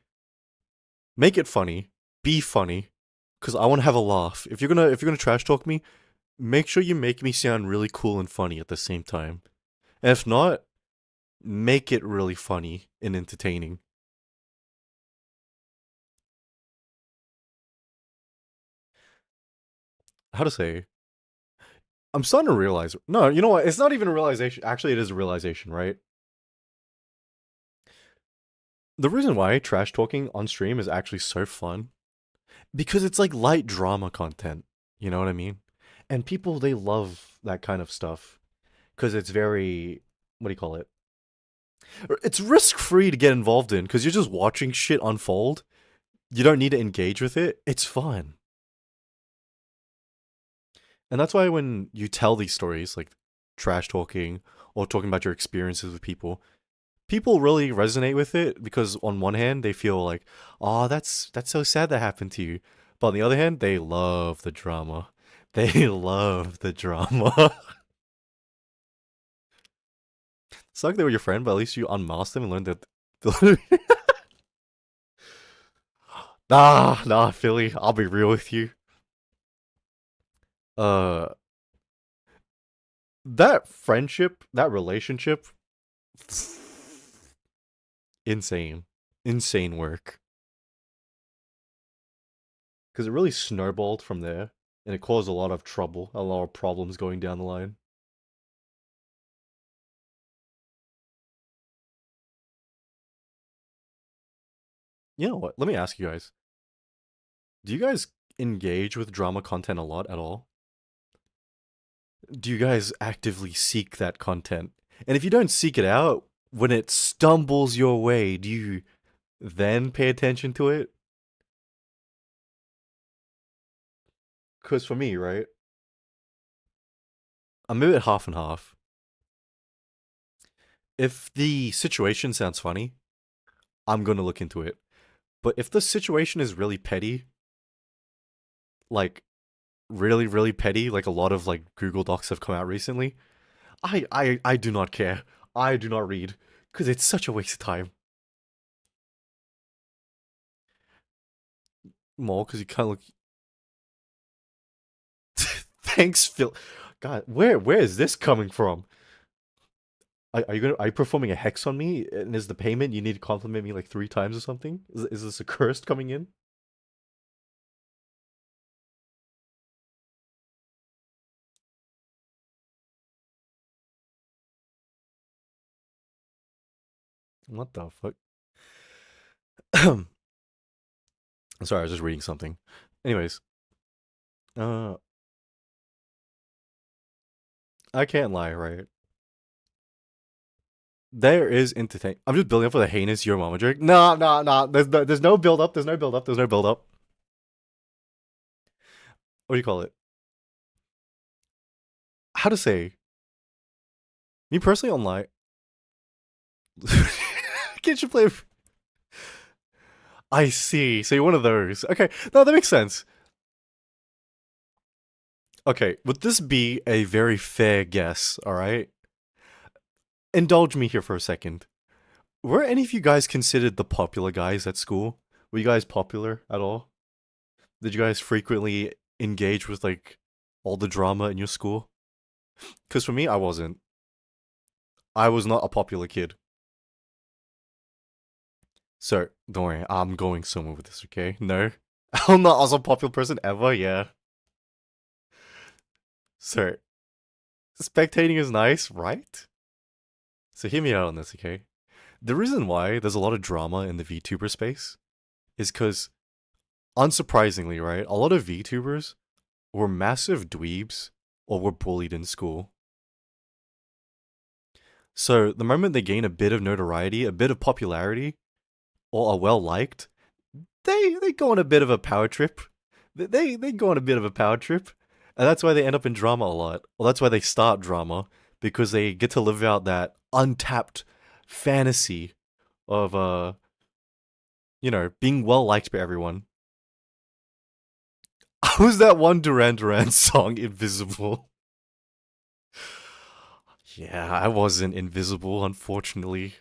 Make it funny. Be funny. Cause I want to have a laugh. If you're gonna trash talk me, make sure you make me sound really cool and funny at the same time. And if not, make it really funny and entertaining. How to say? I'm starting to realize. No, you know what? It's not even a realization. Actually, it is a realization, right? The reason why trash talking on stream is actually so fun because it's like light drama content. You know what I mean? And people they love that kind of stuff because it's very what do you call it? It's risk free to get involved in because you're just watching shit unfold. You don't need to engage with it. It's fun. And that's why when you tell these stories, like trash talking or talking about your experiences with people really resonate with it because on one hand they feel like, oh, that's so sad that happened to you. But on the other hand, they love the drama. They love the drama. It's like they were your friend, but at least you unmasked them and learned that. Nah, Philly. I'll be real with you. Uh, that friendship, that relationship, insane, insane work. Because it really snowballed from there, and it caused a lot of trouble, a lot of problems going down the line. You know what? Let me ask you guys: do you guys engage with drama content a lot at all? Do you guys actively seek that content? And if you don't seek it out, when it stumbles your way, do you then pay attention to it? Because for me, right, I'm a bit half and half. If the situation sounds funny, I'm gonna look into it. But if the situation is really petty, like really, really petty, like a lot of like Google Docs have come out recently, I do not care. I do not read. Because it's such a waste of time. More because you kind of look. Thanks, Phil. God, where is this coming from? Are you performing a hex on me? And is the payment you need to compliment me like 3 times or something? Is this a curse coming in? What the fuck? I'm sorry, I was just reading something. Anyways, uh, I can't lie, right? There is entertain. I'm just building up for the heinous your mama joke. No. There's no build up. There's no build up. There's no build up. What do you call it? How to say? Me personally, online. Can't you play? I see. So you're one of those. Okay, no, that makes sense. Okay, would this be a very fair guess? All right, indulge me here for a second. Were any of you guys considered the popular guys at school? Were you guys popular at all? Did you guys frequently engage with like all the drama in your school? Because for me, I wasn't. I was not a popular kid. So don't worry, I'm going somewhere with this. Okay? No, I'm not also a popular person ever. Yeah. So spectating is nice, right? So hear me out on this, okay? The reason why there's a lot of drama in the VTuber space is because, unsurprisingly, right, a lot of VTubers were massive dweebs or were bullied in school. So the moment they gain a bit of notoriety, a bit of popularity, or are well liked, they go on a bit of a power trip. They go on a bit of a power trip, and that's why they end up in drama a lot. Well, that's why they start drama, because they get to live out that untapped fantasy of being well liked by everyone. Who's that one Duran Duran song, Invisible? Yeah, I wasn't invisible, unfortunately.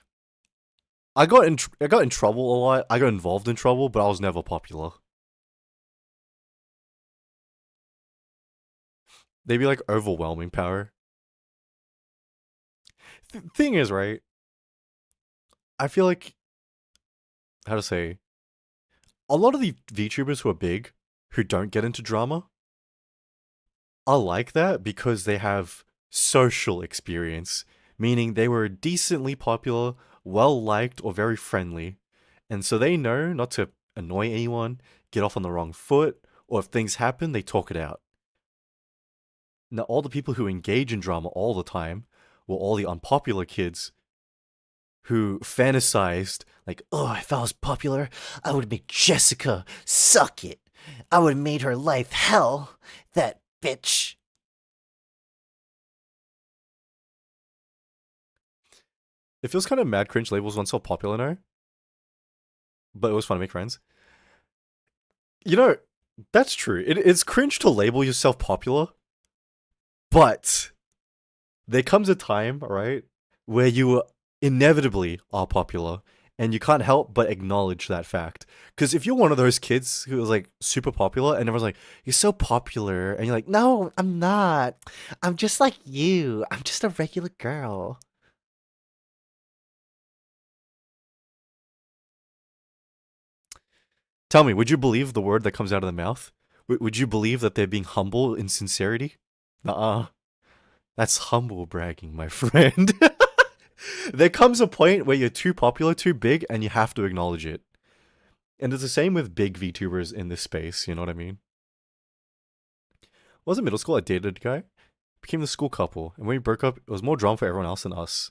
I got in trouble a lot. I got involved in trouble, but I was never popular. They'd be like overwhelming power. Thing is, right? I feel like, how to say, a lot of the VTubers who are big, who don't get into drama, are like that because they have social experience, meaning they were decently popular, well liked, or very friendly, and so they know not to annoy anyone, get off on the wrong foot, or if things happen, they talk it out. Now, all the people who engage in drama all the time were all the unpopular kids who fantasized, like, oh, if I was popular, I would make Jessica suck it. I would have made her life hell. That bitch. It feels kind of mad cringe labels weren't so popular now, but it was fun to make friends. You know, that's true. It's cringe to label yourself popular, but there comes a time, right, where you inevitably are popular, and you can't help but acknowledge that fact. Because if you're one of those kids who was like super popular, and everyone's like, "You're so popular," and you're like, "No, I'm not. I'm just like you. I'm just a regular girl." Tell me, would you believe the word that comes out of the mouth? Would you believe that they're being humble in sincerity? Nuh-uh. That's humble bragging, my friend. There comes a point where you're too popular, too big, and you have to acknowledge it. And it's the same with big VTubers in this space, you know what I mean? Was in middle school, I dated a guy, became the school couple, and when we broke up, it was more drama for everyone else than us.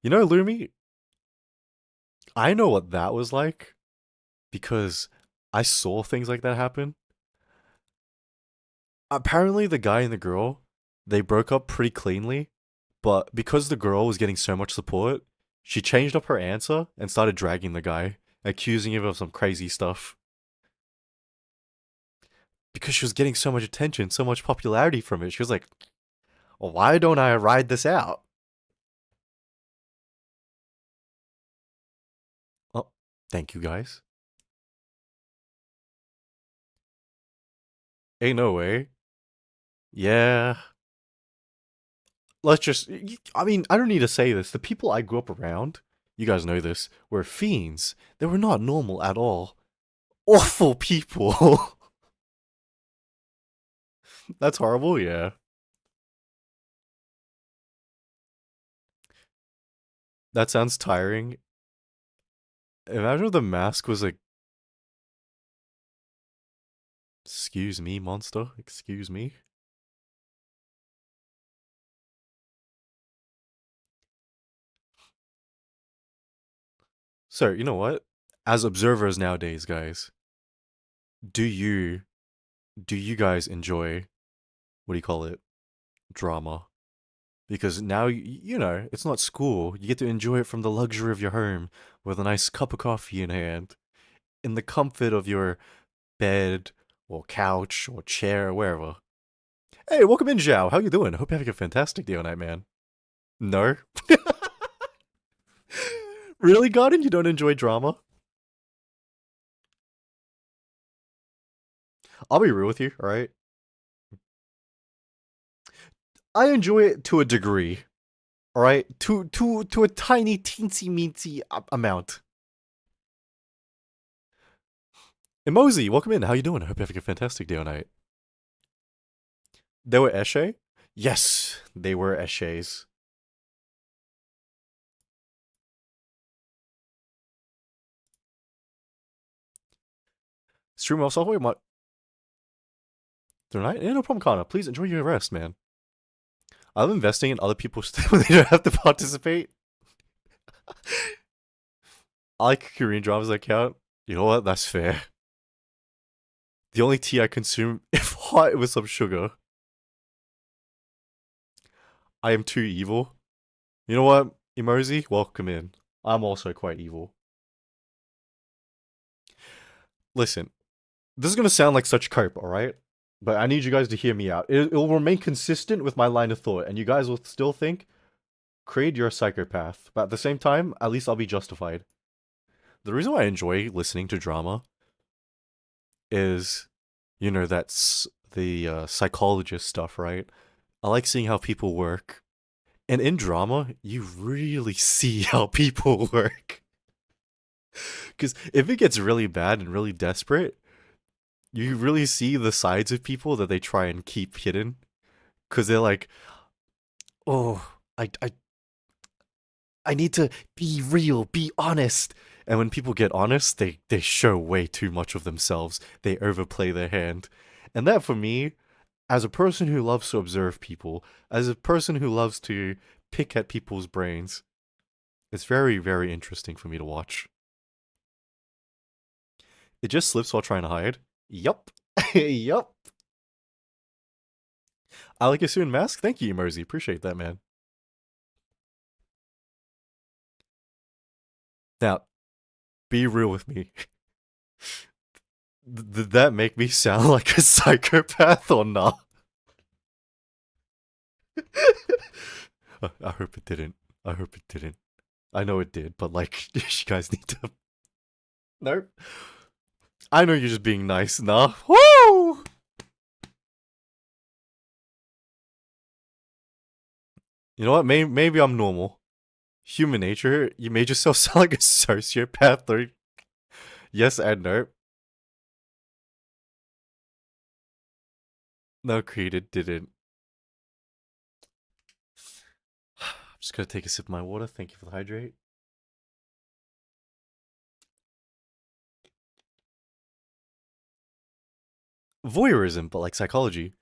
You know, Lumi, I know what that was like because I saw things like that happen. Apparently, the guy and the girl, they broke up pretty cleanly, but because the girl was getting so much support, she changed up her answer and started dragging the guy, accusing him of some crazy stuff. Because she was getting so much attention, so much popularity from it. She was like, well, why don't I ride this out? Oh, thank you guys. Ain't no way. Yeah. Let's just. I mean, I don't need to say this. The people I grew up around, you guys know this, were fiends. They were not normal at all. Awful people. That's horrible, yeah. That sounds tiring. Imagine if the mask was like, excuse me, monster, excuse me. So, you know what? As observers nowadays, guys, do you do you guys enjoy, what do you call it? Drama? Because now you know, it's not school. You get to enjoy it from the luxury of your home with a nice cup of coffee in hand, in the comfort of your bed or couch or chair, wherever. Hey, welcome in, Zhao. How you doing? Hope you're having a fantastic day tonight, man. No? Really, Garden? You don't enjoy drama? I'll be real with you, alright? I enjoy it to a degree, alright? To a tiny, teensy, meensy amount. Emozi, welcome in. How you doing? I hope you're having a fantastic day tonight. They were Eshe? Yes, they were Eshes. Stream off software? Tonight? Yeah, no problem, Connor. Please enjoy your rest, man. I love investing in other people's stuff when they don't have to participate. I like Korean dramas that count. You know what? That's fair. The only tea I consume, if hot, with some sugar. I am too evil. You know what, Emoji? Welcome in. I'm also quite evil. Listen, this is gonna sound like such cope, alright? But I need you guys to hear me out. It'll remain consistent with my line of thought, and you guys will still think, Creed, you're a psychopath. But at the same time, at least I'll be justified. The reason why I enjoy listening to drama is, that's the psychologist stuff, right? I like seeing how people work. And in drama, you really see how people work. Because if it gets really bad and really desperate, you really see the sides of people that they try and keep hidden. Because they're like, oh, I need to be real, be honest. And when people get honest, they show way too much of themselves. They overplay their hand. And that, for me, as a person who loves to observe people, as a person who loves to pick at people's brains, it's very, very interesting for me to watch. It just slips while trying to hide. Yup. Yup. I like your soon mask. Thank you, Mersey. Appreciate that, man. Now, be real with me. Did that make me sound like a psychopath or not? I hope it didn't. I hope it didn't. I know it did, but like, you guys need to. Nope. I know you're just being nice. Nah. Woo! You know what? Maybe I'm normal. Human nature. You made yourself sound like a sociopath. Or yes and no. No, Creed, it didn't. I'm just gonna take a sip of my water. Thank you for the hydrate. Voyeurism, but like psychology.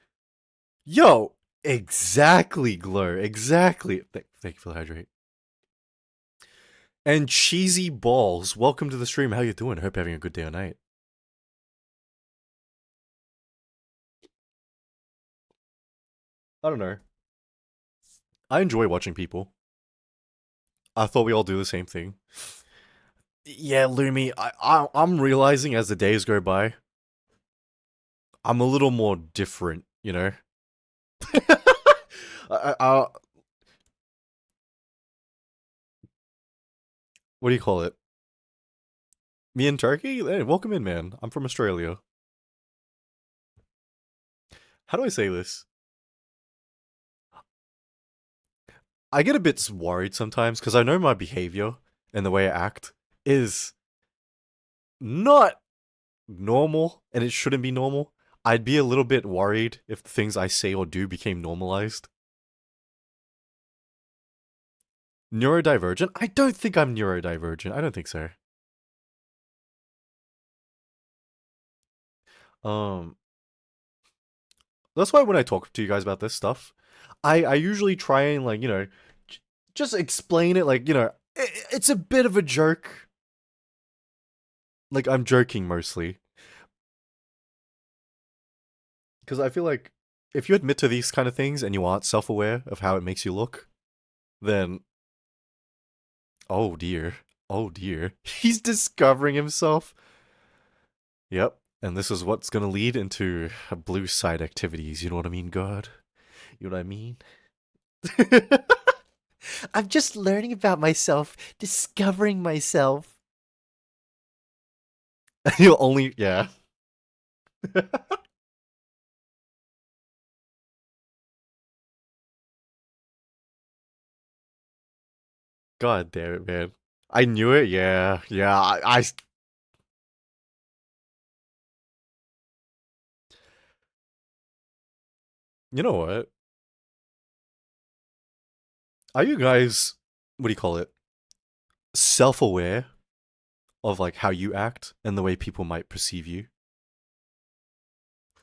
Yo, exactly, Glow. Exactly. Thank you for the hydrate. And cheesy balls. Welcome to the stream. How you doing? Hope you're having a good day or night. I don't know. I enjoy watching people. I thought we all do the same thing. Yeah, Lumi, I'm realizing as the days go by, I'm a little more different, you know? I, what do you call it? Me and Turkey? Hey, welcome in, man. I'm from Australia. How do I say this? I get a bit worried sometimes because I know my behavior and the way I act is not normal, and it shouldn't be normal. I'd be a little bit worried if the things I say or do became normalized. Neurodivergent? I don't think I'm neurodivergent. I don't think so. Um, that's why when I talk to you guys about this stuff, I usually try and like, just explain it like, it's a bit of a joke. Like, I'm joking mostly. Because I feel like if you admit to these kind of things and you aren't self-aware of how it makes you look, then oh dear. Oh dear. He's discovering himself. Yep. And this is what's gonna lead into blue side activities. You know what I mean, God? You know what I mean? I'm just learning about myself, discovering myself. You'll only, yeah. God damn it, man. I knew it, yeah. Yeah, you know what? Are you guys, what do you call it? Self-aware of like how you act and the way people might perceive you?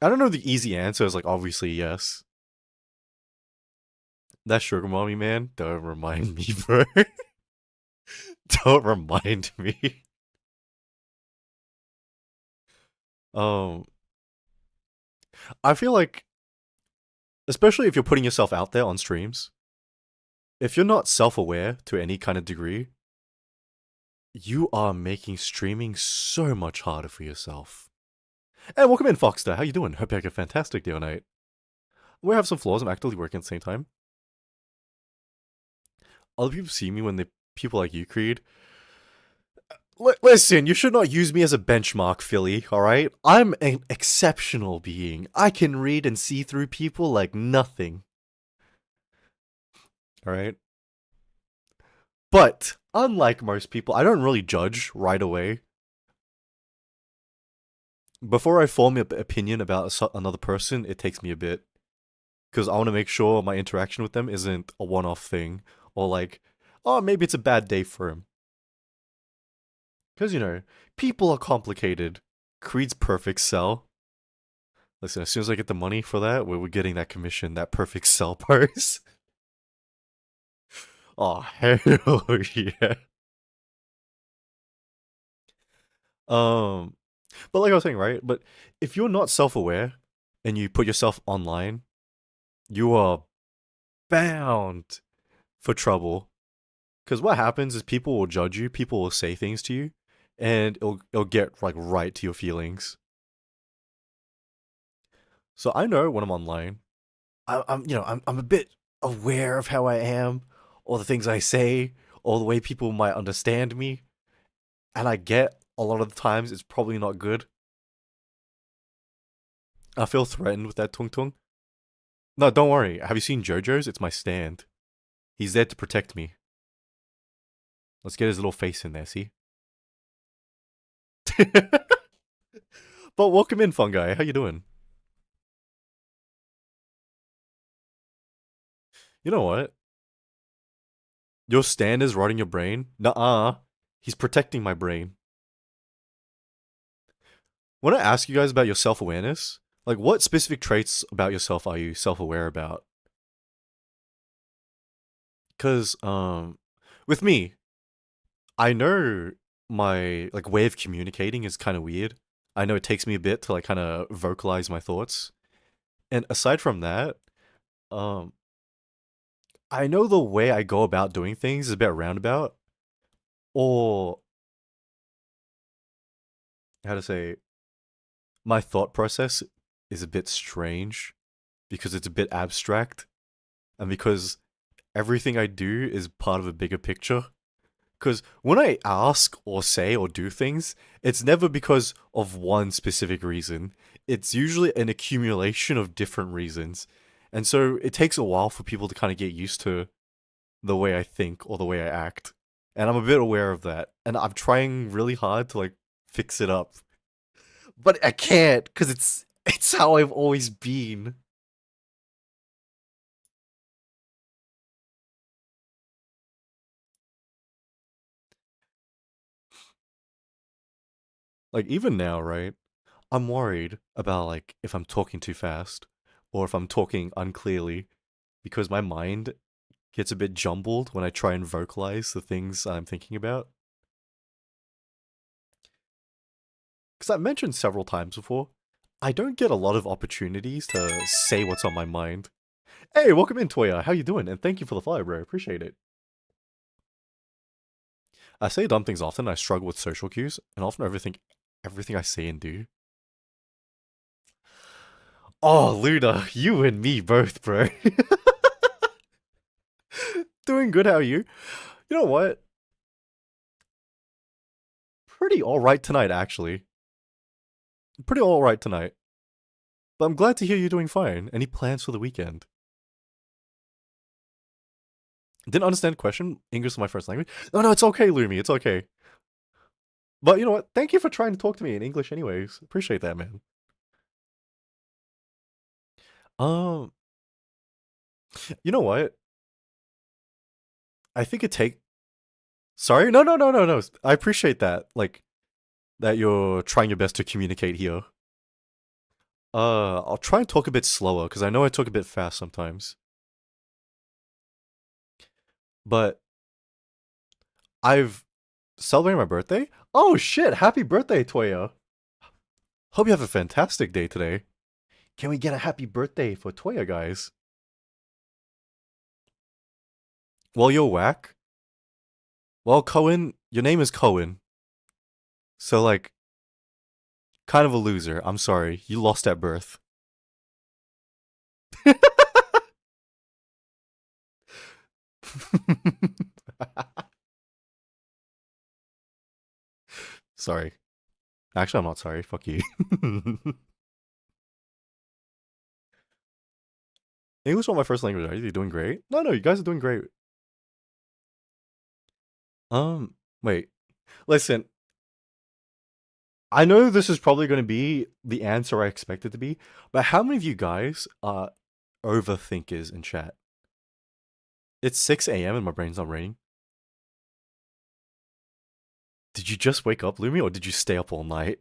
I don't know the easy answer is like obviously yes. That sugar mommy man, don't remind me, bro. Don't remind me. Um, I feel like, especially if you're putting yourself out there on streams, if you're not self-aware to any kind of degree, you are making streaming so much harder for yourself. And welcome in, Foxter. How you doing? Hope you had a fantastic day or night. We have some flaws. I'm actively working at the same time. Other people see me when they people like you, Creed. Listen, you should not use me as a benchmark, Philly, alright? I'm an exceptional being. I can read and see through people like nothing. Alright? But, unlike most people, I don't really judge right away. Before I form an opinion about another person, it takes me a bit. Because I want to make sure my interaction with them isn't a one-off thing. Or like, oh, maybe it's a bad day for him. Because, people are complicated. Creed's perfect cell. Listen, as soon as I get the money for that, we're getting that commission, that perfect cell purse. Oh, hell yeah. Um, but like I was saying, right? But if you're not self-aware and you put yourself online, you are bound for trouble. Because what happens is people will judge you, people will say things to you, and it'll get like right to your feelings. So I know when I'm online, I'm a bit aware of how I am, or the things I say, or the way people might understand me, and I get a lot of the times it's probably not good. I feel threatened with that tung tung. No, don't worry. Have you seen JoJo's? It's my stand. He's there to protect me. Let's get his little face in there, see? But welcome in, Fungi. How you doing? You know what? Your stand is rotting your brain? Nuh-uh. He's protecting my brain. When I ask you guys about your self-awareness, like what specific traits about yourself are you self-aware about? Cause with me, I know my like way of communicating is kind of weird. I know it takes me a bit to like kind of vocalize my thoughts. And aside from that, um I know the way I go about doing things is a bit roundabout, or how to say, my thought process is a bit strange because it's a bit abstract and because everything I do is part of a bigger picture. Because when I ask or say or do things, it's never because of one specific reason. It's usually an accumulation of different reasons. And so it takes a while for people to kind of get used to the way I think or the way I act. And I'm a bit aware of that. And I'm trying really hard to like fix it up. But I can't because it's how I've always been. Like even now, right? I'm worried about like if I'm talking too fast or if I'm talking unclearly because my mind gets a bit jumbled when I try and vocalize the things I'm thinking about. Because I've mentioned several times before, I don't get a lot of opportunities to say what's on my mind. Hey, welcome in, Toya. How you doing? And thank you for the follow, bro. Appreciate it. I say dumb things often. I struggle with social cues, and often overthink everything I say and do. Oh, Luna, you and me both, bro. Doing good, how are you? You know what? Pretty alright tonight, actually. Pretty alright tonight. But I'm glad to hear you're doing fine. Any plans for the weekend? Didn't understand the question. English is my first language. No, it's okay, Lumi. It's okay. But you know what? Thank you for trying to talk to me in English anyways. Appreciate that, man. Um, you know what? I think it take Sorry? No. I appreciate that. Like that you're trying your best to communicate here. I'll try and talk a bit slower because I know I talk a bit fast sometimes. But I've celebrated my birthday. Oh shit! Happy birthday, Toya. Hope you have a fantastic day today. Can we get a happy birthday for Toya, guys? Well, you're whack. Well, Cohen, your name is Cohen. So, like, kind of a loser. I'm sorry. You lost at birth. Sorry. Actually, I'm not sorry. Fuck you. English is not my first language. Are you doing great? No, no, you guys are doing great. Wait. Listen, I know this is probably going to be the answer I expect it to be, but how many of you guys are overthinkers in chat? It's 6 a.m. and my brain's not raining. Did you just wake up, Lumi, or did you stay up all night?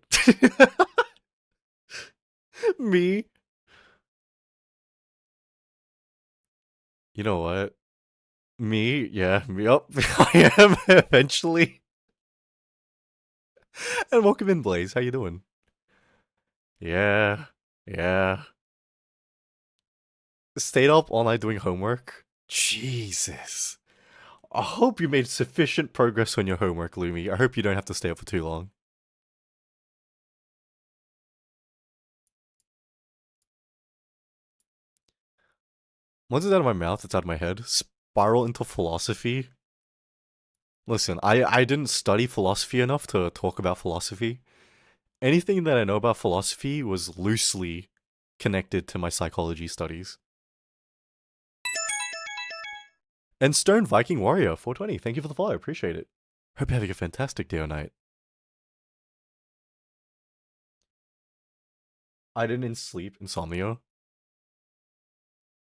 Me? You know what? Me? Yeah, me up. I am eventually. And welcome in, Blaze. How you doing? Yeah, yeah. Stayed up all night doing homework? Jesus. I hope you made sufficient progress on your homework, Lumi. I hope you don't have to stay up for too long. Once it's out of my mouth, it's out of my head. Spiral into philosophy. Listen, I didn't study philosophy enough to talk about philosophy. Anything that I know about philosophy was loosely connected to my psychology studies. And Stone Viking Warrior 420, thank you for the follow, appreciate it. Hope you're having a fantastic day or night. I didn't sleep, insomnia.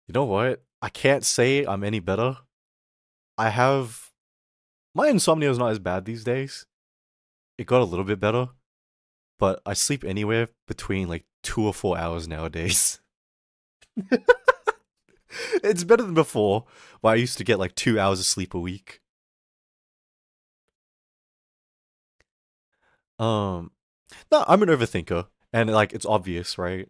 You know what? I can't say I'm any better. I have... My insomnia is not as bad these days. It got a little bit better. But I sleep anywhere between like 2 or 4 hours nowadays. It's better than before, where I used to get like 2 hours of sleep a week. No, I'm an overthinker, and like it's obvious, right?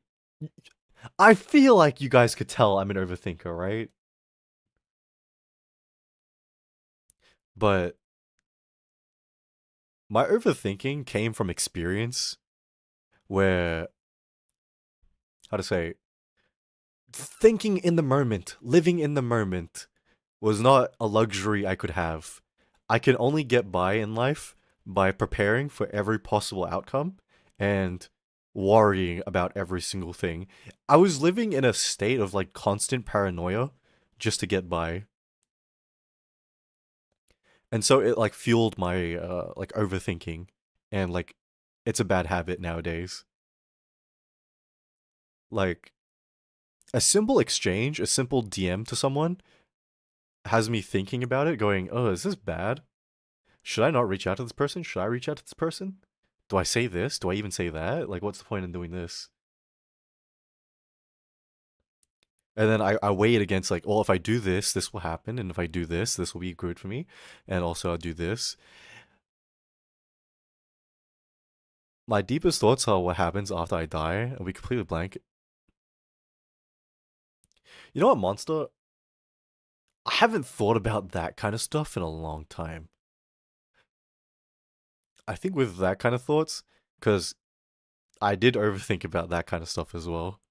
I feel like you guys could tell I'm an overthinker, right? But my overthinking came from experience where, how to say, thinking in the moment, living in the moment was not a luxury I could have. I can only get by in life by preparing for every possible outcome and worrying about every single thing. I was living in a state of like constant paranoia just to get by. And so it like fueled my like overthinking, and like it's a bad habit nowadays. Like a simple exchange, a simple DM to someone has me thinking about it, going, "Oh, is this bad? Should I not reach out to this person? Should I reach out to this person? Do I say this? Do I even say that? Like, what's the point in doing this?" And then I weigh it against like, well, if I do this, this will happen, and if I do this, this will be good for me, and also I'll do this. My deepest thoughts are what happens after I die. I'll be completely blank. You know what, Monster? I haven't thought about that kind of stuff in a long time. I think with that kind of thoughts, because I did overthink about that kind of stuff as well.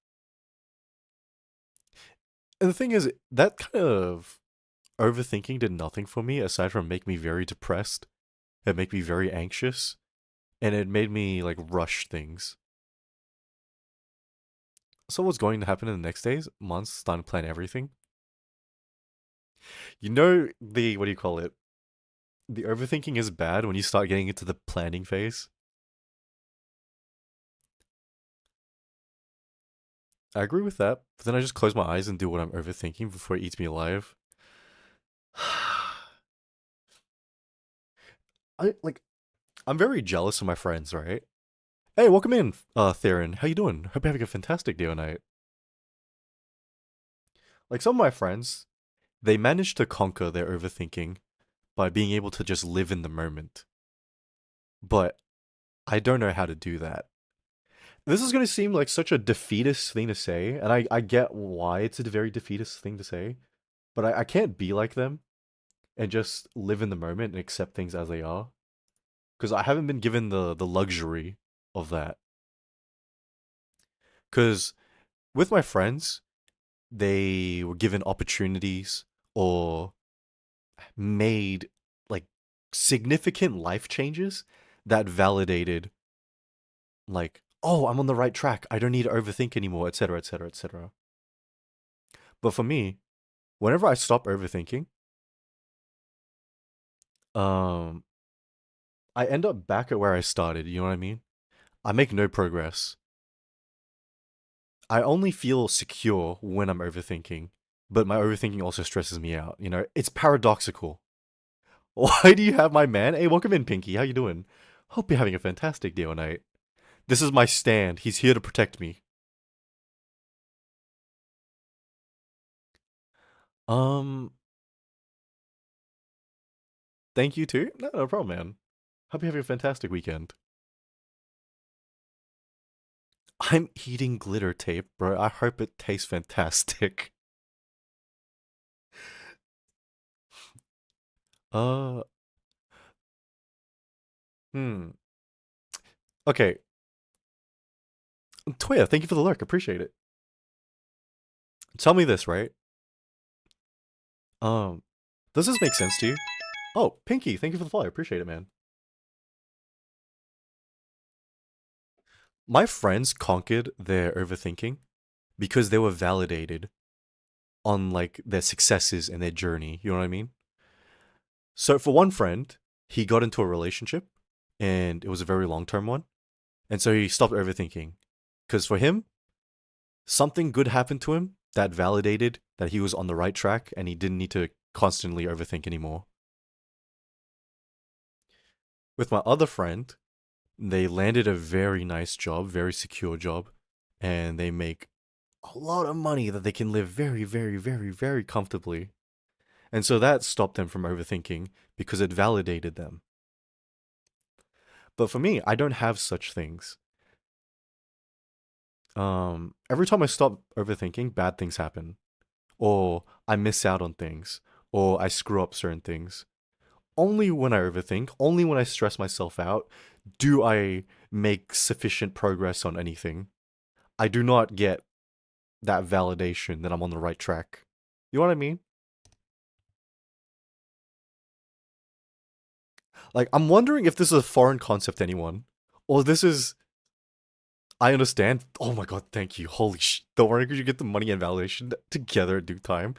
And the thing is, that kind of overthinking did nothing for me aside from make me very depressed. It made me very anxious, and it made me like rush things. So what's going to happen in the next days, months, starting to plan everything? You know the, what do you call it? The overthinking is bad when you start getting into the planning phase. I agree with that, but then I just close my eyes and do what I'm overthinking before it eats me alive. I'm very jealous of my friends, right? Hey, welcome in, Theron. How you doing? Hope you're having a fantastic day or night. Like some of my friends, they managed to conquer their overthinking by being able to just live in the moment. But I don't know how to do that. This is going to seem like such a defeatist thing to say, and I get why it's a very defeatist thing to say, but I can't be like them and just live in the moment and accept things as they are. Because I haven't been given the luxury of that. Because with my friends, they were given opportunities or made like significant life changes that validated like, oh, I'm on the right track. I don't need to overthink anymore, etc., etc., etc. But for me, whenever I stop overthinking, um, I end up back at where I started. You know what I mean? I make no progress. I only feel secure when I'm overthinking, but my overthinking also stresses me out. You know, it's paradoxical. Why do you have my man? Hey, welcome in, Pinky. How you doing? Hope you're having a fantastic day or night. This is my stand. He's here to protect me. Um, thank you too. No problem, man. Hope you're having a fantastic weekend. I'm eating glitter tape, bro. I hope it tastes fantastic. Uh, hmm. Okay, Toya, thank you for the lurk. Appreciate it. Tell me this, right? Um, does this make sense to you? Oh, Pinky, thank you for the follow. Appreciate it, man. My friends conquered their overthinking because they were validated on like their successes and their journey. You know what I mean? So for one friend, he got into a relationship and it was a very long-term one. And so he stopped overthinking. Because for him, something good happened to him that validated that he was on the right track and he didn't need to constantly overthink anymore. With my other friend, they landed a very nice job, very secure job, and they make a lot of money that they can live very, very, very, very comfortably. And so that stopped them from overthinking because it validated them. But for me, I don't have such things. Every time I stop overthinking, bad things happen, or I miss out on things, or I screw up certain things. Only when I overthink, only when I stress myself out, do I make sufficient progress on anything. I do not get that validation that I'm on the right track. You know what I mean? Like, I'm wondering if this is a foreign concept to anyone, or this is. I understand. Oh my god, thank you. Holy sh! Don't worry, because you get the money and validation together at due time.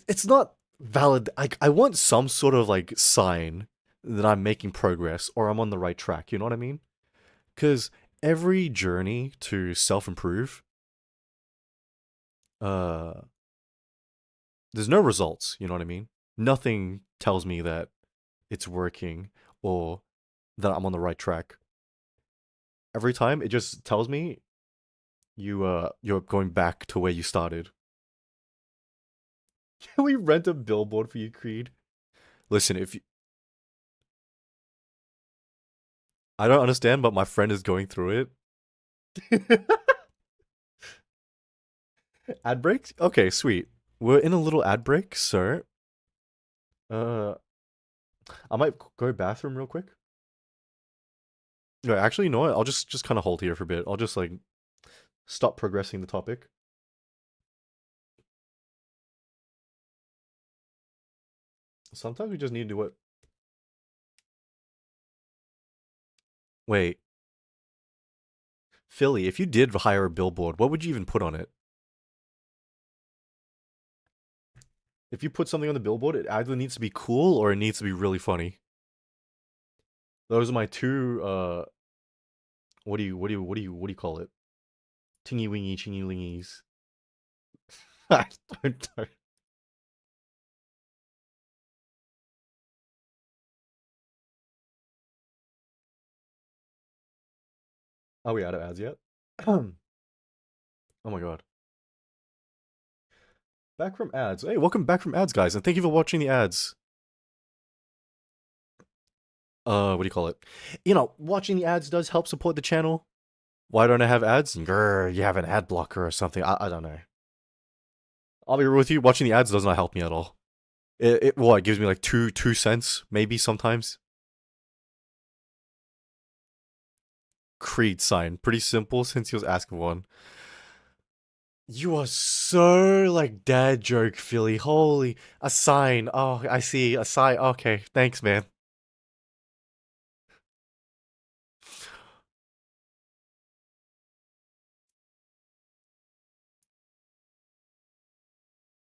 It's not valid. I want some sort of like sign that I'm making progress or I'm on the right track. You know what I mean? Because every journey to self improve, uh, there's no results. You know what I mean? Nothing tells me that it's working or that I'm on the right track. Every time it just tells me you're going back to where you started. Can we rent a billboard for you, Creed? Listen, if you, I don't understand, but my friend is going through it. Ad break? Okay, sweet. We're in a little ad break, so uh I might go bathroom real quick. No, actually, you know what? I'll just kind of hold here for a bit. I'll just like stop progressing the topic. Sometimes we just need to do what? Wait, Philly, if you did hire a billboard, what would you even put on it? If you put something on the billboard, it either needs to be cool or it needs to be really funny. Those are my two what do you call it? Tingy wingy chingy lingies. I don't. Are we out of ads yet? Oh my god. Back from ads. Hey, welcome back from ads, guys, and thank you for watching the ads. What do you call it? You know, watching the ads does help support the channel. Why don't I have ads? Grr, you have an ad blocker or something. I don't know. I'll be real with you. Watching the ads does not help me at all. It gives me like two cents maybe sometimes. Creed sign, pretty simple since he was asking one. You are so like dad joke, Philly. Holy, a sign. Oh, I see a sign. Okay, thanks, man.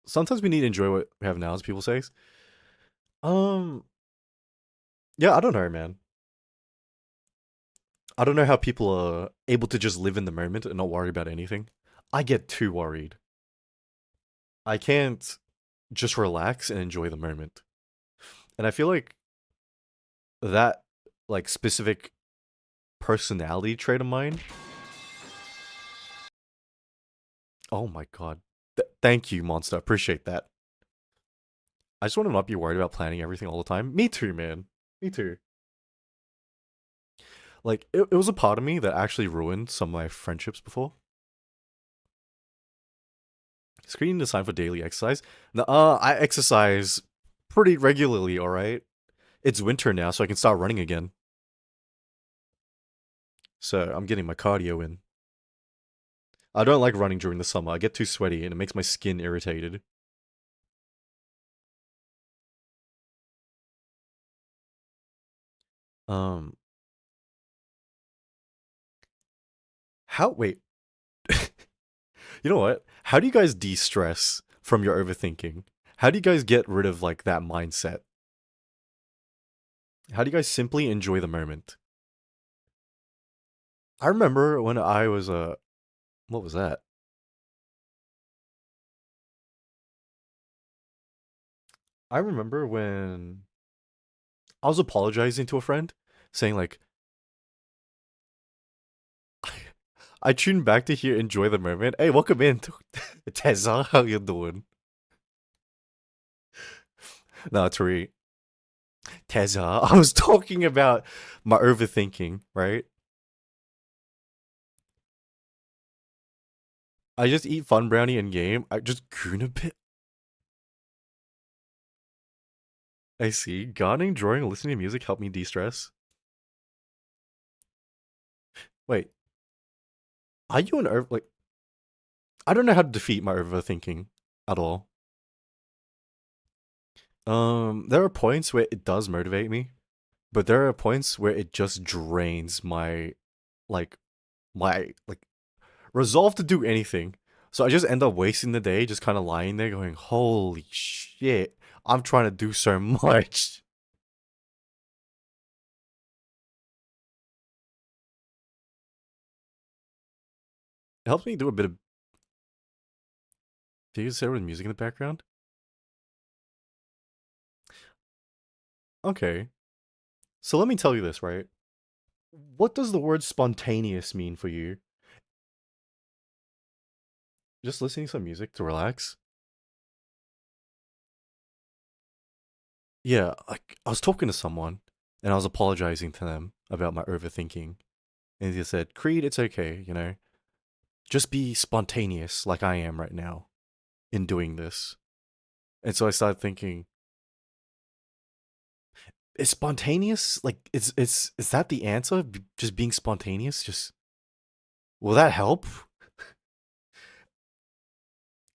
Sometimes we need to enjoy what we have now, as people say. Um, yeah, I don't know, man. I don't know how people are able to just live in the moment and not worry about anything. I get too worried. I can't just relax and enjoy the moment. And I feel like that like specific personality trait of mine. Oh my god. Thank you, Monster. Appreciate that. I just want to not be worried about planning everything all the time. Me too, man. Me too. Like, it was a part of me that actually ruined some of my friendships before. Screening the sign for daily exercise. Now, I exercise pretty regularly, alright? It's winter now, so I can start running again. So, I'm getting my cardio in. I don't like running during the summer. I get too sweaty and it makes my skin irritated. Um, wait. You know what? How do you guys de-stress from your overthinking? How do you guys get rid of like that mindset? How do you guys simply enjoy the moment? I remember when I was what was that? I remember when I was apologizing to a friend, saying like, I tuned back to hear enjoy the moment. Hey, welcome in, Tessa. How you doing? No, Tari. Tessa. I was talking about my overthinking, right? I just eat fun brownie in game. I just goon a bit. I see. Gardening, drawing, and listening to music help me de-stress. Wait, are you an over like? I don't know how to defeat my overthinking at all. There are points where it does motivate me, but there are points where it just drains like my resolve to do anything. So I just end up wasting the day just kind of lying there going, "Holy shit, I'm trying to do so much." It helps me do a bit of. Do you say with music in the background? Okay, so let me tell you this, right? What does the word spontaneous mean for you? Just listening to some music to relax? Yeah, like I was talking to someone and I was apologizing to them about my overthinking. And they said, Creed, it's okay, you know? Just be spontaneous like I am right now in doing this. And so I started thinking, is spontaneous like is that the answer? Just being spontaneous? Just will that help?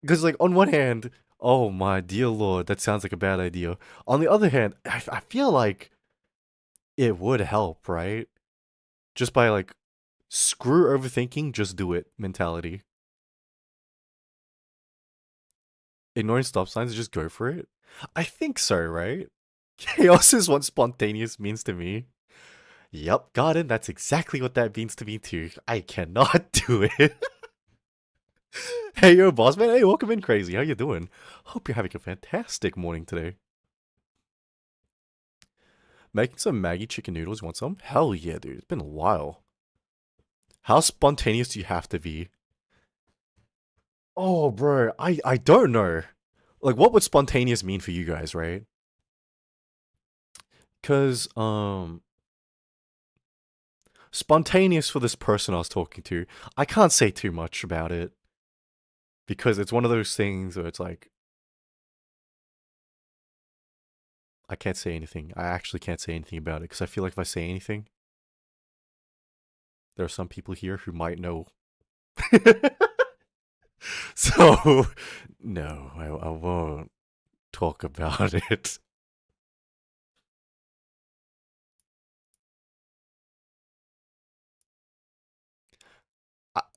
Because like on one hand, oh my dear lord, that sounds like a bad idea. On the other hand, I feel like it would help, right? Just by like screw overthinking, just do it mentality. Ignoring stop signs, just go for it. I think so, right? Chaos is what spontaneous means to me. Yup, got it. That's exactly what that means to me too. I cannot do it. Hey, yo, boss man. Hey, welcome in, crazy. How you doing? Hope you're having a fantastic morning today. Making some Maggie chicken noodles. You want some? Hell yeah, dude. It's been a while. How spontaneous do you have to be? Oh, bro. I don't know. Like, what would spontaneous mean for you guys, right? Because, spontaneous for this person I was talking to, I can't say too much about it because it's one of those things where it's like, I can't say anything. I actually can't say anything about it because I feel like if I say anything, there are some people here who might know. So, no, I won't talk about it.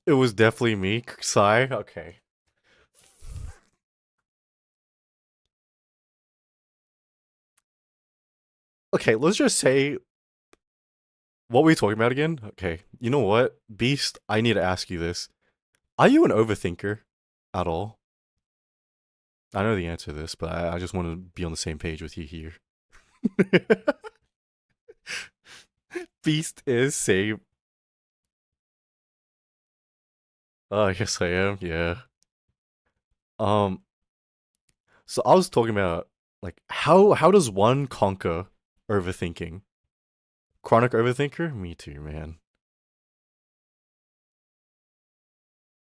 It was definitely me, Sai. Okay. Okay, let's just say, what were we talking about again? Okay, you know what? Beast, I need to ask you this. Are you an overthinker at all? I know the answer to this, but I just want to be on the same page with you here. Beast is same. Oh, yes, I am. Yeah. Um. So I was talking about like how does one conquer overthinking? Chronic overthinker? Me too, man.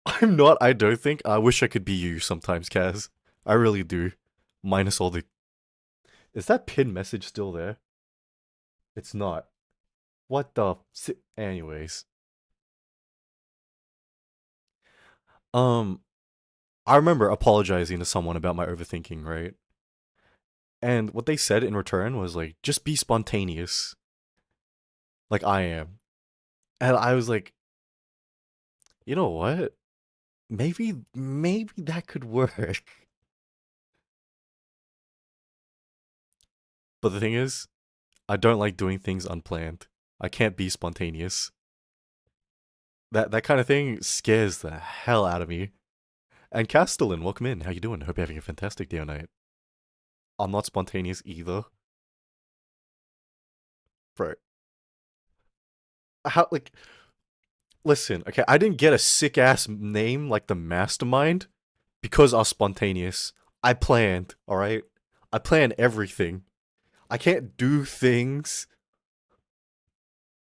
I'm not. I don't think. I wish I could be you sometimes, Kaz. I really do. Minus all the. Is that pin message still there? It's not. What the? Anyways. Um. I remember apologizing to someone about my overthinking, right? And what they said in return was like, just be spontaneous, like I am. And I was like, you know what? Maybe that could work. But the thing is, I don't like doing things unplanned. I can't be spontaneous. That kind of thing scares the hell out of me. And Castellan, welcome in. How you doing? Hope you're having a fantastic day or night. I'm not spontaneous either. Bro. How like listen, okay, I didn't get a sick ass name like the mastermind because I was spontaneous. I planned, alright? I plan everything. I can't do things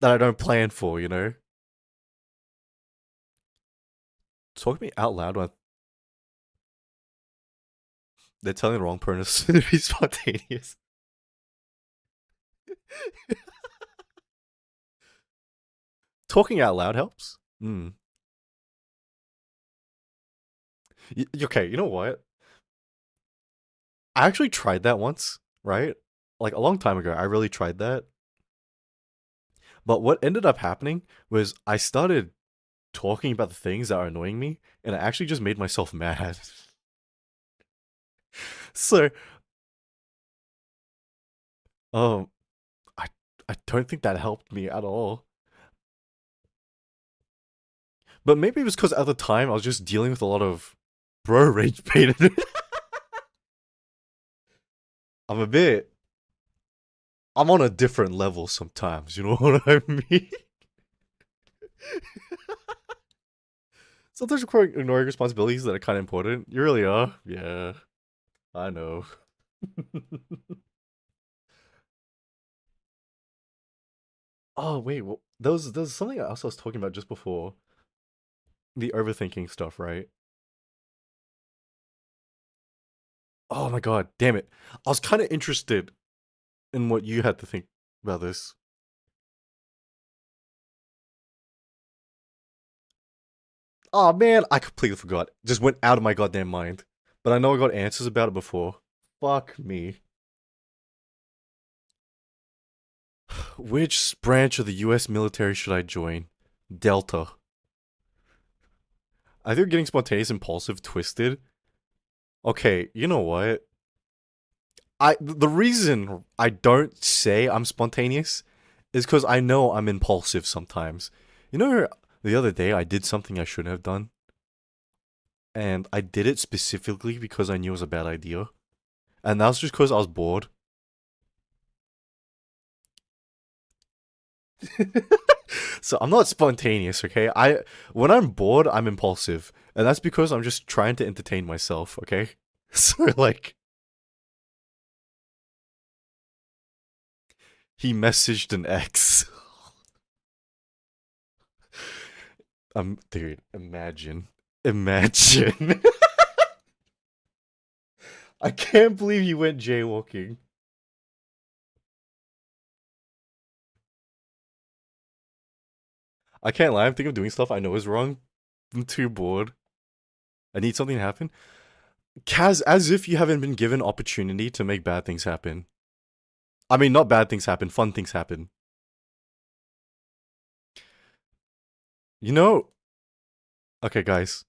that I don't plan for, you know? Talk to me out loud when they're telling the wrong person to be spontaneous. Talking out loud helps. Hmm. Okay, you know what? I actually tried that once, right? Like a long time ago, I really tried that. But what ended up happening was I started talking about the things that are annoying me, and I actually just made myself mad. So, um, I I don't think that helped me at all. But maybe it was because at the time I was just dealing with a lot of bro rage baited. I'm a bit. I'm on a different level sometimes. You know what I mean? Sometimes you're ignoring responsibilities that are kind of important. You really are. Yeah, I know. Oh wait, well, there was something else I was talking about just before the overthinking stuff, right? Oh my god, damn it! I was kind of interested in what you had to think about this. Oh man, I completely forgot. Just went out of my goddamn mind. But I know I got answers about it before. Fuck me. Which branch of the US military should I join? Delta. I think getting spontaneous, impulsive, twisted. Okay, you know what? The reason I don't say I'm spontaneous is because I know I'm impulsive sometimes. You know, the other day I did something I shouldn't have done, and I did it specifically because I knew it was a bad idea, and that was just because I was bored. So I'm not spontaneous, okay? When I'm bored, I'm impulsive, and that's because I'm just trying to entertain myself, okay? So like, he messaged an ex. Dude, imagine. I can't believe you went jaywalking. I can't lie. I'm thinking of doing stuff I know is wrong. I'm too bored. I need something to happen. Kaz, as if you haven't been given opportunity to make bad things happen. I mean, not bad things happen, fun things happen. You know, okay, guys.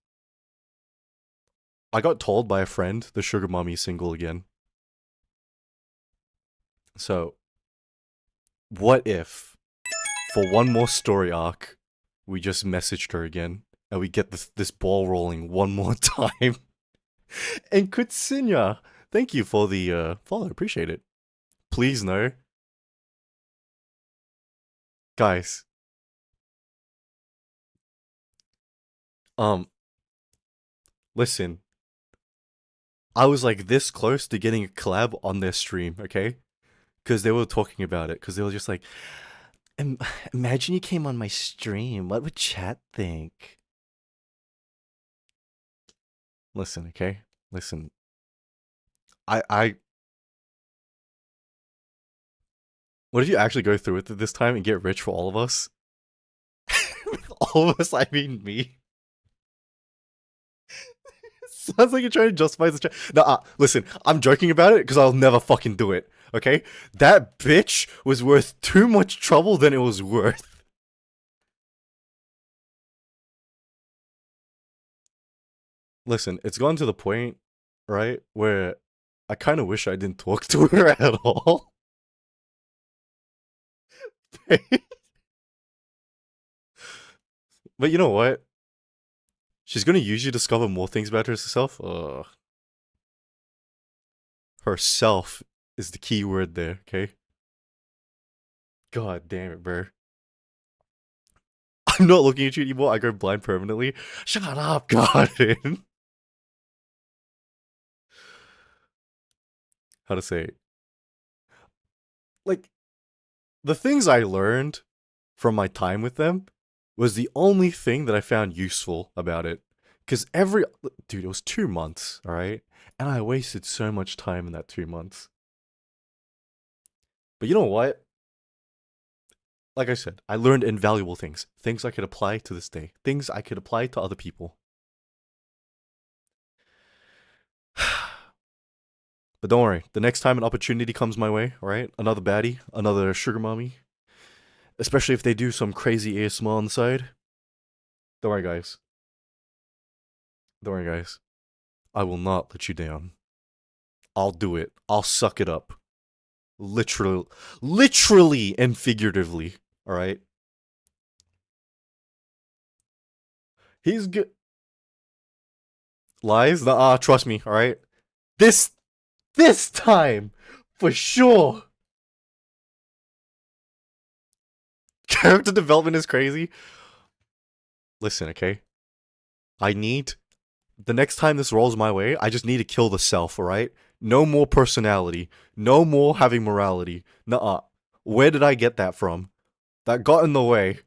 I got told by a friend the sugar mommy is single again. So, what if, for one more story arc, we just messaged her again and we get this ball rolling one more time? And Kutsinya, thank you for the follow. Appreciate it. Please no. Guys. Listen. I was like this close to getting a collab on their stream, okay? Because they were talking about it. Because they were just like, imagine you came on my stream. What would chat think? Listen, okay? Listen. I What if you actually go through with it this time and get rich for all of us? All of us, I mean me. Sounds like you're trying to justify this. No, listen, I'm joking about it because I'll never fucking do it. Okay, that bitch was worth too much trouble than it was worth. Listen, it's gone to the point, right, where I kind of wish I didn't talk to her at all. But you know what? She's gonna usually discover more things about herself. Herself is the key word there, okay? God damn it, bro. I'm not looking at you anymore. I go blind permanently. Shut up, Garden. How to say it? Like, the things I learned from my time with them was the only thing that I found useful about it. Because dude, it was 2 months, alright? And I wasted so much time in that 2 months. But you know what? Like I said, I learned invaluable things. Things I could apply to this day. Things I could apply to other people. But don't worry, the next time an opportunity comes my way, alright? Another baddie, another sugar mommy. Especially if they do some crazy ASMR on the side. Don't worry, guys. Don't worry, guys. I will not let you down. I'll do it. I'll suck it up. Literally and figuratively, alright? He's good. Lies? Nah, trust me, alright? This time, for sure. Character development is crazy. Listen, okay? The next time this rolls my way, I just need to kill the self, alright? No more personality. No more having morality. Nuh-uh. Where did I get that from? That got in the way.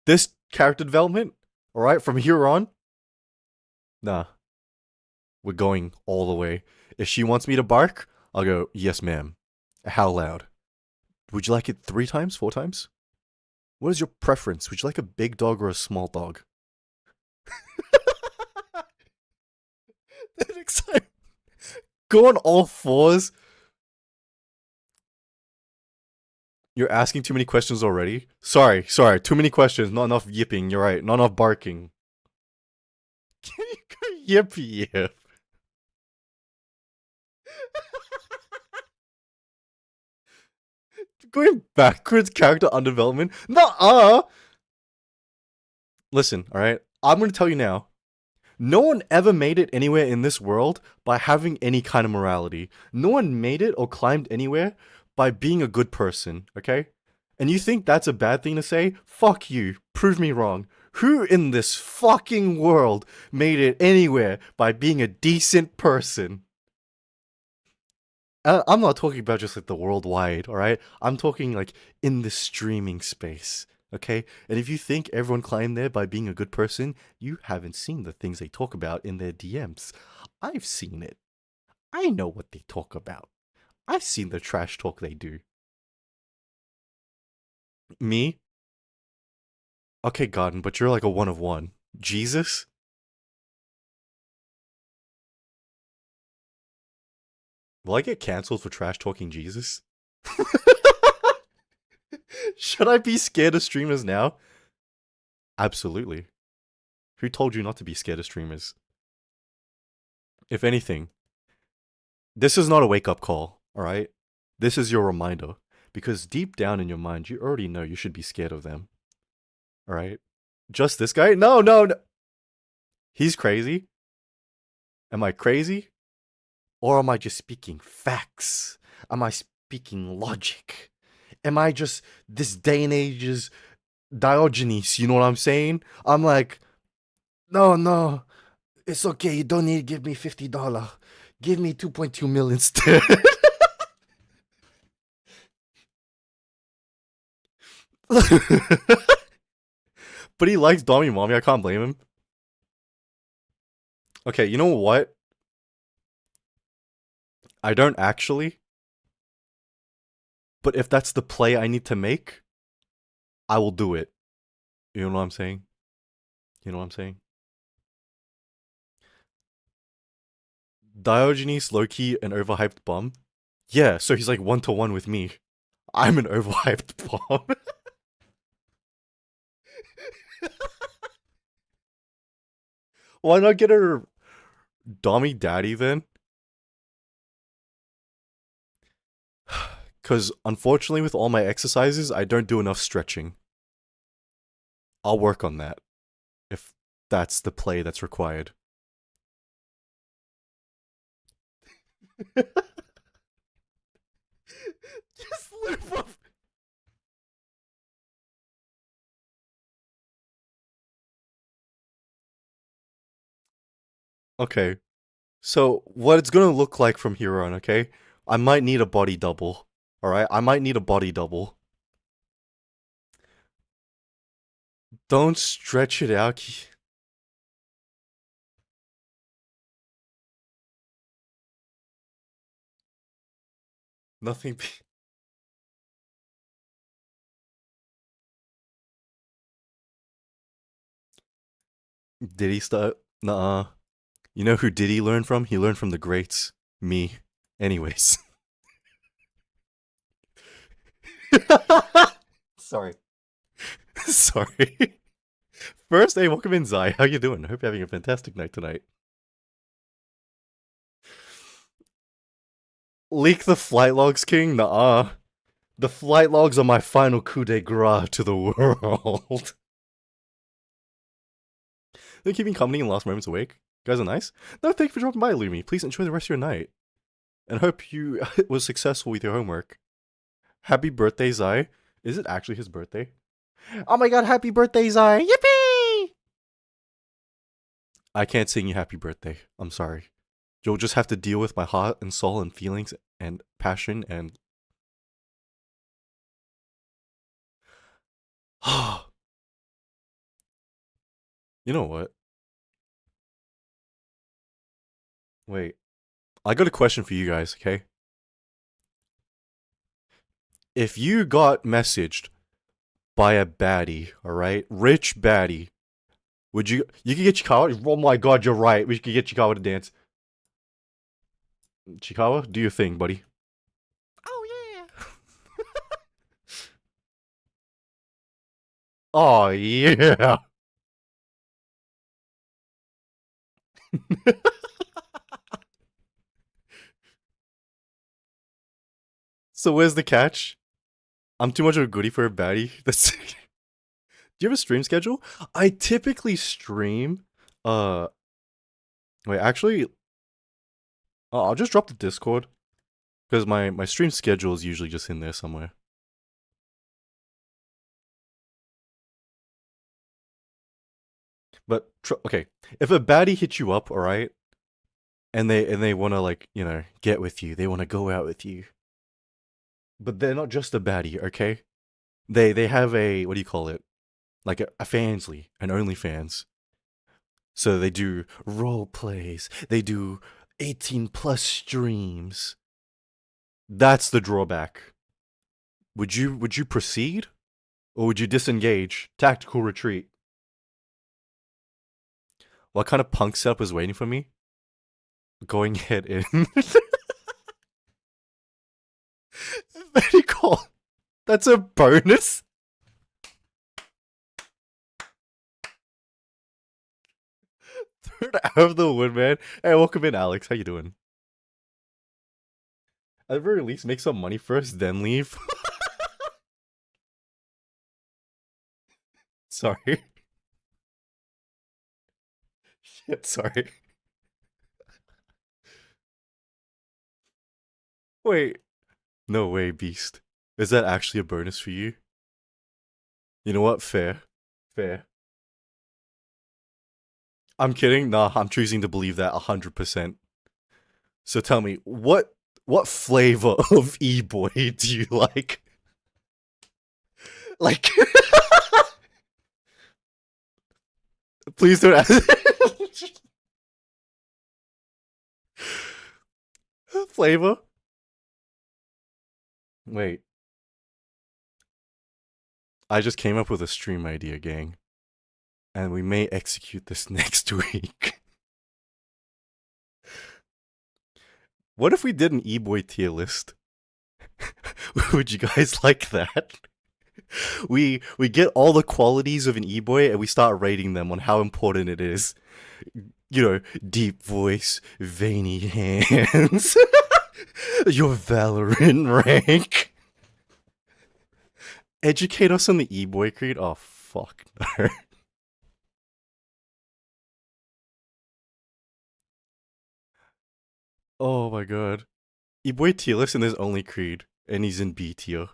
This character development, alright, from here on? Nah. We're going all the way. If she wants me to bark, I'll go, yes, ma'am. How loud? Would you like it 3 times, 4 times? What is your preference? Would you like a big dog or a small dog? The next time, go on all 4s. You're asking too many questions already. Sorry. Too many questions. Not enough yipping. You're right. Not enough barking. Can you go yip yip? Going backwards, character undevelopment? Nuh-uh! Listen, alright? I'm gonna tell you now. No one ever made it anywhere in this world by having any kind of morality. No one made it or climbed anywhere by being a good person, okay? And you think that's a bad thing to say? Fuck you. Prove me wrong. Who in this fucking world made it anywhere by being a decent person? I'm not talking about just like the worldwide, alright? I'm talking like in the streaming space, okay? And if you think everyone climbed there by being a good person, you haven't seen the things they talk about in their DMs. I've seen it. I know what they talk about. I've seen the trash talk they do. Me? Okay, Garden, but you're like a one of one. Jesus? Will I get cancelled for trash talking Jesus? Should I be scared of streamers now? Absolutely. Who told you not to be scared of streamers? If anything, this is not a wake up call, alright? This is your reminder. Because deep down in your mind, you already know you should be scared of them. Alright? Just this guy? No, no, no. He's crazy. Am I crazy? Or am I just speaking facts? Am I speaking logic? Am I just this day and age's Diogenes? You know what I'm saying? I'm like, no, no, it's okay. You don't need to give me $50. Give me 2.2 million instead. But he likes Dommy Mommy. I can't blame him. Okay, you know what? I don't actually. But if that's the play I need to make, I will do it. You know what I'm saying? You know what I'm saying? Diogenes, Loki, an overhyped bum? Yeah, so he's like 1-to-1 with me. I'm an overhyped bum. Why not get a Dommy Daddy then? Because unfortunately, with all my exercises, I don't do enough stretching. I'll work on that. If that's the play that's required. Just live up. Okay. So, what it's gonna look like from here on, okay? I might need a body double. Alright? I might need a body double. Don't stretch it out. Nothing. Did he start? Nuh-uh. You know who did he learn from? He learned from the greats. Me. Anyways. Sorry. Sorry. First, hey, welcome in, Zai. How you doing? I hope you're having a fantastic night tonight. Leak the flight logs, King? Nuh-uh. The flight logs are my final coup de grace to the world. They're keeping company in last moments awake. You guys are nice. No, thank you for dropping by, Lumi. Please enjoy the rest of your night. And hope you was successful with your homework. Happy birthday, Zai. Is it actually his birthday? Oh my god, happy birthday, Zai! Yippee! I can't sing you happy birthday. I'm sorry. You'll just have to deal with my heart and soul and feelings and passion and... You know what? Wait. I got a question for you guys, okay? If you got messaged by a baddie, alright? Rich baddie. Would you... You could get Chikawa? Oh my god, you're right. We could get Chikawa to dance. Chikawa, do your thing, buddy. Oh, yeah. Oh, yeah. So where's the catch? I'm too much of a goodie for a baddie. That's... Do you have a stream schedule? I typically stream... Wait, actually... I'll just drop the Discord. Because my stream schedule is usually just in there somewhere. But okay, if a baddie hits you up, all right, and they want to like get with you, they want to go out with you, but they're not just a baddie, okay? They have a what do you call it? Like a fansly, an OnlyFans. So they do role plays, they do 18 plus streams. That's the drawback. Would you proceed or would you disengage? Tactical retreat. What kind of punk setup is waiting for me? Going head in. Very cool. That's a bonus. Third out of the wood, man. Hey, welcome in, Alex. How you doing? At the very least, make some money first, then leave. Sorry. Shit, sorry. Wait. No way, Beast. Is that actually a bonus for you? You know what? Fair. Fair. I'm kidding. Nah, I'm choosing to believe that 100%. So tell me, what flavor of e-boy do you like? Like, please don't ask. Flavor? Wait, I just came up with a stream idea, gang. And we may execute this next week. What if we did an e-boy tier list? Would you guys like that? We get all the qualities of an e-boy and we start rating them on how important it is. You know, deep voice, veiny hands, your Valorant rank. Educate us on the e-boy creed? Oh, fuck no. Oh my god. E-boy tier list and there's only Creed. And he's in B tier.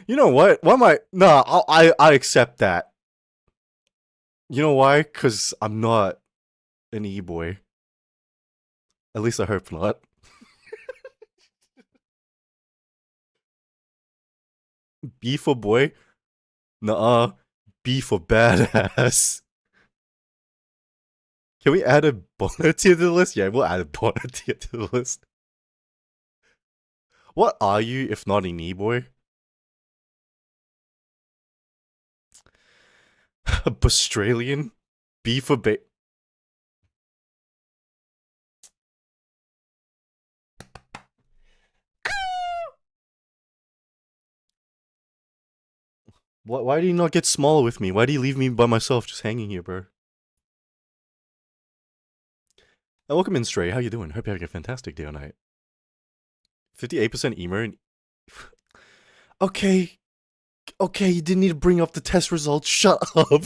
You know what? Why am I... Nah, I accept that. You know why? Because I'm not an e-boy. At least I hope not. B for boy? Nuh-uh. B for badass. Can we add a bonnet tier to the list? Yeah, we'll add a bonnet tier to the list. What are you if not an e-boy? Australian? B for ba... Why do you not get smaller with me? Why do you leave me by myself just hanging here, bro? Welcome in, Stray. How you doing? Hope you're having a fantastic day or night. 58% emo and... Okay. Okay, you didn't need to bring up the test results. Shut up.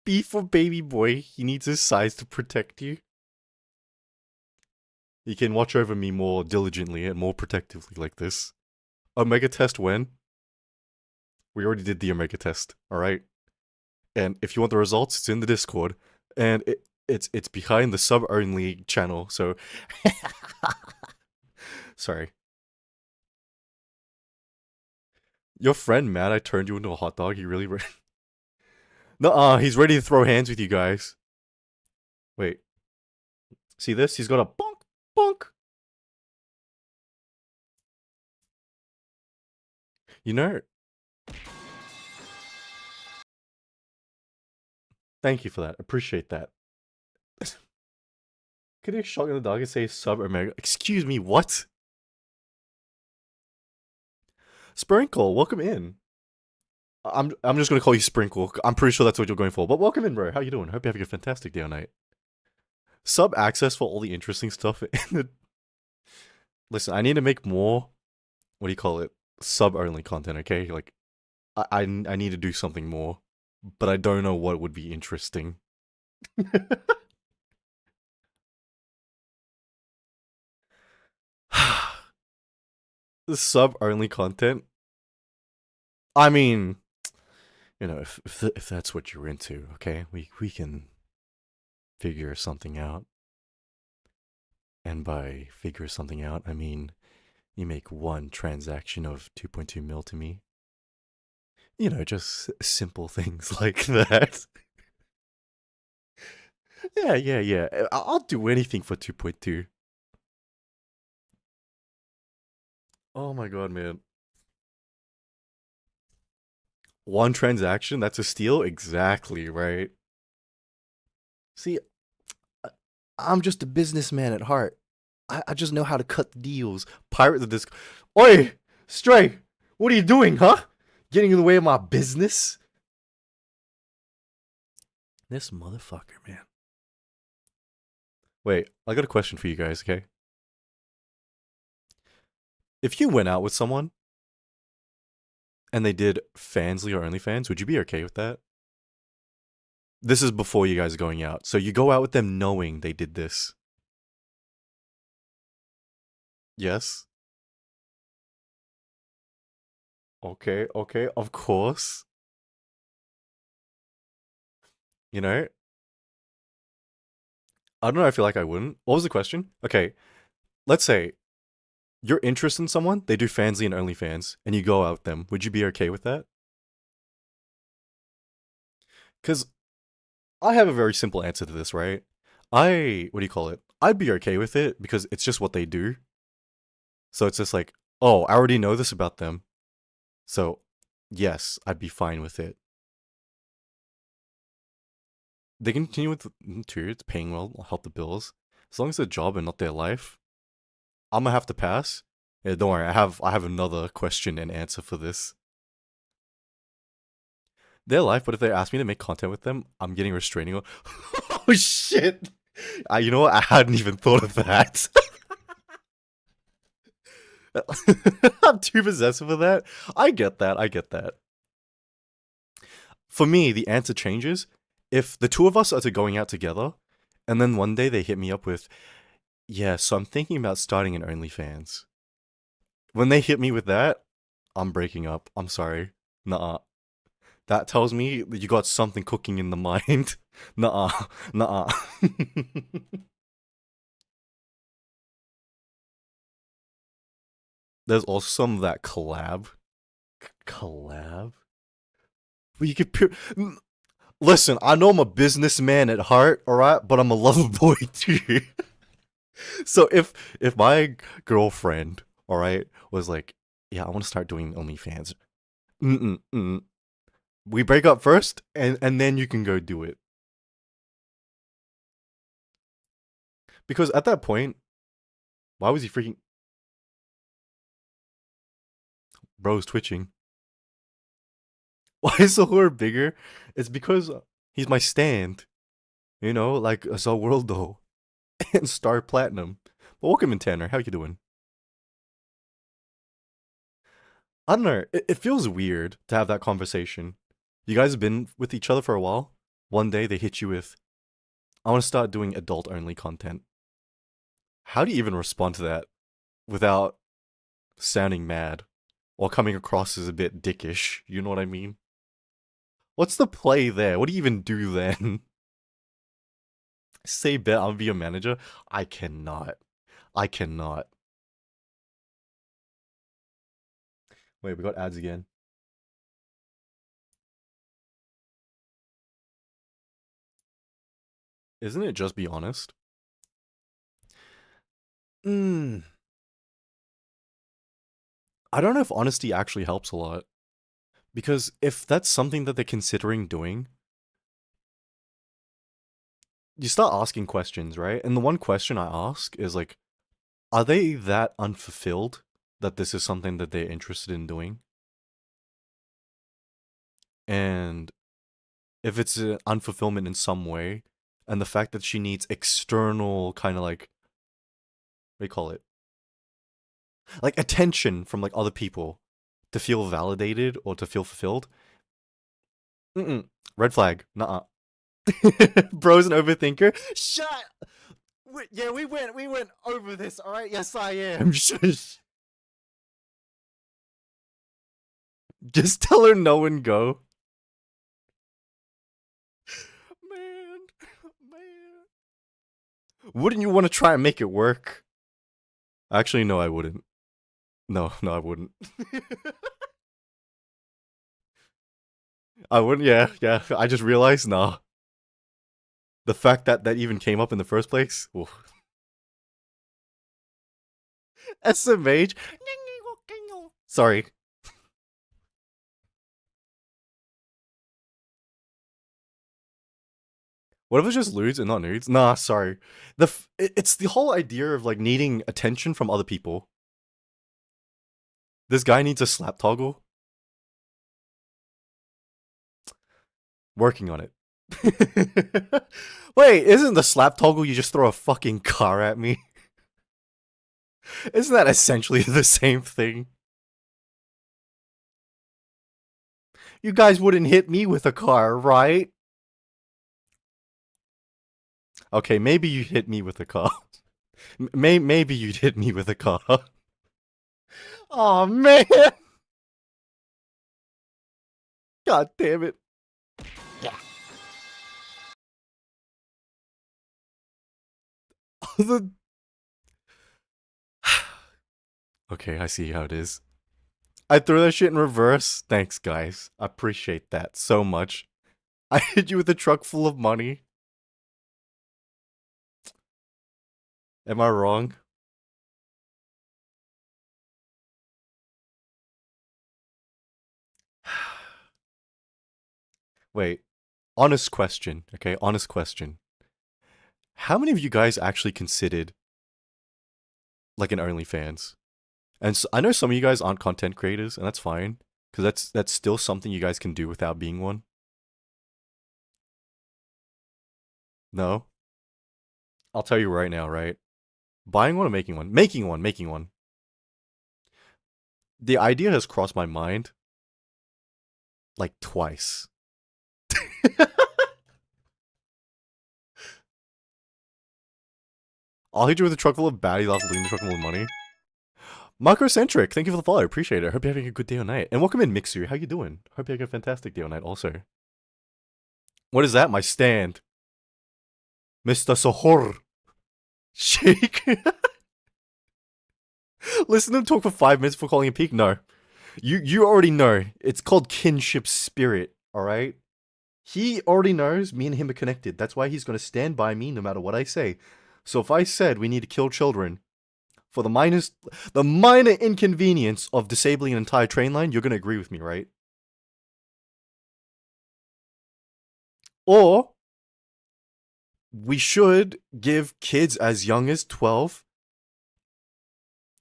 B for baby boy. He needs his size to protect you. You can watch over me more diligently and more protectively like this. Omega test when? We already did the Omega test, alright? And if you want the results, it's in the Discord. And it's behind the sub-only channel, so... Sorry. Your friend mad I turned you into a hot dog? He really... Nuh-uh, he's ready to throw hands with you guys. Wait. See this? He's got a bonk, bonk. You know... Thank you for that. Appreciate that. Could you shotgun the dog and say sub-Omega? Excuse me, what? Sprinkle, welcome in. I'm just gonna call you Sprinkle. I'm pretty sure that's what you're going for. But welcome in, bro. How you doing? Hope you're having a fantastic day or night. Sub access for all the interesting stuff. Listen, I need to make more. What do you call it? Sub only content. Okay, like I need to do something more, but I don't know what would be interesting. The sub only content. I mean, You know, if that's what you're into, okay, we can figure something out. And by figure something out, I mean you make one transaction of 2.2 mil to me. You know, just simple things like that. Yeah. I'll do anything for 2.2. Oh my god, man. One transaction, that's a steal? Exactly, right? See, I'm just a businessman at heart. I just know how to cut deals. Pirate the disc. Oi! Stray! What are you doing, huh? Getting in the way of my business? This motherfucker, man. Wait, I got a question for you guys, okay? If you went out with someone and they did Fansly or OnlyFans, would you be okay with that? This is before you guys going out. So you go out with them knowing they did this. Yes? Okay, of course. You know? I don't know, I feel like I wouldn't. What was the question? Okay, let's say you're interested in someone, they do Fansly and OnlyFans, and you go out with them. Would you be okay with that? Because I have a very simple answer to this, right? What do you call it? I'd be okay with it because it's just what they do. So it's just like, oh, I already know this about them. So, yes, I'd be fine with it. They continue with too, it's paying well, help the bills. As long as it's a job and not their life, I'm gonna have to pass. Yeah, don't worry, I have another question and answer for this. Their life, but if they ask me to make content with them, I'm getting restraining order. Oh shit! You know what? I hadn't even thought of that. I'm too possessive of that. I get that. For me, the answer changes if the two of us are to going out together, and then one day they hit me up with, yeah, so I'm thinking about starting an OnlyFans. When they hit me with that, I'm breaking up. I'm sorry. Nuh-uh. That tells me that you got something cooking in the mind. Nuh-uh. There's also some of that collab. Collab? Well, you could listen, I know I'm a businessman at heart, alright? But I'm a lover boy too. So if my girlfriend, alright, was like, yeah, I want to start doing OnlyFans. Mm-mm. We break up first, and then you can go do it. Because at that point, why was he freaking... Bro's twitching. Why is the whore bigger? It's because he's my stand. You know, like Worldo and Star Platinum. But welcome in, Tanner. How you doing? I don't know. It feels weird to have that conversation. You guys have been with each other for a while. One day they hit you with, I want to start doing adult only content. How do you even respond to that without sounding mad or coming across as a bit dickish? You know what I mean? What's the play there? What do you even do then? Say, bet I'll be your manager? I cannot. Wait, we got ads again. Isn't it just be honest? I don't know if honesty actually helps a lot. Because if that's something that they're considering doing, you start asking questions, right? And the one question I ask is like, are they that unfulfilled that this is something that they're interested in doing? And if it's an unfulfillment in some way, and the fact that she needs external kind of like, what do you call it? Like attention from like other people to feel validated or to feel fulfilled. Red flag. Nuh-uh. Bro's an overthinker. Shut. Yeah, we went over this. All right. Yes, I am. Shush. Just tell her no and go. Wouldn't you want to try and make it work? Actually, no, I wouldn't. No, no, I wouldn't. I wouldn't. Yeah, yeah. I just realized, nah. The fact that that even came up in the first place. Oof. SMH. Sorry. What if it's just lewds and not nudes? Nah, sorry. It's the whole idea of like needing attention from other people. This guy needs a slap toggle. Working on it. Wait, isn't the slap toggle you just throw a fucking car at me? Isn't that essentially the same thing? You guys wouldn't hit me with a car, right? Okay, maybe you'd hit me with a car. Maybe you'd hit me with a car. Oh man! God damn it. Yeah. The... Okay, I see how it is. I threw that shit in reverse. Thanks, guys. I appreciate that so much. I hit you with a truck full of money. Am I wrong? Wait. Honest question, okay? Honest question. How many of you guys actually considered like an OnlyFans? And so, I know some of you guys aren't content creators, and that's fine, because that's still something you guys can do without being one. No? I'll tell you right now, right? Buying one or making one? Making one, making one. The idea has crossed my mind like twice. I'll hit you with a truck full of baddies after leaving the truck full of money. Macrocentric, thank you for the follow. Appreciate it. Hope you're having a good day or night. And welcome in, Mixu. How you doing? Hope you're having a fantastic day or night also. What is that? My stand. Mr. Sohor. Shake. Listen to him talk for 5 minutes before calling a peak? No. You already know. It's called kinship spirit, alright? He already knows me and him are connected. That's why he's going to stand by me no matter what I say. So if I said we need to kill children for the minor inconvenience of disabling an entire train line, you're going to agree with me, right? Or we should give kids as young as 12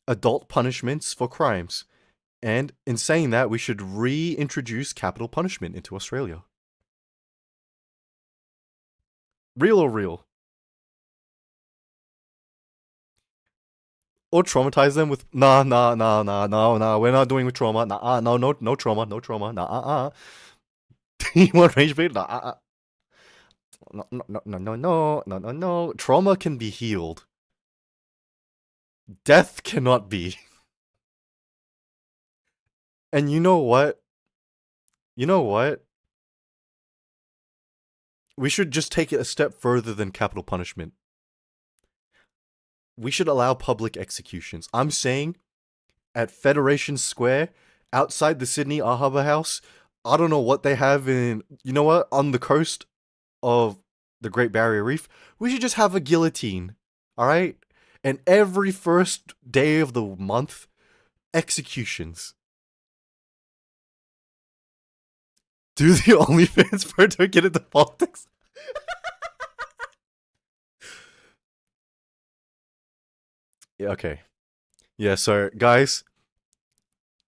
adult punishments for crimes. And in saying that, we should reintroduce capital punishment into Australia. Real or real? Or traumatize them with nah, we're not doing with trauma. Nah, no trauma, no trauma. Nah, you want rage bait? Nah, no. Trauma can be healed. Death cannot be. And you know what? You know what? We should just take it a step further than capital punishment. We should allow public executions. I'm saying at Federation Square, outside the Sydney Harbour House, I don't know what they have in, you know what, on the coast of the Great Barrier Reef, we should just have a guillotine, alright? And every first day of the month, executions. Do the OnlyFans part, don't get into politics. Yeah, okay. Yeah, so guys,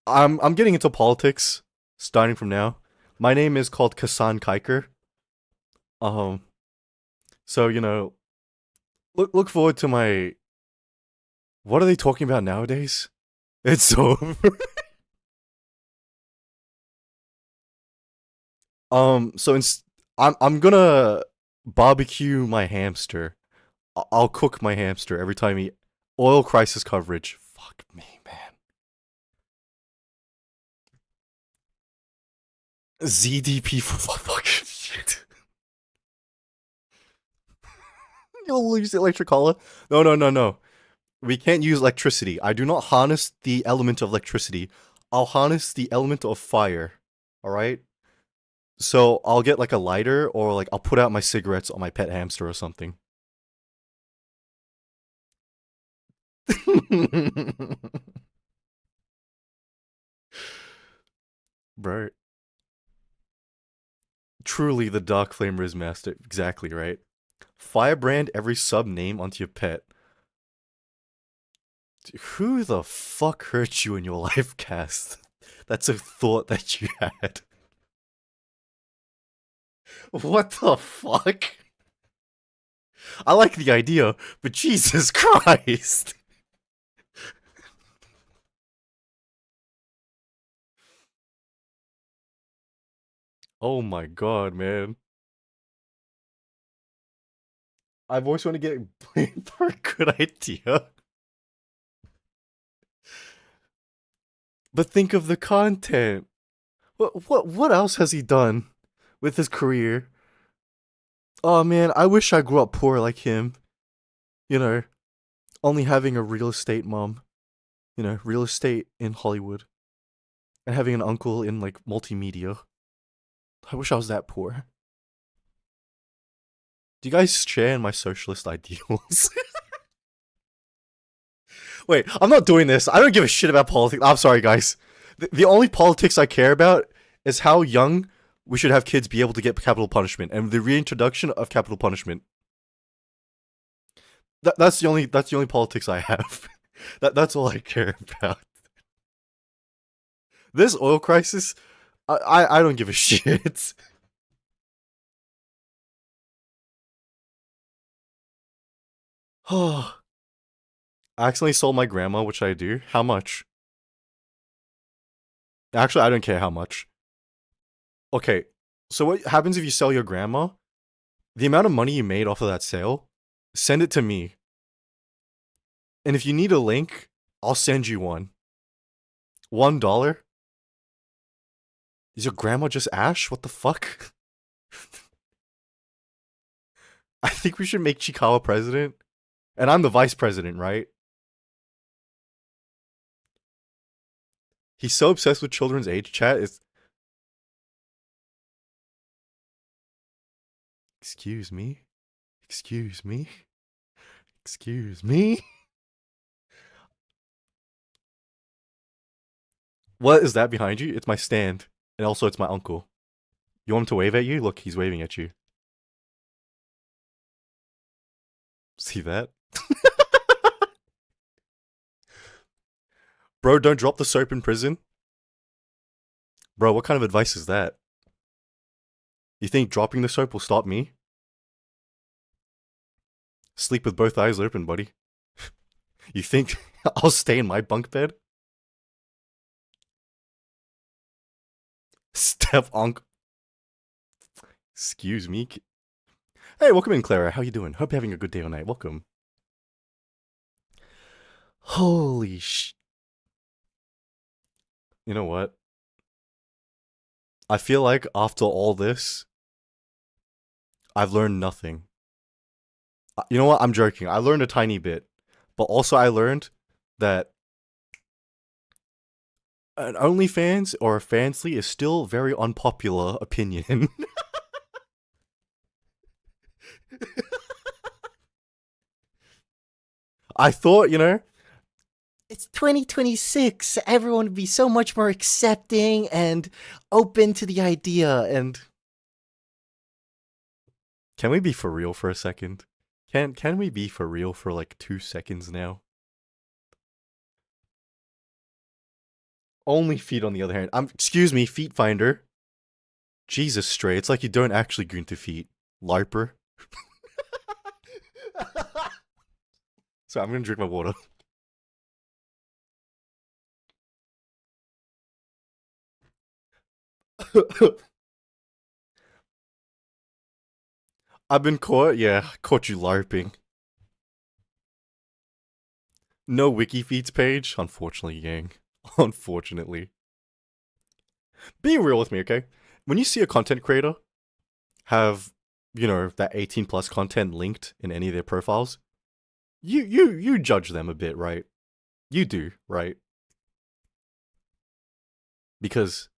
I'm getting into politics starting from now. My name is called Kasan Kiker. So you know, look forward to my. What are they talking about nowadays? It's over. So I'm gonna barbecue my hamster. I'll cook my hamster every time he oil crisis coverage. Fuck me, man. ZDP for fucking shit. You'll use electric collar. No, no, no, no. We can't use electricity. I do not harness the element of electricity. I'll harness the element of fire. Alright? So I'll get like a lighter or like I'll put out my cigarettes on my pet hamster or something. Bro. Truly the Dark Flamer is master. Exactly, right? Firebrand every sub name onto your pet. Dude, who the fuck hurt you in your life, Cast? That's a thought that you had. What the fuck? I like the idea, but Jesus Christ. Oh my god, man. I've always wanted to get blamed for a good idea. But think of the content. What else has he done with his career? Oh man, I wish I grew up poor like him. You know, only having a real estate mom. You know, real estate in Hollywood. And having an uncle in like multimedia. I wish I was that poor. Do you guys share in my socialist ideals? Wait, I'm not doing this. I don't give a shit about politics. I'm sorry, guys. The only politics I care about is how young we should have kids be able to get capital punishment and the reintroduction of capital punishment. That's the only politics I have. That's all I care about. This oil crisis, I don't give a shit. Oh, I accidentally sold my grandma, which I do. How much? Actually, I don't care how much. Okay, so what happens if you sell your grandma? The amount of money you made off of that sale, send it to me. And if you need a link, I'll send you one. $1? Is your grandma just Ash? What the fuck? I think we should make Chikawa president. And I'm the vice president, right? He's so obsessed with children's age chat. It's... Excuse me? Excuse me? Excuse me? What is that behind you? It's my stand. And also it's my uncle. You want him to wave at you? Look, he's waving at you. See that? Bro, don't drop the soap in prison. Bro, what kind of advice is that? You think dropping the soap will stop me? Sleep with both eyes open, buddy. You think I'll stay in my bunk bed? Step uncle. Excuse me. Hey, welcome in, Clara. How you doing? Hope you're having a good day or night. Welcome. Holy sh... You know what? I feel like after all this, I've learned nothing. You know what? I'm joking. I learned a tiny bit. But also I learned that an OnlyFans or a Fansly is still very unpopular opinion. I thought, you know, it's 2026. Everyone would be so much more accepting and open to the idea. And can we be for real for a second? Can we be for real for like 2 seconds now? Only feet on the other hand. Excuse me, feet finder. Jesus, Stray. It's like you don't actually go into feet. LARPer. So I'm gonna drink my water. I've been caught? Yeah, caught you LARPing. No wiki feeds page? Unfortunately, gang. Unfortunately. Be real with me, okay? When you see a content creator have that 18 plus content linked in any of their profiles, you judge them a bit, right? You do, right? Because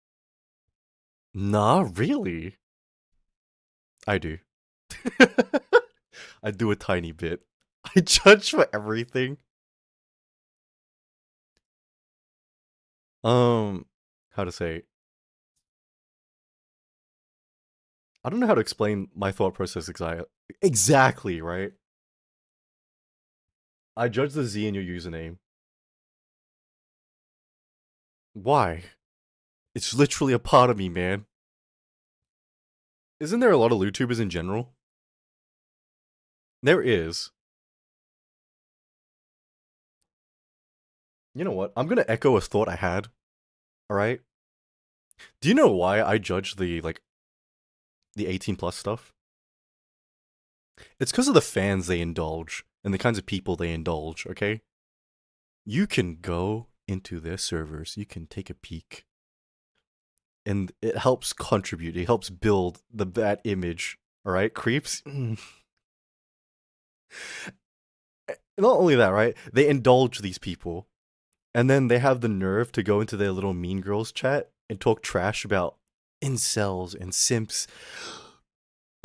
nah, really, I do. I do a tiny bit. I judge for everything. How to say? I don't know how to explain my thought process exactly, right? I judge the Z in your username. Why? It's literally a part of me, man. Isn't there a lot of YouTubers in general? There is. You know what? I'm gonna echo a thought I had. Alright? Do you know why I judge the 18 plus stuff? It's because of the fans they indulge and the kinds of people they indulge, okay? You can go into their servers, you can take a peek. And it helps contribute, it helps build that image, alright, creeps? Not only that, right? They indulge these people. And then they have the nerve to go into their little Mean Girls chat and talk trash about incels and simps.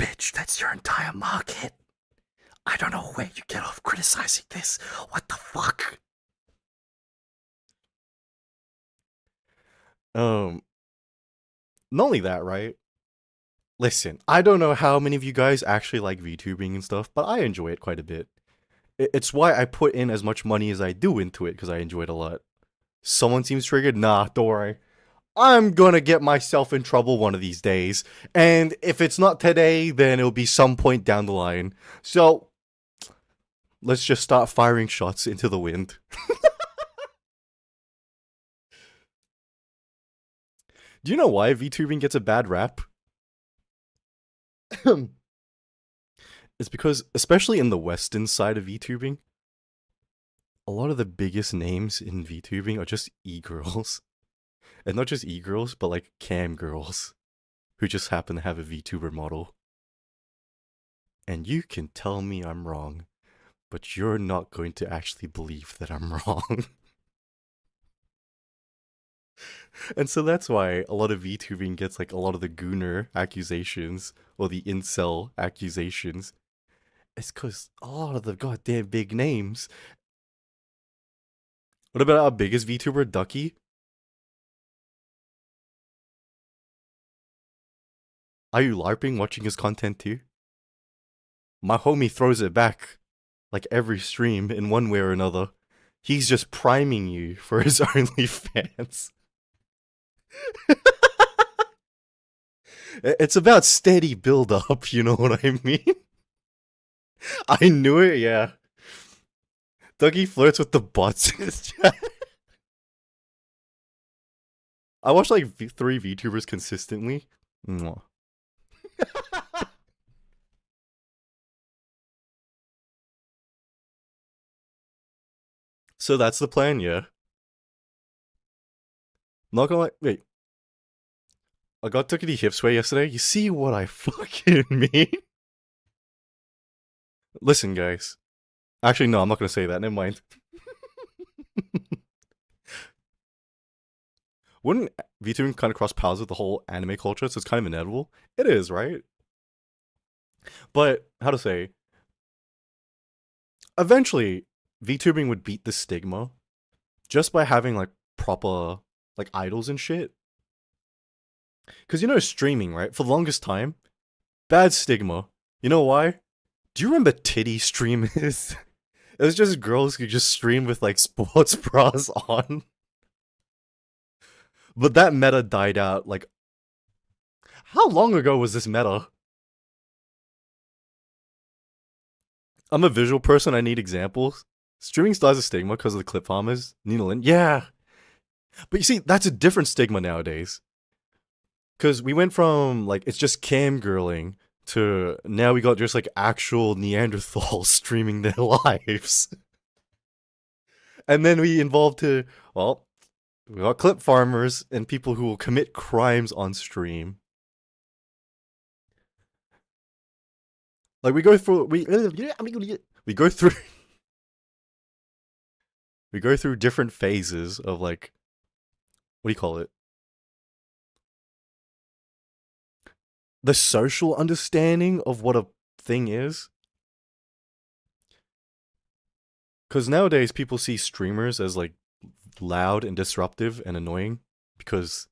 Bitch, that's your entire market. I don't know where you get off criticizing this. What the fuck? Um, Not only that, right? Listen, I don't know how many of you guys actually like VTubing and stuff, but I enjoy it quite a bit. It's why I put in as much money as I do into it, because I enjoy it a lot. Someone seems triggered? Nah, don't worry. I'm gonna get myself in trouble one of these days. And if it's not today, then it'll be some point down the line. So, let's just start firing shots into the wind. Do you know why VTubing gets a bad rap? It's because, especially in the western side of VTubing, a lot of the biggest names in VTubing are just e-girls. And not just e-girls, but like cam girls who just happen to have a VTuber model. And you can tell me I'm wrong, but you're not going to actually believe that I'm wrong. And so that's why a lot of VTubing gets like a lot of the gooner accusations or the incel accusations. It's because a lot of the goddamn big names. What about our biggest VTuber, Ducky? Are you LARPing watching his content too? My homie throws it back like every stream in one way or another. He's just priming you for his OnlyFans. It's about steady build up, you know what I mean? I knew it, yeah. Dougie flirts with the bots in his chat. I watch like 3 VTubers consistently. Mwah. So that's the plan, yeah. Not gonna lie, wait. I got Tuckity Hipsway yesterday. You see what I fucking mean? Listen, guys. Actually, no, I'm not gonna say that. Never mind. Wouldn't VTubing kind of cross paths with the whole anime culture? So it's kind of inevitable. It is, right? But how to say? Eventually, VTubing would beat the stigma just by having like proper like idols and shit. Because streaming, right? For the longest time, bad stigma. You know why? Do you remember titty streamers? It was just girls who just stream with like sports bras on. But that meta died out like how long ago was this meta? I'm a visual person, I need examples. Streaming still has a stigma because of the clip farmers. Nina Lynn. Yeah. But you see, that's a different stigma nowadays. Because we went from like it's just cam girling to now we got just like actual Neanderthals streaming their lives. And then we evolved to, well, we got clip farmers and people who will commit crimes on stream. Like we go through we go through different phases of like, what do you call it? The social understanding of what a thing is. Because nowadays people see streamers as like loud and disruptive and annoying because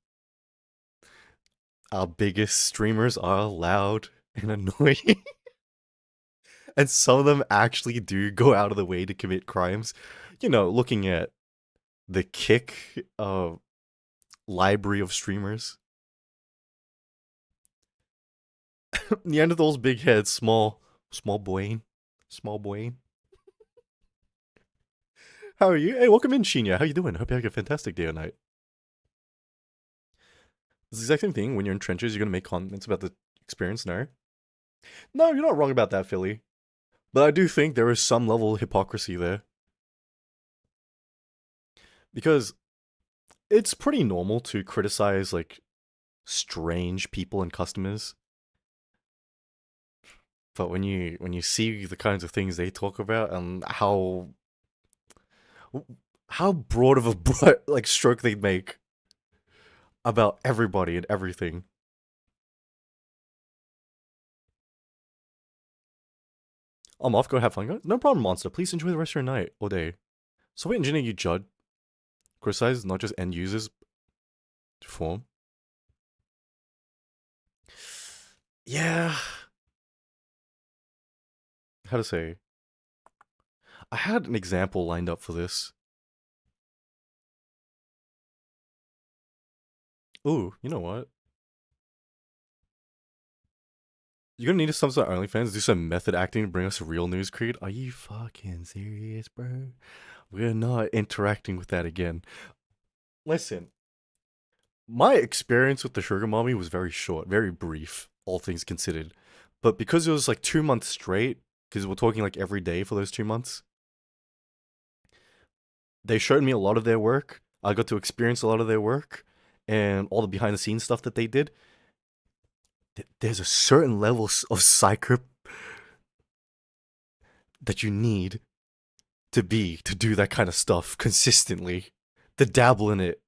our biggest streamers are loud and annoying. And some of them actually do go out of the way to commit crimes. You know, looking at the Kick library of streamers. Neanderthals, big head, small brain. Small brain. How are you? Hey, welcome in, Shinya. How you doing? Hope you have a fantastic day or night. It's the exact same thing. When you're in trenches, you're gonna make comments about the experience, no? No, you're not wrong about that, Philly. But I do think there is some level of hypocrisy there. Because it's pretty normal to criticize, like, strange people and customers. But when you see the kinds of things they talk about and how broad of a like stroke they make about everybody and everything. I'm off. Go have fun. Go. No problem, monster. Please enjoy the rest of your night or day. So, what engineer you judge, criticize, not just end users to form? Yeah. How to say? I had an example lined up for this. Ooh, you know what? You're gonna need to sub to OnlyFans, do some method acting to bring us real news, Creed. Are you fucking serious, bro? We're not interacting with that again. Listen, my experience with the sugar mommy was very short, very brief, all things considered. But because it was like 2 months straight, because we're talking like every day for those 2 months, they showed me a lot of their work. I got to experience a lot of their work and all the behind the scenes stuff that they did. There's a certain level of psycho that you need to do that kind of stuff consistently, to dabble in it.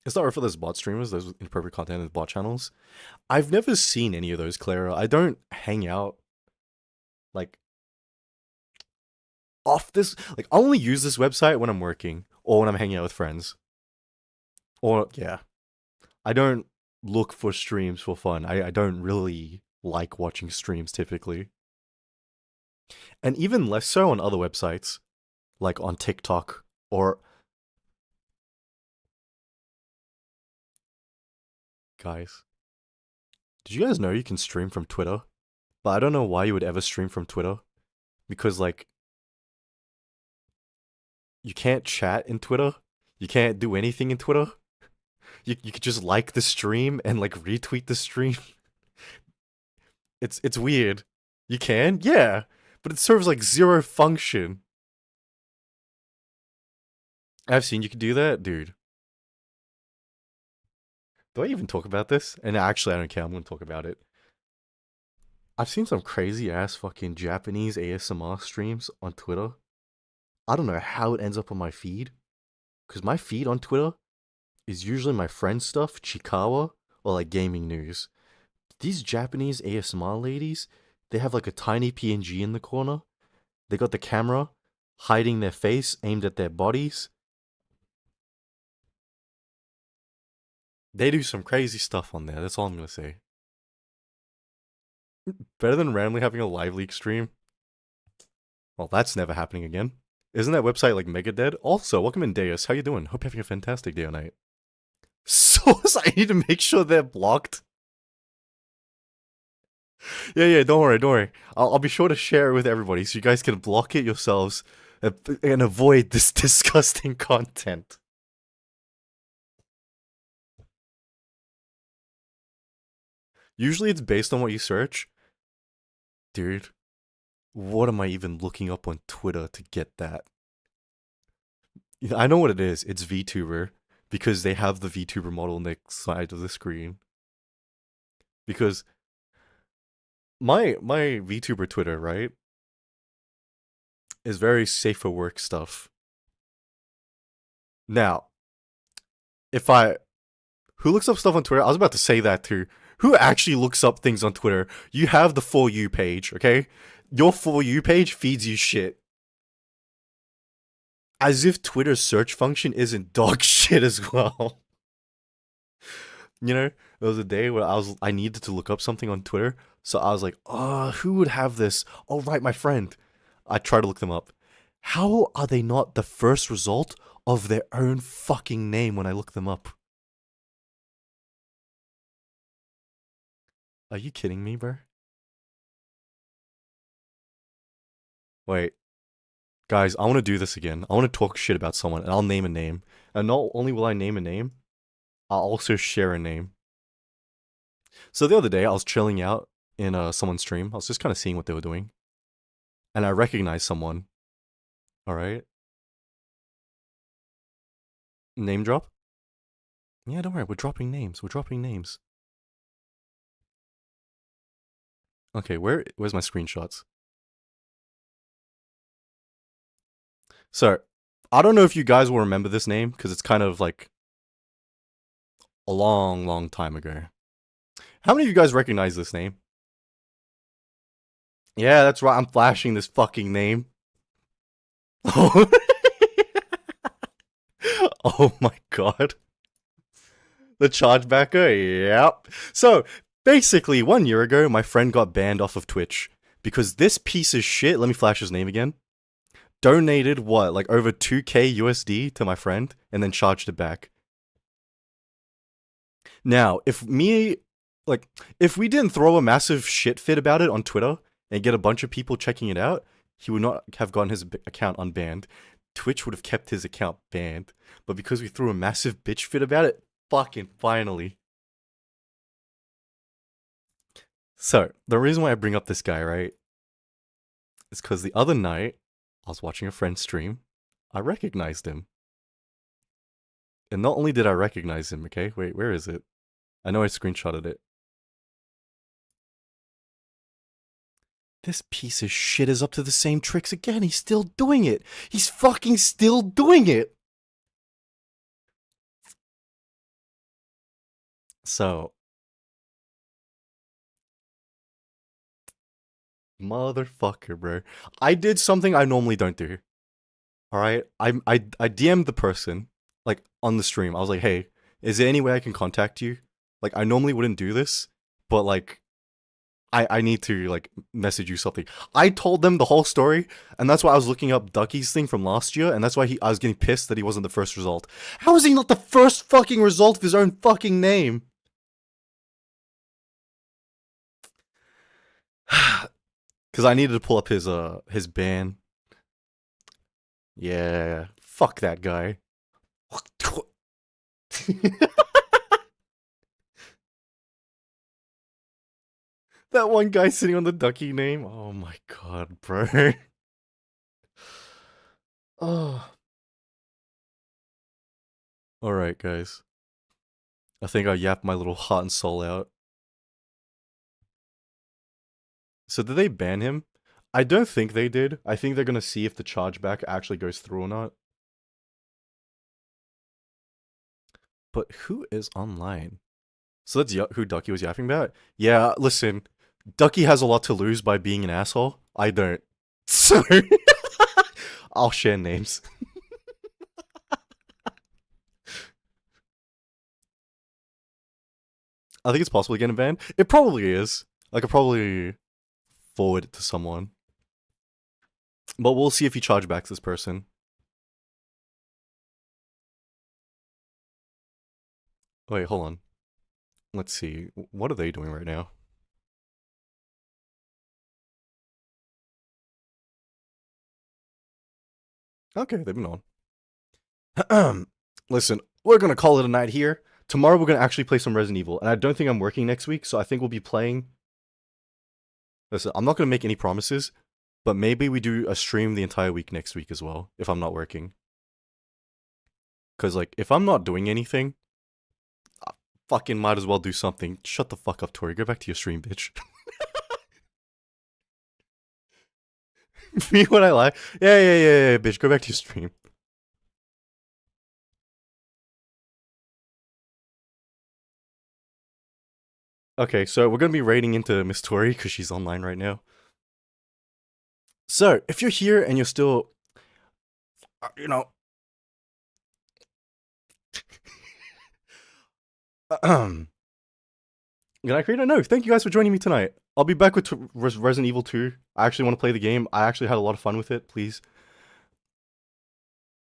It's not for those bot streamers, those inappropriate content and bot channels. I've never seen any of those, Clara. I don't hang out like off this. Like, I only use this website when I'm working or when I'm hanging out with friends. Or yeah, I don't look for streams for fun. I don't really like watching streams typically, and even less so on other websites like on TikTok or guys. Did you guys know you can stream from Twitter? But I don't know why you would ever stream from Twitter. Because, like, you can't chat in Twitter. You can't do anything in Twitter. You could just like the stream and, like, retweet the stream. It's weird. You can? Yeah. But it serves, like, zero function. I've seen you can do that? Dude. Do I even talk about this? And actually, I don't care. I'm going to talk about it. I've seen some crazy ass fucking Japanese ASMR streams on Twitter. I don't know how it ends up on my feed. Because my feed on Twitter is usually my friend stuff, Chikawa, or like gaming news. These Japanese ASMR ladies, they have like a tiny PNG in the corner. They got the camera hiding their face aimed at their bodies. They do some crazy stuff on there. That's all I'm going to say. Better than randomly having a live leak stream. Well, that's never happening again. Isn't that website like mega dead? Also, welcome in Deus. How you doing? Hope you're having a fantastic day or night. Source, I need to make sure they're blocked. Yeah, don't worry. I'll be sure to share it with everybody so you guys can block it yourselves and avoid this disgusting content. Usually it's based on what you search. Dude, what am I even looking up on Twitter to get that? I know what it is. It's VTuber because they have the VTuber model on the side of the screen. Because my VTuber Twitter, right, is very safe for work stuff. Now, if I who looks up stuff on Twitter? I was about to say that too. Who actually looks up things on Twitter? You have the For You page, okay? Your For You page feeds you shit. As if Twitter's search function isn't dog shit as well. You know, there was a day where I needed to look up something on Twitter, so I was like, oh, who would have this? Oh, right, my friend. I tried to look them up. How are they not the first result of their own fucking name when I look them up? Are you kidding me, bro? Wait, guys, I want to do this again. I want to talk shit about someone, and I'll name a name. And not only will I name a name, I'll also share a name. So the other day, I was chilling out in someone's stream. I was just kind of seeing what they were doing, and I recognized someone. All right, name drop. Yeah, don't worry. We're dropping names. We're dropping names. Okay, where's my screenshots? So, I don't know if you guys will remember this name because it's kind of like a long, long time ago. How many of you guys recognize this name? Yeah, that's right. I'm flashing this fucking name. Oh, oh my god. The chargebacker? Yep. So, basically, 1 year ago, my friend got banned off of Twitch because this piece of shit, let me flash his name again, donated what, like over 2k USD to my friend and then charged it back. Now, if we didn't throw a massive shit fit about it on Twitter and get a bunch of people checking it out, he would not have gotten his account unbanned. Twitch would have kept his account banned. But because we threw a massive bitch fit about it, fucking finally. So, the reason why I bring up this guy, right, is because the other night, I was watching a friend stream, I recognized him. And not only did I recognize him, okay, wait, where is it? I know I screenshotted it. This piece of shit is up to the same tricks again. He's still doing it. He's fucking still doing it. So, motherfucker, bro. I did something I normally don't do. All right, I DM'd the person like on the stream. I was like, hey, is there any way I can contact you? Like, I normally wouldn't do this, but like, I need to like message you something. I told them the whole story, and that's why I was looking up Ducky's thing from last year, and that's why I was getting pissed that he wasn't the first result. How is he not the first fucking result of his own fucking name? Because I needed to pull up his ban. Yeah, fuck that guy. That one guy sitting on the Ducky name. Oh my god, bro. Oh. Alright, guys. I think I yapped my little heart and soul out. So did they ban him? I don't think they did. I think they're gonna see if the chargeback actually goes through or not. But who is online? So that's who Ducky was yapping about? Yeah, listen. Ducky has a lot to lose by being an asshole. I don't. So, I'll share names. I think it's possible to get him banned. It probably is. I could probably forward it to someone. But we'll see if he chargebacks this person. Wait, hold on. Let's see. What are they doing right now? Okay, they've been on. Listen, we're gonna call it a night here. Tomorrow we're gonna actually play some Resident Evil, and I don't think I'm working next week, so I think we'll be playing. Listen, I'm not gonna make any promises, but maybe we do a stream the entire week next week as well, if I'm not working. Cause like, if I'm not doing anything, I fucking might as well do something. Shut the fuck up, Tori. Go back to your stream, bitch. Me when I lie. Yeah, bitch. Go back to your stream. Okay, so we're gonna be raiding into Miss Tori because she's online right now. So if you're here and you're still, you know, can I create a note? Thank you guys for joining me tonight. I'll be back with Resident Evil 2. I actually want to play the game. I actually had a lot of fun with it. Please.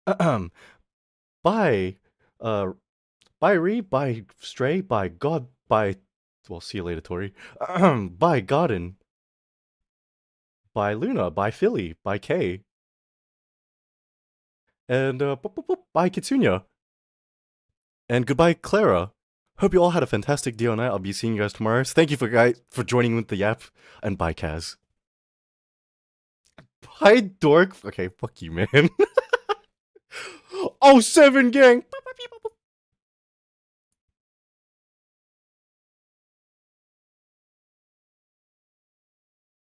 Bye. Uh, bye Ree. Bye Stray. Bye God. Bye. Well, see you later, Tori. Bye Garden. Bye Luna. Bye Philly. Bye Kay. And bye Kitsunya. And goodbye Clara. Hope you all had a fantastic day or night. I'll be seeing you guys tomorrow. So thank you for joining with the Yap. And bye Kaz. Bye Dork. Okay, fuck you, man. Oh, 7 gang.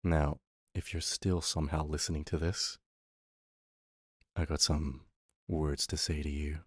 Now, if you're still somehow listening to this, I got some words to say to you.